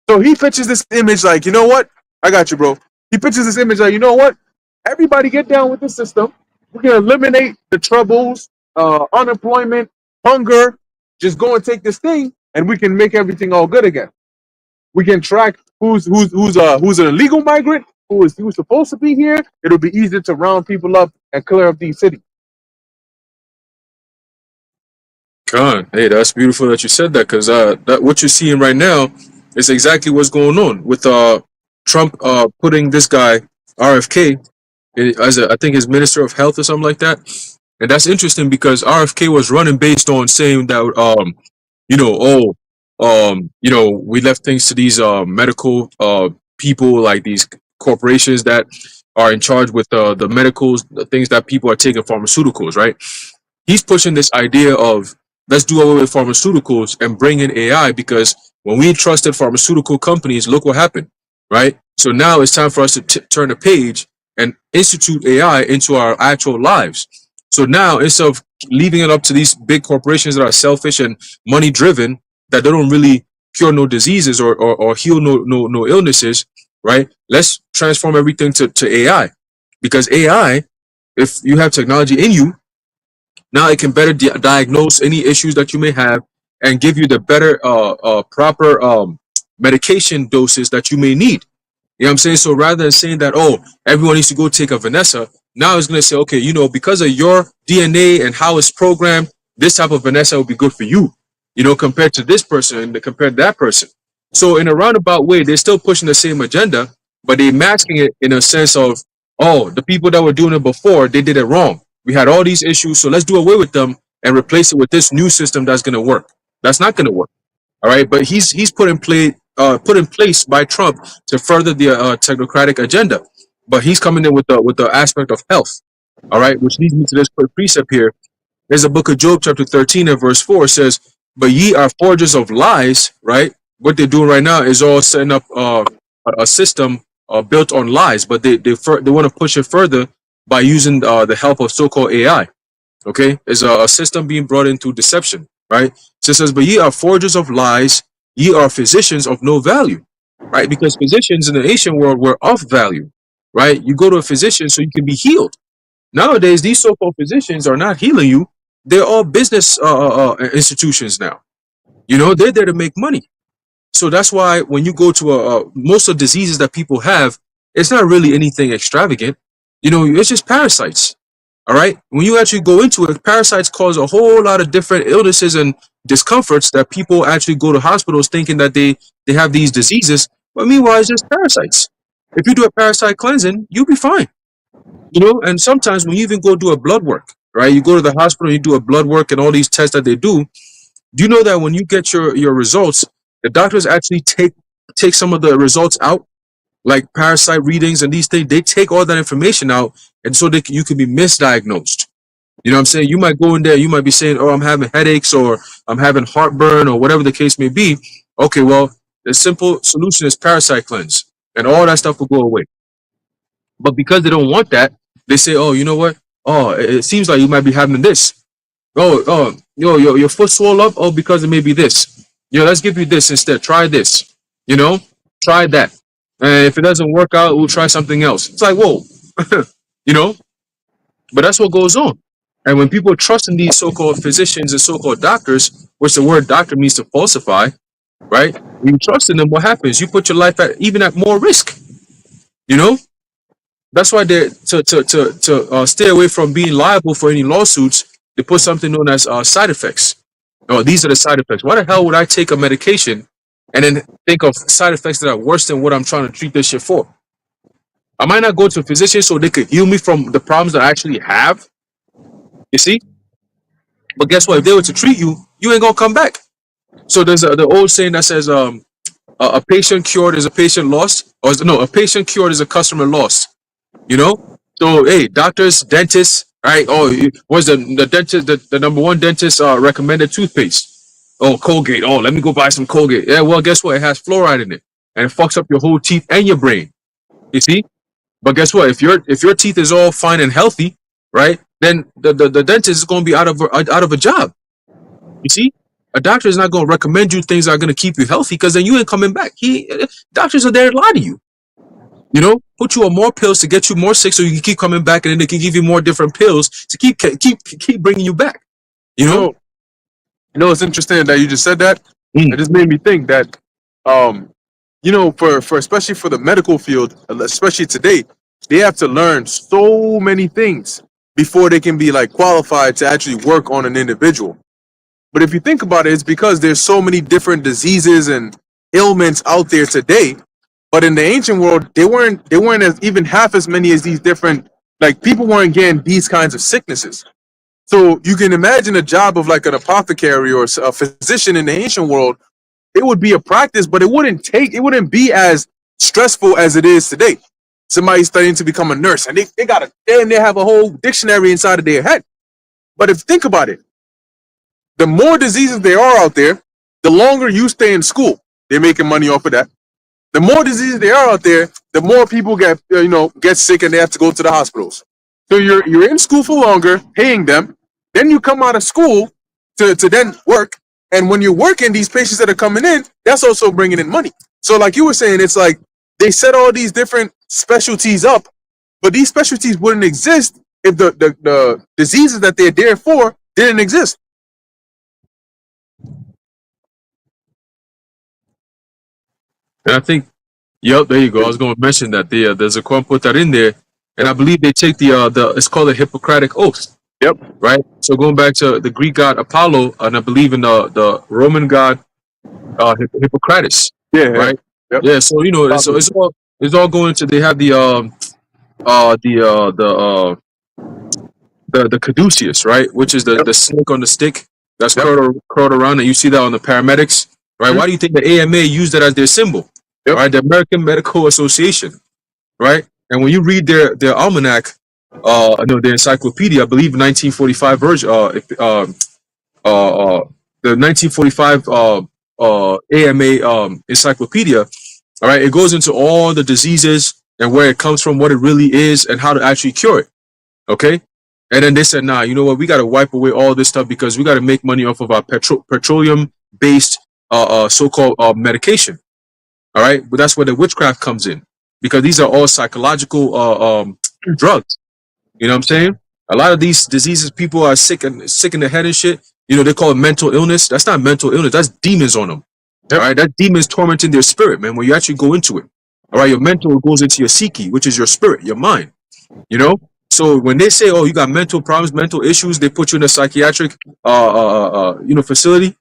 So he pitches this image like, you know what? I got you, bro. He pitches this image like, you know what? Everybody get down with the system. We can eliminate the troubles, unemployment, hunger. Just go and take this thing, and we can make everything all good again. We can track who's an illegal migrant, who's supposed to be here. It'll be easier to round people up and clear up these cities. Khan, hey, that's beautiful that you said that, because that what you're seeing right now is exactly what's going on with Trump putting this guy RFK as I think his Minister of Health or something like that. And that's interesting because RFK was running based on saying that we left things to these medical people, like these corporations that are in charge with the medicals, the things that people are taking pharmaceuticals, right? He's pushing this idea of let's do away with pharmaceuticals and bring in AI, because when we trusted pharmaceutical companies, look what happened, right? So now it's time for us to turn the page and institute AI into our actual lives. So now, instead of leaving it up to these big corporations that are selfish and money driven, that they don't really cure no diseases or heal no illnesses, right? Let's transform everything to AI, because AI, if you have technology in you, now it can better diagnose any issues that you may have and give you the better, proper medication doses that you may need. You know what I'm saying? So rather than saying that, oh, everyone needs to go take a Vanessa, now it's going to say, okay, because of your DNA and how it's programmed, this type of Vanessa will be good for you, compared to this person and compared to that person. So in a roundabout way, they're still pushing the same agenda, but they're masking it in a sense of, oh, the people that were doing it before, they did it wrong. We had all these issues, so let's do away with them and replace it with this new system that's going to work. That's not going to work. All right, but he's put in place by Trump to further the technocratic agenda. But he's coming in with the aspect of health. All right, which leads me to this precept here. There's a book of Job, chapter 13 and verse 4 says, "But ye are forgers of lies." Right, what they're doing right now is all setting up a system built on lies, but they want to push it further by using the help of so-called AI. Okay, is a system being brought into deception, right? So it says, "But ye are forgers of lies, ye are physicians of no value," right? Because physicians in the ancient world were of value, right? You go to a physician so you can be healed. Nowadays, these so-called physicians are not healing you; they're all business institutions now. They're there to make money. So that's why when you go to most of the diseases that people have, it's not really anything extravagant. It's just parasites. All right. When you actually go into it, parasites cause a whole lot of different illnesses and discomforts that people actually go to hospitals thinking that they have these diseases. But meanwhile, it's just parasites. If you do a parasite cleansing, you'll be fine. And sometimes when you even go do a blood work, right? You go to the hospital, you do a blood work and all these tests that they do. Do you know that when you get your results, the doctors actually take some of the results out, like parasite readings and these things? They take all that information out, and so you can be misdiagnosed. You know what I'm saying? You might go in there, you might be saying, oh, I'm having headaches or I'm having heartburn or whatever the case may be. Okay, well, the simple solution is parasite cleanse, and all that stuff will go away. But because they don't want that, they say, oh, you know what? Oh, it seems like you might be having this. Oh, your foot swell up. Oh, because it may be this. Let's give you this instead. Try this. Try that. And if it doesn't work out, we'll try something else. It's like, whoa, But that's what goes on. And when people trust in these so-called physicians and so-called doctors, which the word doctor means to falsify, right? When you trust in them, what happens? You put your life at more risk. That's why they to stay away from being liable for any lawsuits. They put something known as side effects. Oh, these are the side effects. Why the hell would I take a medication and then think of side effects that are worse than what I'm trying to treat this shit for? I might not go to a physician so they could heal me from the problems that I actually have. You see? But guess what? If they were to treat you, you ain't gonna come back. So there's the old saying that says, a patient cured is a patient lost, or no, a patient cured is a customer lost. You know, so hey, doctors, dentists, right? Oh, was the dentist the number one dentist recommended toothpaste? Oh, Colgate. Oh, let me go buy some Colgate. Yeah, well, guess what? It has fluoride in it, and it fucks up your whole teeth and your brain. You see? But guess what? If your teeth is all fine and healthy, right? Then the dentist is going to be out of a job. You see? A doctor is not going to recommend you things that are going to keep you healthy because then you ain't coming back. Doctors are there to lie to you. You know, put you on more pills to get you more sick so you can keep coming back, and then they can give you more different pills to keep bringing you back. You know? So, you know, it's interesting that you just said that. Mm. It just made me think that, you know, for especially for the medical field, especially today, they have to learn so many things before they can be like qualified to actually work on an individual. But if you think about it, it's because there's so many different diseases and ailments out there today. But in the ancient world, they weren't as even half as many as these different, like people weren't getting these kinds of sicknesses. So you can imagine a job of like an apothecary or a physician in the ancient world. It would be a practice, but it wouldn't be as stressful as it is today. Somebody studying to become a nurse, and they got a damn they have a whole dictionary inside of their head. But if think about it, the more diseases there are out there, the longer you stay in school. They're making money off of that. The more diseases there are out there, the more people get sick and they have to go to the hospitals. So you're in school for longer, paying them. Then you come out of school to then work. And when you're working, these patients that are coming in, that's also bringing in money. So like you were saying, it's like they set all these different specialties up, but these specialties wouldn't exist if the diseases that they're there for didn't exist. And I think, yep, there you go. I was going to mention that there's a quote put that in there, and I believe they take the it's called the Hippocratic Oath. Yep. Right. So going back to the Greek god Apollo, and I believe in the Roman god Hippocrates. Yeah. Right. Yep. Yeah. So you know, so it's all going to. They have the caduceus, right, which is the snake on the stick that's curled around, and you see that on the paramedics, right? Why do you think the AMA used that as their symbol? Yep. Right, the American Medical Association, right? And when you read their almanac, no, their encyclopedia, I believe 1945 version, the 1945 AMA encyclopedia, all right, it goes into all the diseases and where it comes from, what it really is, and how to actually cure it. Okay. And then they said, nah, you know what? We got to wipe away all this stuff because we got to make money off of our petroleum-based so-called medication. All right. But that's where the witchcraft comes in because these are all psychological drugs. You know what I'm saying? A lot of these diseases, people are sick in the head and shit. You know, they call it mental illness. That's not mental illness. That's demons on them. All right. That demons tormenting their spirit, man, when you actually go into it. All right. Your mental goes into your psyche, which is your spirit, your mind. You know? So when they say, "Oh, you got mental problems, mental issues," they put you in a psychiatric, facility.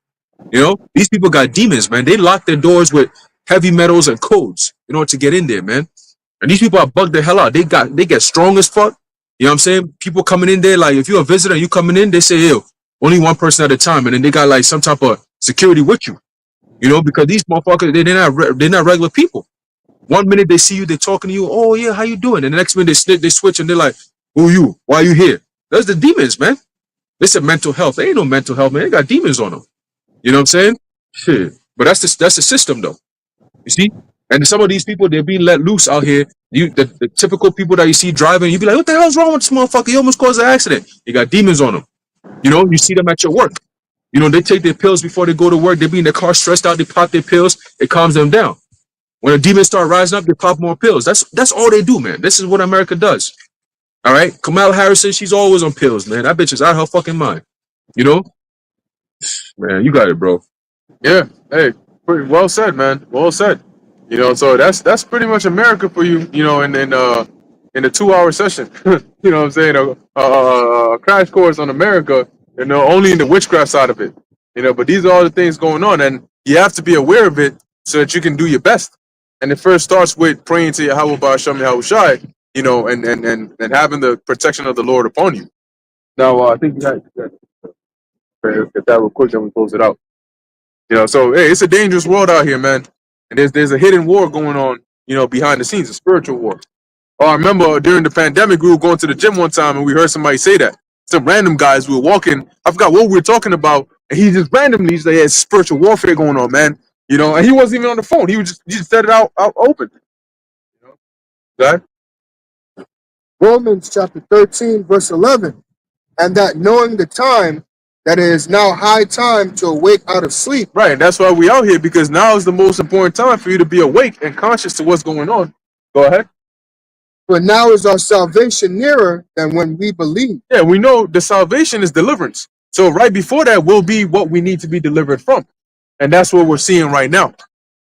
You know, these people got demons, man. They lock their doors with heavy metals and codes in order to get in there, man. And these people are bugged the hell out. They get strong as fuck. You know what I'm saying? People coming in there, like if you're a visitor and you coming in, they say, "Ew, only one person at a time," and then they got like some type of security with you. You know, because these motherfuckers, they're not regular people. 1 minute they see you, they're talking to you. "Oh yeah, how you doing?" And the next minute they switch and they're like, "Who are you? Why are you here?" That's the demons, man. They said mental health. They ain't no mental health, man. They got demons on them. You know what I'm saying? Shit. But that's the system, though. You see? And some of these people, they're being let loose out here. The typical people that you see driving, you be like, "What the hell's wrong with this motherfucker? He almost caused an accident." You got demons on them. You know, you see them at your work. You know, they take their pills before they go to work. They be in their car stressed out. They pop their pills. It calms them down. When the demons start rising up, they pop more pills. That's all they do, man. This is what America does. All right, Kamala Harrison, she's always on pills, man. That bitch is out of her fucking mind. You know, man, you got it, bro. Yeah. Hey, pretty well said, man. Well said. You know, so that's pretty much America for you. You know, in a 2-hour session. You know what I'm saying? A crash course on America. You know, only in the witchcraft side of it. You know, but these are all the things going on, and you have to be aware of it so that you can do your best. And it first starts with praying to Yahweh Ba'Shem Yahushai. You know, and having the protection of the Lord upon you. Now, I think let's get that real quick, then we close it out. You know, so hey, it's a dangerous world out here, man. And there's a hidden war going on, you know, behind the scenes, a spiritual war. Oh, I remember during the pandemic, we were going to the gym one time and we heard somebody say that. Some random guys, we were walking. I forgot what we were talking about. And he just randomly, he's like, yeah, spiritual warfare going on, man. You know, and he wasn't even on the phone. He just said it out open. You know? That? Romans chapter 13, verse 11. And that knowing the time, that it is now high time to awake out of sleep. Right. And that's why we out here, because now is the most important time for you to be awake and conscious to what's going on. Go ahead. For now is our salvation nearer than when we believe. Yeah, we know the salvation is deliverance. So right before that will be what we need to be delivered from. And that's what we're seeing right now. All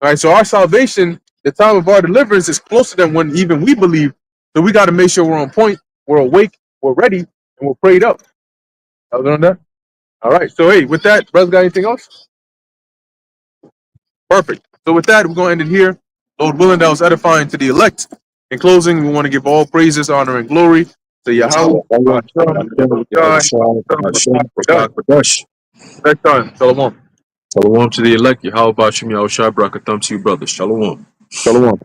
right. So our salvation, the time of our deliverance, is closer than when even we believe. So we got to make sure we're on point, we're awake, we're ready, and we're prayed up. Other than that? All right. So hey, with that, brother, got anything else? Perfect. So with that, we're going to end it here. Lord willing, that was edifying to the elect. In closing, we want to give all praises, honor, and glory to Yahweh. Next time. Shalom. Shalom to the elect. Yahweh Bashim Yahushua Barakatham to you, brothers. Shalom. Shalom.